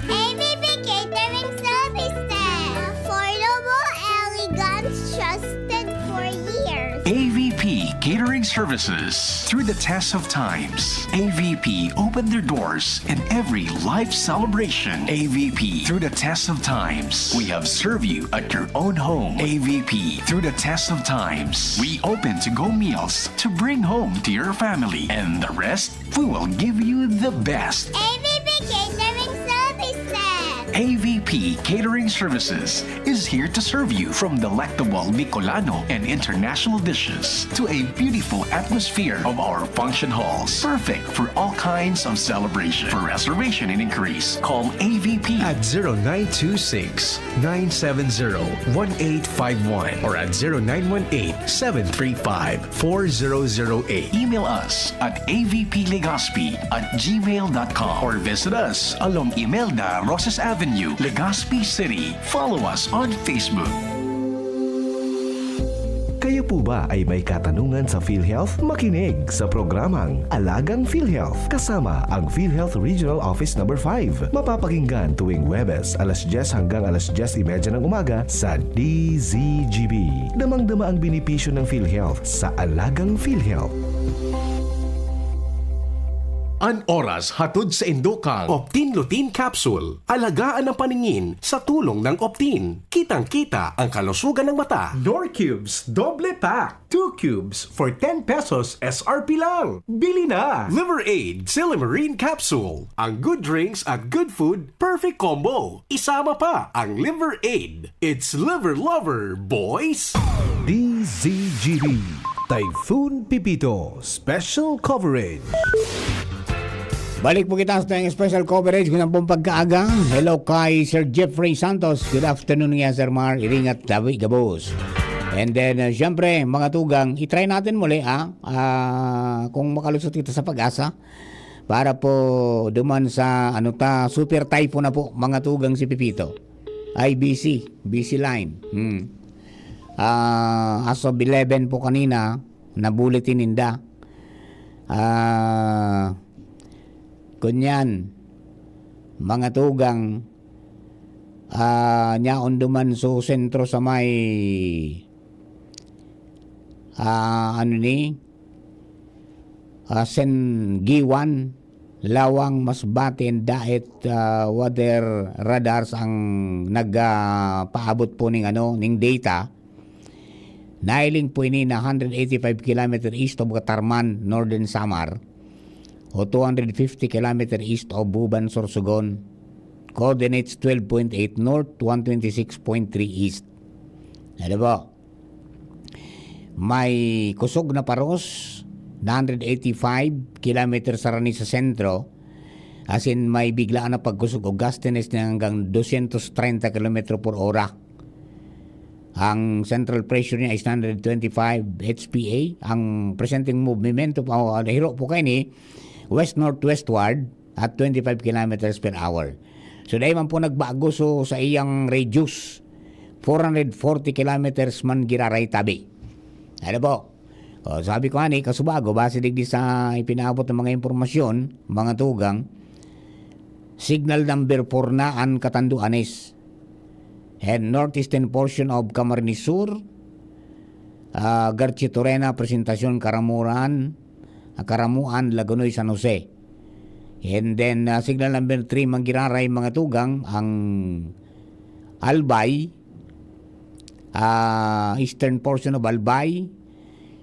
ABP Catering Services. Affordable, elegant, trusted for years. AVP Catering Services. Through the test of times, AVP opened their doors in every life celebration. AVP, through the test of times, we have served you at your own home. AVP, through the test of times, we open to-go meals to bring home to your family. And the rest, we will give you the best. ABP Catering Services. AVP Catering Services is here to serve you from delectable Bicolano and international dishes to a beautiful atmosphere of our function halls. Perfect for all kinds of celebration. For reservation and inquiries, call AVP at 0926-970-1851 or at 0918-735-4008. Email us at avplegazpi@gmail.com or visit us along Imelda Rosas Avenue, Legazpi City. Follow us on Facebook. Kayo po ba ay may katanungan sa PhilHealth? Makinig sa programang Alagang PhilHealth kasama ang PhilHealth Regional Office No. 5. Mapapakinggan tuwing Huwebes alas 10 hanggang alas 10:30 ng umaga sa DZGB. Damang-dama ang benepisyo ng PhilHealth sa Alagang PhilHealth. An oras hatod sa Indokang Optin Lutein Capsule. Alagaan ang paningin sa tulong ng Optin. Kitang-kita ang kalusugan ng mata. Nor Cubes Doble Pack. 2 cubes for 10 pesos SRP lang. Bili na! Liver Aid Silimarine Capsule. Ang good drinks at good food, perfect combo. Isama pa ang Liver Aid. It's liver lover, boys! DZGB Typhoon Pipito Special Coverage. Balik po kita sa tayong special coverage ng pong pagkaaga. Hello kay Sir Jeffrey Santos. Good afternoon nga Sir Mar. Iringat Dawi Gabos. And then, syempre, mga tugang, itry natin muli kung makalusot kita sa pag-asa para po duman sa super typhoon na po mga tugang si Pipito. BC line. As of 11 po kanina, na bulletin ninda. Kunyan, mga tugang, Nyaon duman so sentro sa may Sen Giwan, Lawang, Masbate, and Daet weather radars ang nagpaabot po ning data. Nailing po ini na 185 km east of Katarman, Northern Samar, o 250 km east of Buban, Sorsogon. Coordinates 12.8 north, 126.3 east. Ano ba? May kusog na paros, 185 km sa rani sa sentro. As in, may biglaan na pagkusog o gustiness na hanggang 230 km per ora. Ang central pressure niya is 125 HPA. Ang presenting movement po, hiro po kayo ni west-northwestward at 25 km per hour. So dahil man po nagbago sa iyang radius, 440 kilometers man giraray tabi. Ano po? Sabi ko ani, kasubago, base digdi sa ipinaabot ng mga impormasyon, mga tugang, signal number 4 na ang Katanduanes. And northeastern portion of Camarines Sur, Garchitorena, Presentacion, Karamuan, Lagunoy, San Jose. And then, signal number 3, manggiraray mga tugang, ang Albay, eastern portion of Albay,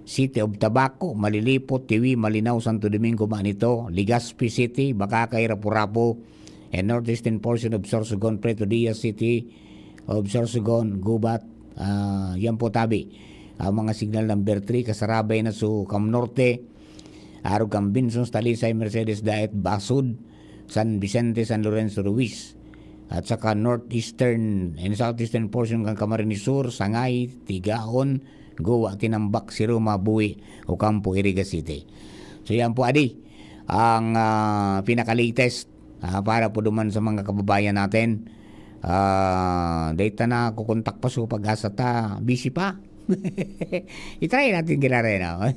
City of Tabaco, Malilipot, Tiwi, Malinaw, Santo Domingo, Manito, Legazpi City, Bacacay, Rapu-Rapu, and northeastern portion of Sorsogon, Preto Diaz City of Sorsogon, Gubat, yan po tabi. Mga signal number 3, kasarabay na su Cam Norte, Arugam Binson, Talisay, Mercedes, Daet, Basud, San Vicente, San Lorenzo, Ruiz, at saka northeastern and southeastern portion ng Camarines Sur, Sangay, Tigaon, Goa, Tinambak, Siruma, Buwi, Ocampo, Iriga City. So yan po adi ang pinaka-latest para po duman sa mga kababayan natin. Data na kukontak pa so pag-asa ta, busy pa. I-try natin ginaray na.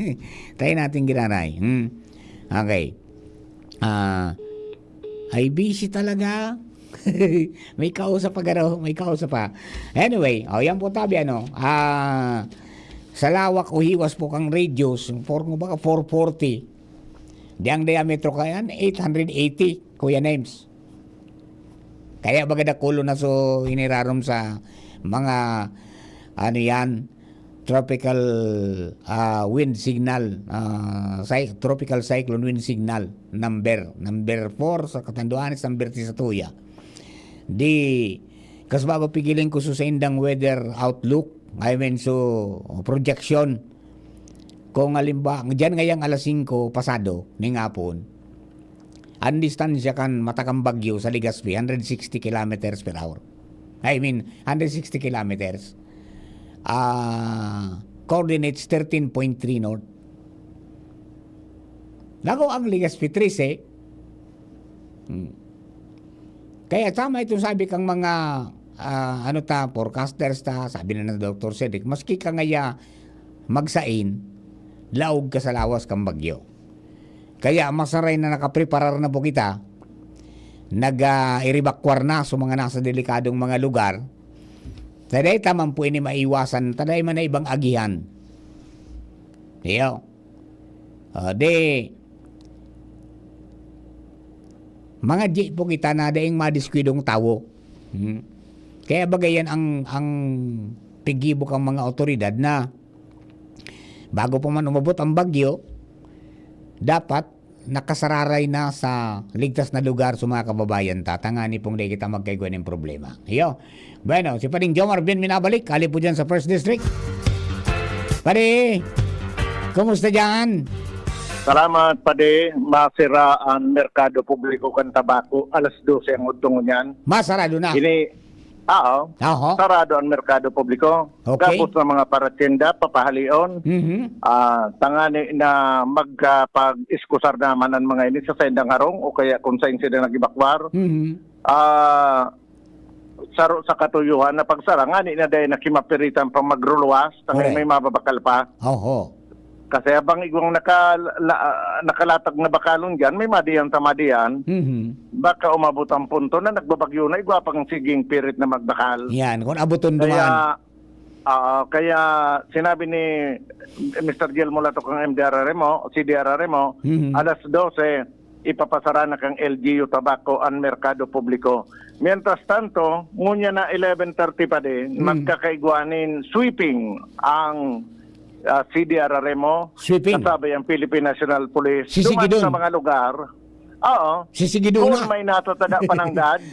Try natin ginaray. Okay. Ay busy talaga. May kausap pa garo, may kausap pa. Anyway, yan po tabi sa lawak o hiwas po kang radius, 440. Di ang diametro kayan 880, Kuya Names. Kaya baga kulo na so hinirarom sa mga tropical wind signal, tropical cyclone wind signal number 4 sa Catanduanes, number 3 sa Tuya. Di kasbago pigilin ko sa indang weather outlook, projection. Kung halimbawa diyan ngayang alas 5 pasado ning hapon, ang distansya kan matakang bagyo sa Legazpi 160 kilometers per hour. 160 kilometers. Coordinates 13.3 north. Nago ang Legazpi 13. Kaya tama ito sabi kang mga forecasters sabi na ng Dr. Cedric, maski ka ngaya magsain, laog ka sa lawas kang bagyo. Kaya masaray na nakapreparar na po kita, nag-iribakwar na sa mga nasa delikadong mga lugar. Taday tamang po ini maiwasan, taday man na ibang agihan. Iyo. Mga di po kita na daing madiskwidong tawo. Kaya bagayan ang pigibo kang mga otoridad na bago pa man umabot ang bagyo, dapat nakasararay na sa ligtas na lugar sa mga kababayan tatangani pong di kita magkaiguan ng problema. Iyo. Bueno, si Pading Jomar Bien minabalik. Kali po dyan sa 1st District. Pare, kumusta dyan? Salamat, Pade. Masira ang merkado publiko kan tabako. Alas 12 ang utong niyan. Masarado na? Sarado ang merkado publiko. Okay. Tapos ng mga paratenda, papahalion. Tangani na magpag-iskusar naman ang mga ini sa sendang harong o kaya kung saan sila nagibakwar. Saro sa katuyuhan na pagsara. Ngani na dahil nakimapiritan pang magruluwas. Tangani may mababakal pa. Kasi abang igwang nakalatag na bakalon dyan, may madiyan tamadiyan, baka umabot ang punto na nagbabagyo na igwa pang siging pirit na magbakal. Yan, kung abuton Kaya, duman. kaya sinabi ni Mr. Gil mula to kang CDR Remo, alas 12, ipapasara na kang LGU Tobacco ang merkado publiko. Mientras tanto, ngunya na 11:30 pa din, magkakaigwanin sweeping ang CDR Remo, kasabay ang Philippine National Police, duman sa mga lugar. Oo. Sisigidon kung may natatada pananggad,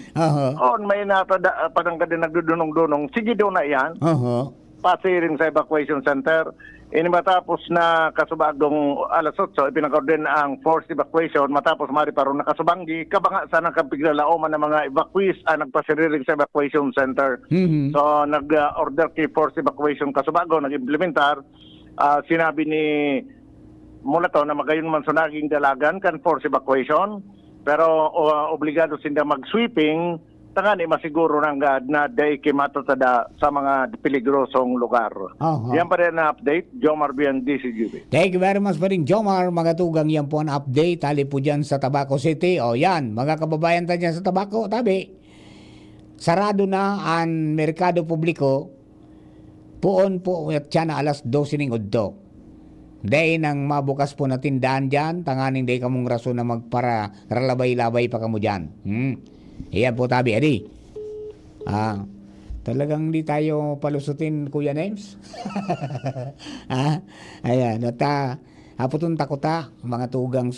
kung may natada pananggad na nagdudunong-dunong, sigidon na yan. Pasiring sa evacuation center. Matapos na kasubagong alas 8, ipinag-orden ang forced evacuation. Matapos mari paron nakasubanggi, kabanga sa nakapiglalaoman ng mga evacuees nagpasiriring sa evacuation center. So nag-order kay forced evacuation kasubago, nag-implementar. Sinabi ni mula to na magayon man sa naging dalagan kan forced evacuation, pero obligado sila mag-sweeping tangani masiguro nanggad na day kimatatada sa mga peligrosong lugar. Yan pa rin na update, Jomar Bian, DCGB. Thank you very much pa rin, Jomar. Mga tugang yan po ang update. Tali po dyan sa Tabaco City. O yan, mga kababayan tayo dyan sa Tabaco, tabi. Sarado na ang merkado publiko. Puon po at siya na alas 12 ng udto. Day nang mabukas po na tindahan dyan, tanganing day kamong rason na magpara ralabay-labay pa kamo dyan. Iyan po tabi, adi. Talagang di tayo palusutin, Kuya Names. Ayan, hapotun takota, mga tugang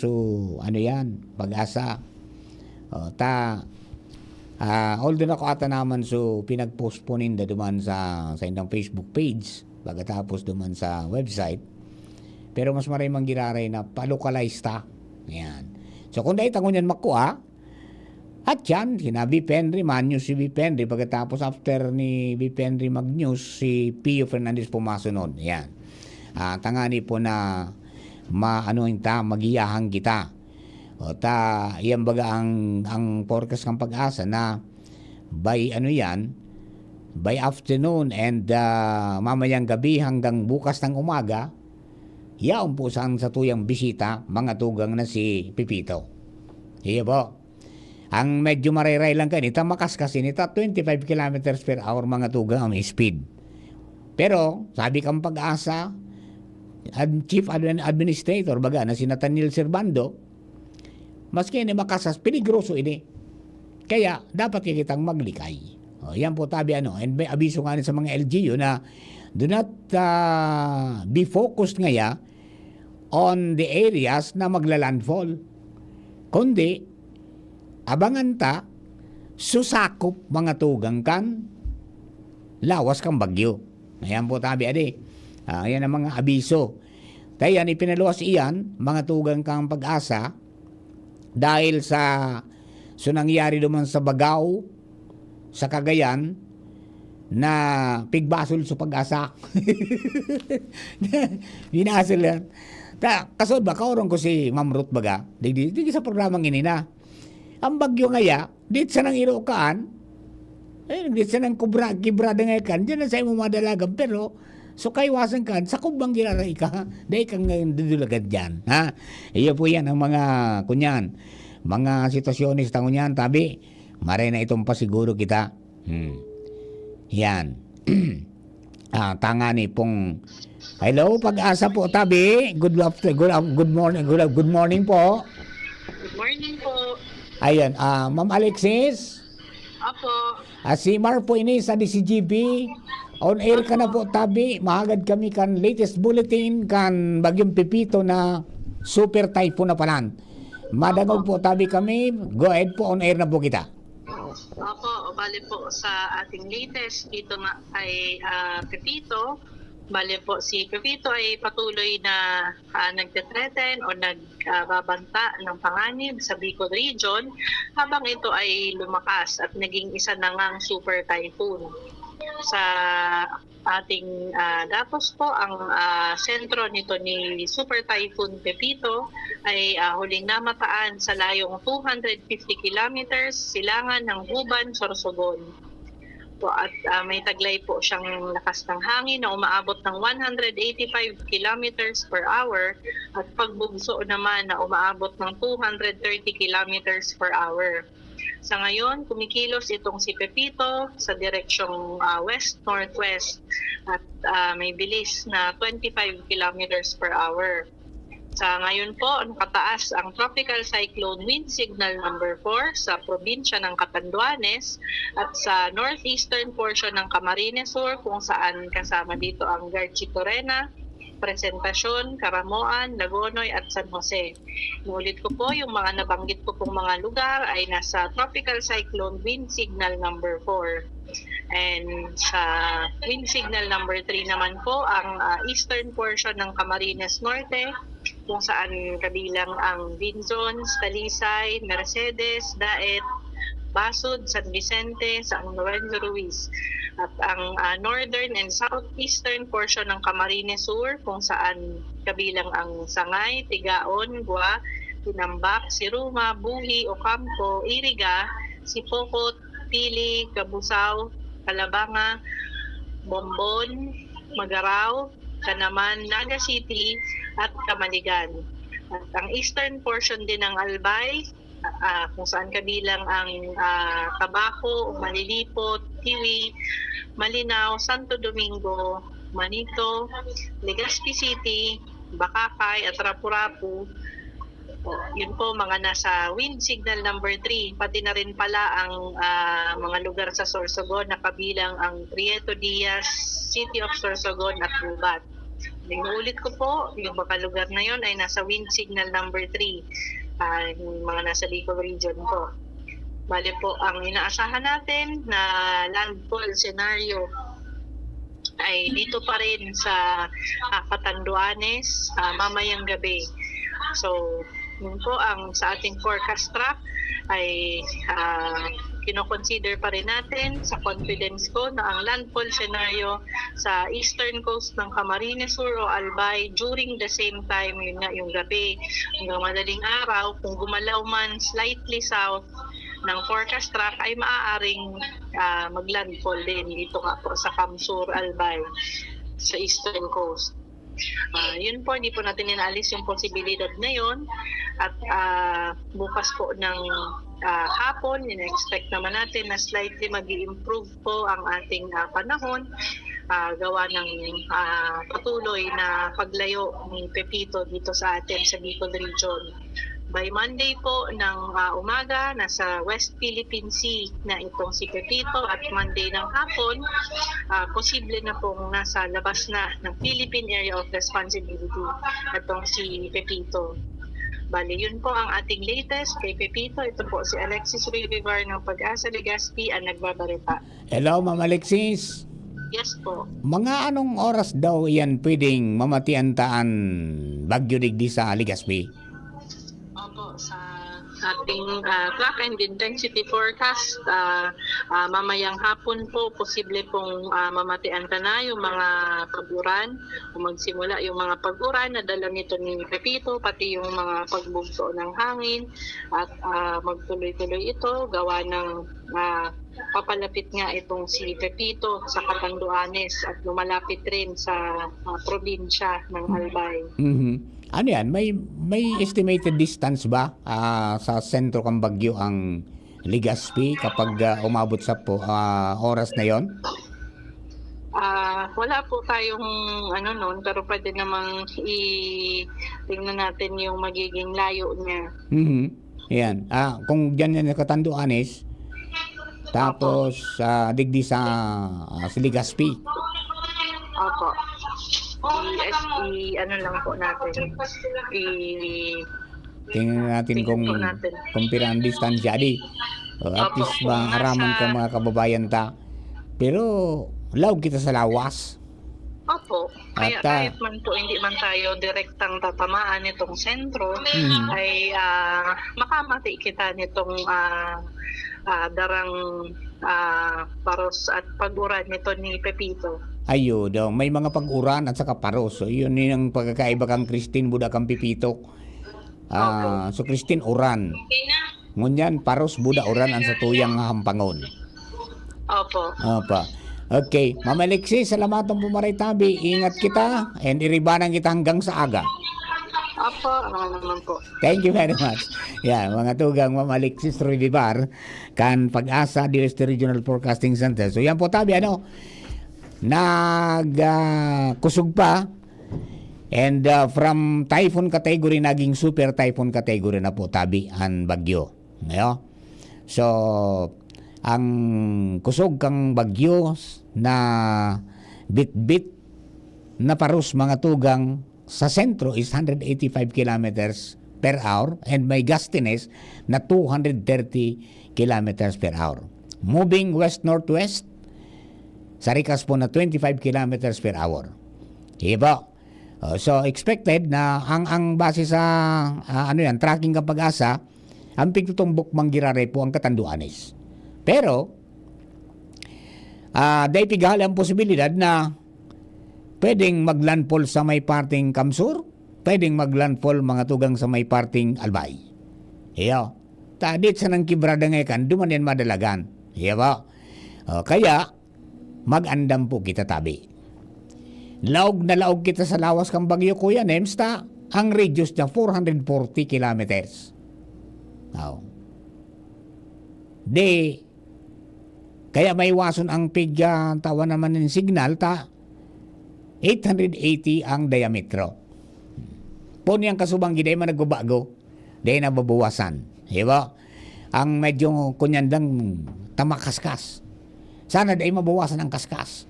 ano yan, pag-asa. Although na ko ata naman pinag-post po ninda duman sa indang Facebook page, pagkatapos duman sa website. Pero mas maraming giraray na pa-localize ta. Ayan. So kung dahil tangon yan makuha, at yan, sinabi Henry, man-news si BP Henry. Pagkatapos after ni BP Henry mag-news, si Pio Fernandez pumasunod. Yan. Tangani po na magiyahang kita. Yan baga ang forecast ng pag-asa na by by afternoon and mamayang gabi hanggang bukas ng umaga, yaon po sa tuyang bisita, mga tugang na si Pipito. Iya po. Ang medyo mariray lang kanita, makaskas nita 25 kilometers per hour mga tugang ang speed. Pero, sabi kang pag-asa, Chief Administrator, baga na si Nathaniel Servando, maski ni makasas, peligroso ini. Kaya, dapat kitang maglikay. Yan po tabi and may abiso nga sa mga LGU na do not be focused ngaya on the areas na maglalandfall. Kundi, abangan ta, susakop mga tugang kan, lawas kang bagyo. Ayan po tabi, adi. Ayan ang mga abiso. Kaya ipinaluwas iyan, mga tugang kang pag-asa, dahil sa nangyari duman sa Bagao, sa Cagayan, na pigbasol sa pag-asa. Binasol yan. Kasod ba, kaurong ko si Ma'am Ruth baga, di sa programang ini na. Ang bagyo ngaya, dit sa nang irokaan, dit sa nang kibrada ngay kan, dyan na sa imo madalagan, pero, so kaiwasan kan, sa kubang giraray ka, dahil kang dudulagan dyan. Iyo po yan ang mga kunyan, mga sitwasyonis tango niyan, tabi, maray na itong pasiguro kita. Yan. Tangani pong, hello, pag-asa po, tabi, good morning po. Good morning po. Ayan, Ma'am Alexis. Apo. Si Mar po ini sa DCGB. On air ka na po, tabi. Mahagad kami kan latest bulletin kan Bagyong Pipito na super typhoon na palan. Madagog po, tabi kami. Go ahead po, on air na po kita. Apo, bali po sa ating latest dito nga ay Pipito. Bali po si Pipito ay patuloy na nagte-threaten o nagbabanta ng panganib sa Bicol Region habang ito ay lumakas at naging isa na ngang super typhoon. Sa ating datos po, ang sentro nito ni Super Typhoon Pepito ay huling namataan sa layong 250 kilometers silangan ng Huban, Sorsogon. po at may taglay po siyang lakas ng hangin na umaabot ng 185 kilometers per hour at pagbugso naman na umaabot ng 230 kilometers per hour. Sa ngayon, kumikilos itong si Pepito sa direksyong west-northwest at may bilis na 25 kilometers per hour. Sa ngayon po, nakataas ang Tropical Cyclone Wind Signal number 4 sa probinsya ng Catanduanes at sa northeastern portion ng Camarines Sur kung saan kasama dito ang Garchitorena, Presentacion, Caramoan, Lagonoy at San Jose. Inulit ko po, yung mga nabanggit ko pong mga lugar ay nasa Tropical Cyclone Wind Signal number 4. And sa wind signal number 3 naman po ang eastern portion ng Camarines Norte kung saan kabilang ang Vinzons, Talisay, Mercedes, Daet, Basud, San Vicente, San Lorenzo Ruiz. At ang northern and southeastern portion ng Camarines Sur kung saan kabilang ang Sangay, Tigaon, Gua, Tinambak, Siruma, Buhi, Ocampo, Iriga, Sipokot, Pili, Cabusao, Calabanga, Bombon, Magaraw, Canaman, Naga City at Camaligan. At ang eastern portion din ng Albay kung saan kabilang ang Tabaco, Malilipot, Tiwi, Malinaw, Santo Domingo, Manito, Legazpi City, Bakakay at Rapu-Rapu. Yun po mga nasa wind signal number 3. Pati na rin pala ang mga lugar sa Sorsogon na kabilang ang Prieto Diaz, City of Sorsogon at Gubat. Inuulit ko po, yung mga lugar na yon ay nasa wind signal number 3. Yung mga nasa Bicol region po. Bale po, ang inaasahan natin na landfall scenario ay dito pa rin sa Catanduanes mamayang gabi. So, yun po ang sa ating forecast track ay kino-consider pa rin natin sa confidence ko na ang landfall scenario sa eastern coast ng Camarines Sur o Albay during the same time, yun nga yung gabi hanggang madaling araw, kung gumalaw man slightly south ng forecast track ay maaaring maglandfall din dito nga po sa Camsur, Albay sa eastern coast. Yun po, hindi po natin inaalis yung posibilidad na yun at bukas po ng hapon, in-expect naman natin na slightly mag-i-improve po ang ating panahon gawa ng patuloy na paglayo ni Pepito dito sa atin sa Bicol region. By Monday po ng umaga, nasa West Philippine Sea na itong si Pepito at Monday ng hapon, posible na pong nasa labas na ng Philippine Area of Responsibility itong si Pepito. Bali, yun po ang ating latest kay Pepito. Ito po si Alexis Rivivar ng Pag-asa Legazpi ang nagbabalita. Hello, Ma'am Alexis. Yes po. Mga anong oras daw yan pwedeng mamatiantaan Bagyo Digdi sa Legazpi? Opo, sa ating track and intensity forecast, mamayang hapon po, posible pong mamatian na yung mga pag-uran o magsimula yung mga pag-uran na dala nito ni Pepito, pati yung mga pagbugso ng hangin at magtuloy-tuloy ito gawa ng papalapit nga itong si Pepito sa Catanduanes at lumalapit rin sa probinsya ng Albay. Mm-hmm. Ano yan? May estimated distance ba sa sentro ng bagyo ang Legazpi kapag umabot sa oras na yon? Wala po tayong noon, pero pwede namang tingnan natin yung magiging layo niya. Mm-hmm. Yan. Kung dyan yan Catanduanes, tapos digdi sa Legazpi. Opo. Lang po natin. Tingnan natin kung kumpirang distansya di. At least ba haraman ka mga kababayan ta. Pero law kita sa lawas. Opo. Kaya kahit man po hindi man tayo direktang tatamaan nitong sentro, ay makamati kita nitong darang paros at pag-uran nito ni Pepito. Ayo daw, may mga pag-uran at saka paros. So, yun yung pagkakaiba kang Christine Buda kang Pipito. So, Christine uran. Ngunyan, paros Buda uran ang sa tuyang hampangon. Opo. Opo. Okay. Ma'am Alexis, salamatan po maray tabi. Ingat kita and iribanan kita hanggang sa aga. Opo, ano naman po. Thank you very much. Yan, mga tugang Ma'am Alexis Rivivar, kan Pag-asa, DOST Regional Forecasting Center. So yan po tabi, kusog pa. And from typhoon category, naging super typhoon category na po tabi ang bagyo. Ngayon. So, ang kusog kang bagyo na bit-bit na parus mga tugang sa sentro is 185 kilometers per hour and may gustiness na 230 kilometers per hour. Moving west-northwest, sa rikas po na 25 kilometers per hour. Iba. So expected na ang base sa tracking ng Pag-asa, ang pigtutumbok manggirare po ang Katanduanes. Pero dahil pigali ang posibilidad na pwedeng maglandfall sa may parting Kamsur, pwedeng maglandfall mga tugang sa may parting Albay. Iyo. Tadit sa nang kibrada ngayon, duman yan madalagan. Iyo ba? Kaya, mag-andam po kita tabi. Laog na laog kita sa lawas kang bagyo, Kuya Nems, ang radius niya 440 kilometers. Now, kaya may wason ang tawa naman ng signal, 880 ang diametro. Po niyang kasubang giday man nagbabago, day na babawasan. Diba? Ang medyo kunyandang tamakaskas. Sana day mabawasan ang kaskas.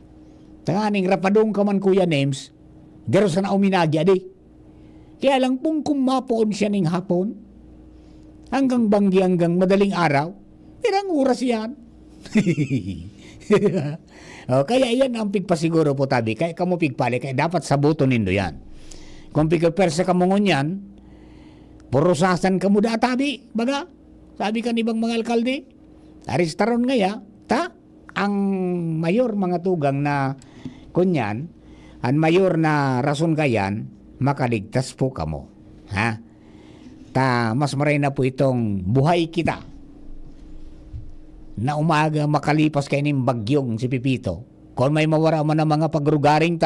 Tanganing rapadong ka man, Kuya Nems, garo sa nauminagya di. Kaya lang pong kumapoon siya ning hapon, hanggang banggi hanggang madaling araw, irang oras yan. Kaya yan ang pigpasiguro po tabi. Kaya kamo pigpali, kaya dapat sabuton nindo yan. Kung pigpersa ka mo ngunyan, purusasan ka mo tabi. Baga, sabi ka ni bang mga alkalde, aristaron ngaya, ang mayor mga tugang na kunyan, ang mayor na rason kayan, makaligtas po kamo. Ha? Mas maray na po itong buhay kita na umaga makalipas kay ning bagyong si Pipito. Kung may mawara man ng mga pagrugaring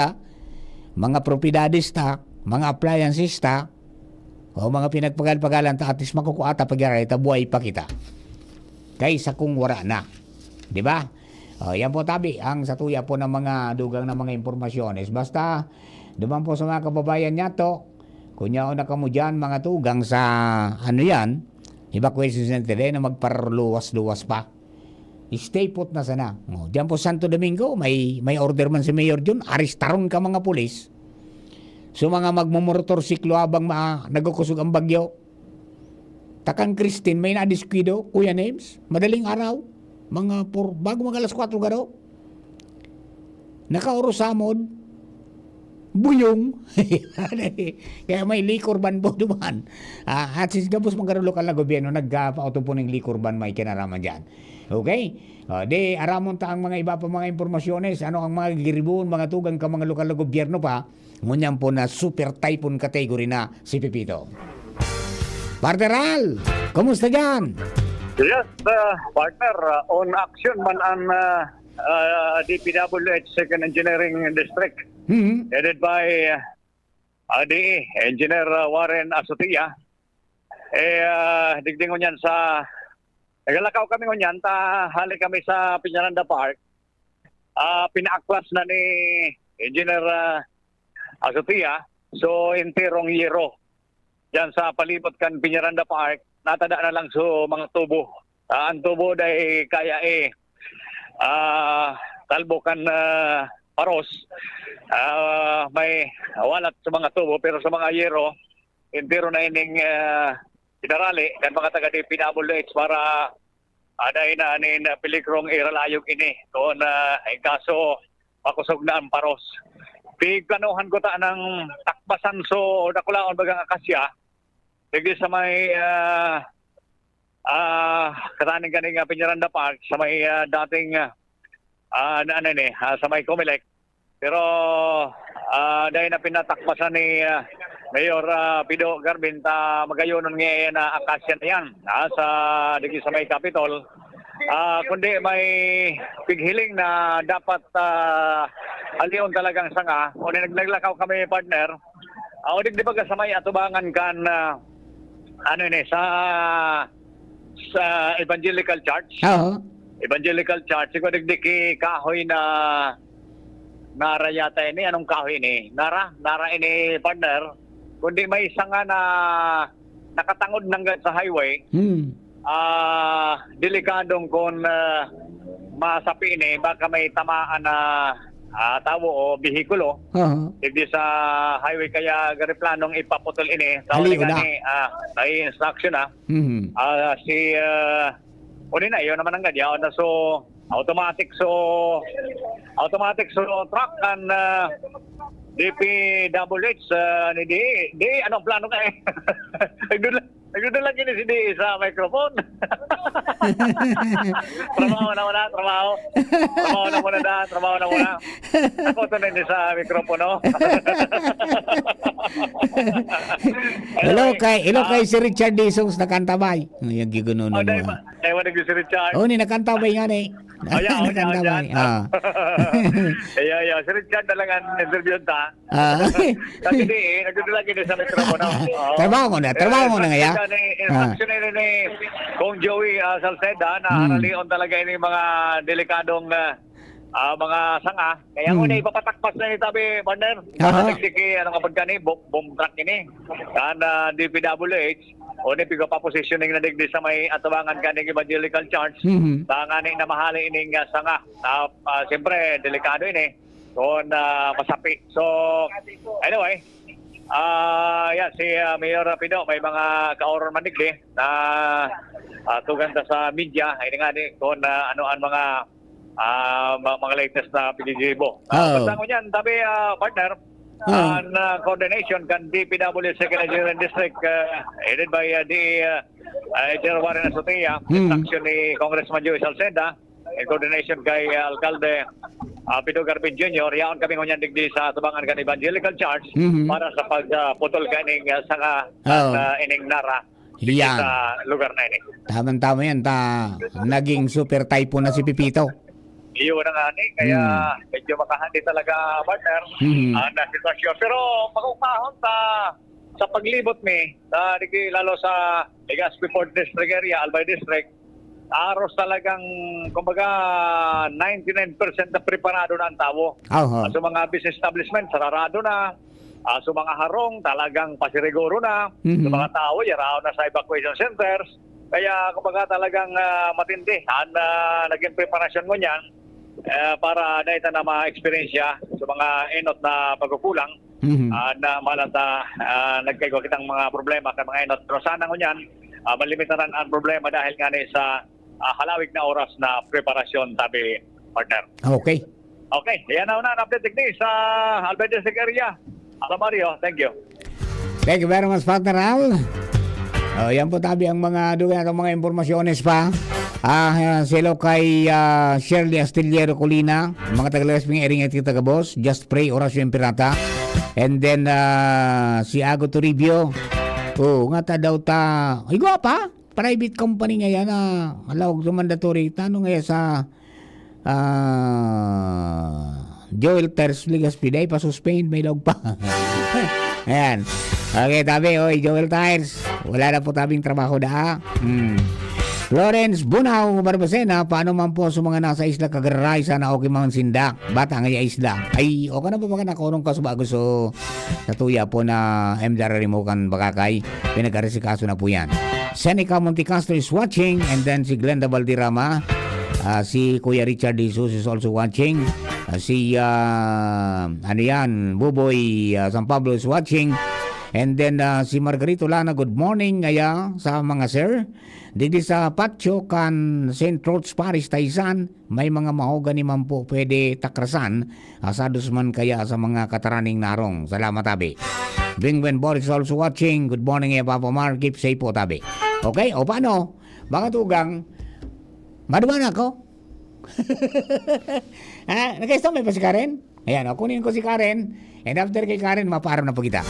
mga propiedades mga appliances o mga pinagpagal-pagalan atis makukuata pagyaray buhay pa kita. Kaysa kung wara na. Di ba? Yan po tabi ang satuya po ng mga dugang ng mga impormasyones. Basta duman po sa mga kababayan niya kunya o na kamo dyan mga tugang sa evacuation center na magparluwas-luwas pa. Stay put na sana. Diyan po Santo Domingo, may order man si Mayor Jun, aristaron ka mga pulis. So mga magmumotorsiklo habang nagkukusog ang bagyo. Takang Christine, may nadiskwido, Kuya Names, madaling araw, bago mga alas 4 garo. Nakaurosamod, buyong. Kaya may liquor ban po duman. At since gabos mga lokal na gobyerno, nagpa-auto po ng liquor ban may kinaraman dyan. Okay? Aramon ang mga iba pa mga impormasyones, ang mga giribon, mga tugang ka mga lokal na gobyerno pa, ngunyan po na super typhoon category na si Pipito. Partneral, kumusta dyan? Yes, partner, on action man ang DPWH Second Engineering District, headed by DE, Engineer Warren Asutia. Digdingon yan sa nagalakaw kami ngunyan, hali kami sa Peñaranda Park. Pinaaklas na ni Engineer Asutia. So, intirong yero. Diyan sa palibot kan Peñaranda Park, natada na lang so mga tubo. Ang tubo dahil kaya talbo kan paros. May walat sa mga tubo, pero sa mga yero, intiro na ining pinarali kan mga taga di PWH para dahil na anin pilikrong iralayog ini doon in kaso makusog na ang paros. Pigplanuhan ko ng takbasan so nakulaon bagang akasya digdi sa may kataning kaning Peñaranda Park sa may dating sa may Comelec. Pero dahil na pinatakbasan ni Mayor Pido Garbin magayonon ngayon na akasya na yan sa digi sa may Capitol. kundi may pighiling na dapat alion talagang sanga. O naglakaw kami, partner. O di ba sa may atubangan kan sa Evangelical Church? Oo. Evangelical Church. Ikaw nagdiki kahoy na nara yata ini. Anong kahoy ini? Nara ini, partner. Kundi may sanga na nakatangod ng sa highway. Delikadong kung masapi ini, baka may tamaan na tao o bihikulo. Hindi sa highway, kaya planong ipaputol ini. Sa uli gani, may instruction uli na, yun naman ang gadya. So, automatic truck and DPWH di anong plano ka nagdudula gini si Di sa microphone. Trabaho na muna. Ako to na sa microphone, no? Hello kay si Richard Disons nakantabay. Yung gigununo mo. Ewan nag si Richard. Ni nakantabay nga ni. Nakantabay. Si Richard talagang interview ta. Kasi nagdudula gini sa microphone. Trabaho mo na nga. Instruction ni kung Joey Salceda na analion talaga ini mga delikadong mga sanga. Kaya kung ipapatakpas na ni tabi, partner, nagsiki kapag kani, bomb truck ini. Kan DPWH, o pigo pa positioning na digdi sa may atabangan kaning Evangelical Church. Tangani na mahali ining sanga. Siyempre, delikado ini. Kung masapi. So, anyway, si Mayor Rapido, may mga kaoron manigli na tuganda sa media. Ay nga din kung ano-an mga latest na pinigibo. Basta ko niyan, tabi partner, coordination kan DPW Second Engineering District headed by Engineer Warren Asotea, instruction ni Congressman Joey Salceda, in coordination kay Alcalde Pido Garbin Jr. Yaon kami ngunyan digdi sa tubangan kan Evangelical Church para sa pagputol kaning sanga ining nara sa lugar na ini. Tama yan. Naging super typhoon na si Pipito. Iyo na nga ni, kaya medyo makahandi talaga, partner, na sitwasyon. Pero pag-upahon sa paglibot lalo sa Legazpi Port District area, Albay District, aros talagang, kumbaga, 99% na preparado na ang tao. So mga business establishment, sararado na. So mga harong, talagang pasiriguro na. So mga tao, yarao na sa evacuation centers. Kaya, kumbaga, talagang matindi. Naging preparasyon mo niyan para dahil na ma-experience sa mga enot na pagkukulang na malata nagkaigo kitang mga problema kan mga enot. Pero sana ngunyan, malimitaran ang problema dahil nga sa halawig na oras na preparasyon, tabi, partner. Okay. Yan na ang update ni sa Albay District area. Mario, thank you. Thank you very much, partner Al. Yan po tabi ang mga dugan at mga impormasyones pa. Silo kay Shirley Astillero Colina, mga taga-Legazpi area at taga-boss, Just Pray, Orasyon Pirata. And then si Ago Toribio. Nga ta daw ta. Ay, pa? Private company nga yan alawag sa mandatory. Tanong nga sa Joel Ters Legazpi day pa suspend, may log pa. Ayan. Okay, tabi, Joel Tires. Wala na po tabing trabaho da. Lawrence Bunaw Barbacena, paano man po sa mga nasa isla Kagaray, sana okay mga sindak. Bata nga isla. Ay, okay na po mga nakurong ka bago so sa tuya po na MDR mo kan bakakay. Pinag-arisikaso na po yan. Seneca Montecastro is watching, and then si Glenda Valderrama, si Kuya Richard Jesus is also watching, si Buboy San Pablo is watching, and then si Margarito Lana, good morning ngaya sa mga sir. Dito sa Patio kan St. Rose Parish, Taisan, may mga mahogani man po pwede takrasan, asados man kaya sa mga kataraning narong. Salamat tabi. Bingwen Boris also watching, good morning Papa Mar, keep safe po tabi. Okay, o paano? Baka tugang, maduman ako. Nag-estamay pa si Karen? Ayan, kunin ko si Karen. And after kay Karen, maparam na po kita.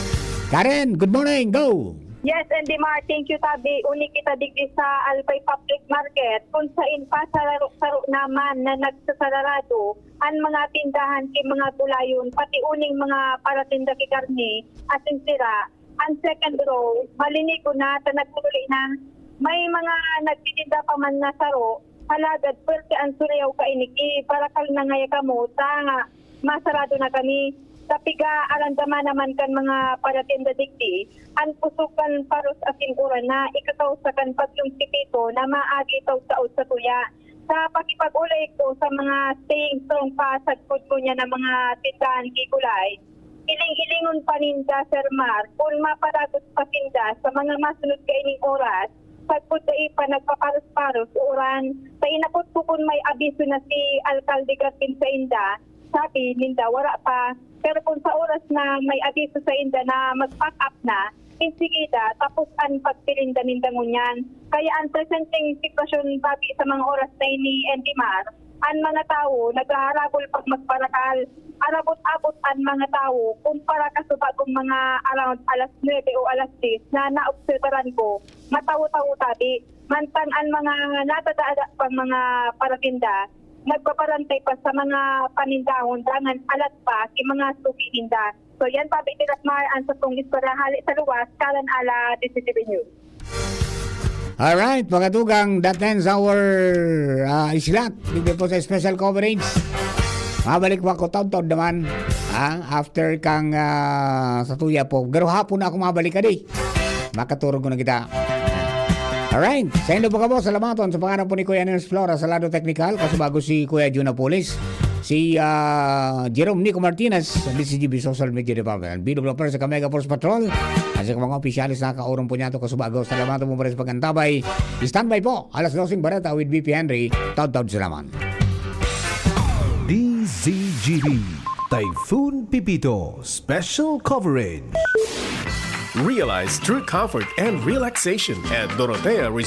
Karen, good morning, go! Yes, and Dimar, thank you tabi. Uni kita digdi sa Albay Public Market kung saan pa saro naman na nagsasarado ang mga tindahan kay mga gulayon, pati uning mga paratinda kay karne at sira. Ang second row, malinig ko na ta nagtuloy na may mga nagtitinda pa man na saro, halagad pwerte ang suryaw kainiki para kal na ngaya kamo, nga masarado na kami. Tapiga arandaman naman kan mga paratinda digdi, ang pusukan paros asin uran na ikakausakan pagyong tipito na maagi taw-taw sa tuya. Sa pakipag-ulay ko sa mga staying strong pa sa food ko niya ng mga tindahan kikulay, iling-ilingon paninda, Sir Mar, kung mapadagot patinda sa mga masunod kaining oras, pagpunta pa nagpaparos-paros uran, sa inapot ko kung may abiso na si Alcalde Gratin sa inda, sabi ninda wala pa. Pero kung sa oras na may abiso sa inda na mag-pack up na, insigida, tapos ang pagtilinda ninda ngunyan. Kaya ang presenting sitwasyon babi sa mga oras na ni Endimar, ang mga tao naghaharabol pag magparakal. Arabot-abot ang mga tao kumpara kasuba kung mga around alas 9 o alas 10 na naobserbaran ko, matawo-tawo tabi. Mantang ang mga natadaada pang mga paratinda, nagpaparantay pa sa mga panindahon dangan alat pa ki mga sukihinda. So yan pabi tiras mar ang sa tong istorya hali sa luwas kalan ala DCTV News. Alright, mga tugang, that ends our islat. Dito po sa special coverage. Mabalik po ako taon-taon naman. After kang sa tuya po. Pero hapon na ako mabalik ka di. Makaturog ko na kita. Alright, sa inyo po ka po, salamaton sa pangalan po ni Kuya Nels Flora sa lado technical, kasi bago si Kuya Juna Polis, si Jerome Nico Martinez sa DCGB Social Media Department, BWP sa Kamega Force Patrol, at sa mga opisyalis na kaurong po niya ito kasubago, salamaton mo pa rin sa pagkantabay. Standby po, alas 12 barata with BP Henry, taon-taon salaman. DCGB Typhoon Pipito Special Coverage. Realize true comfort and relaxation at Dorotea Resort.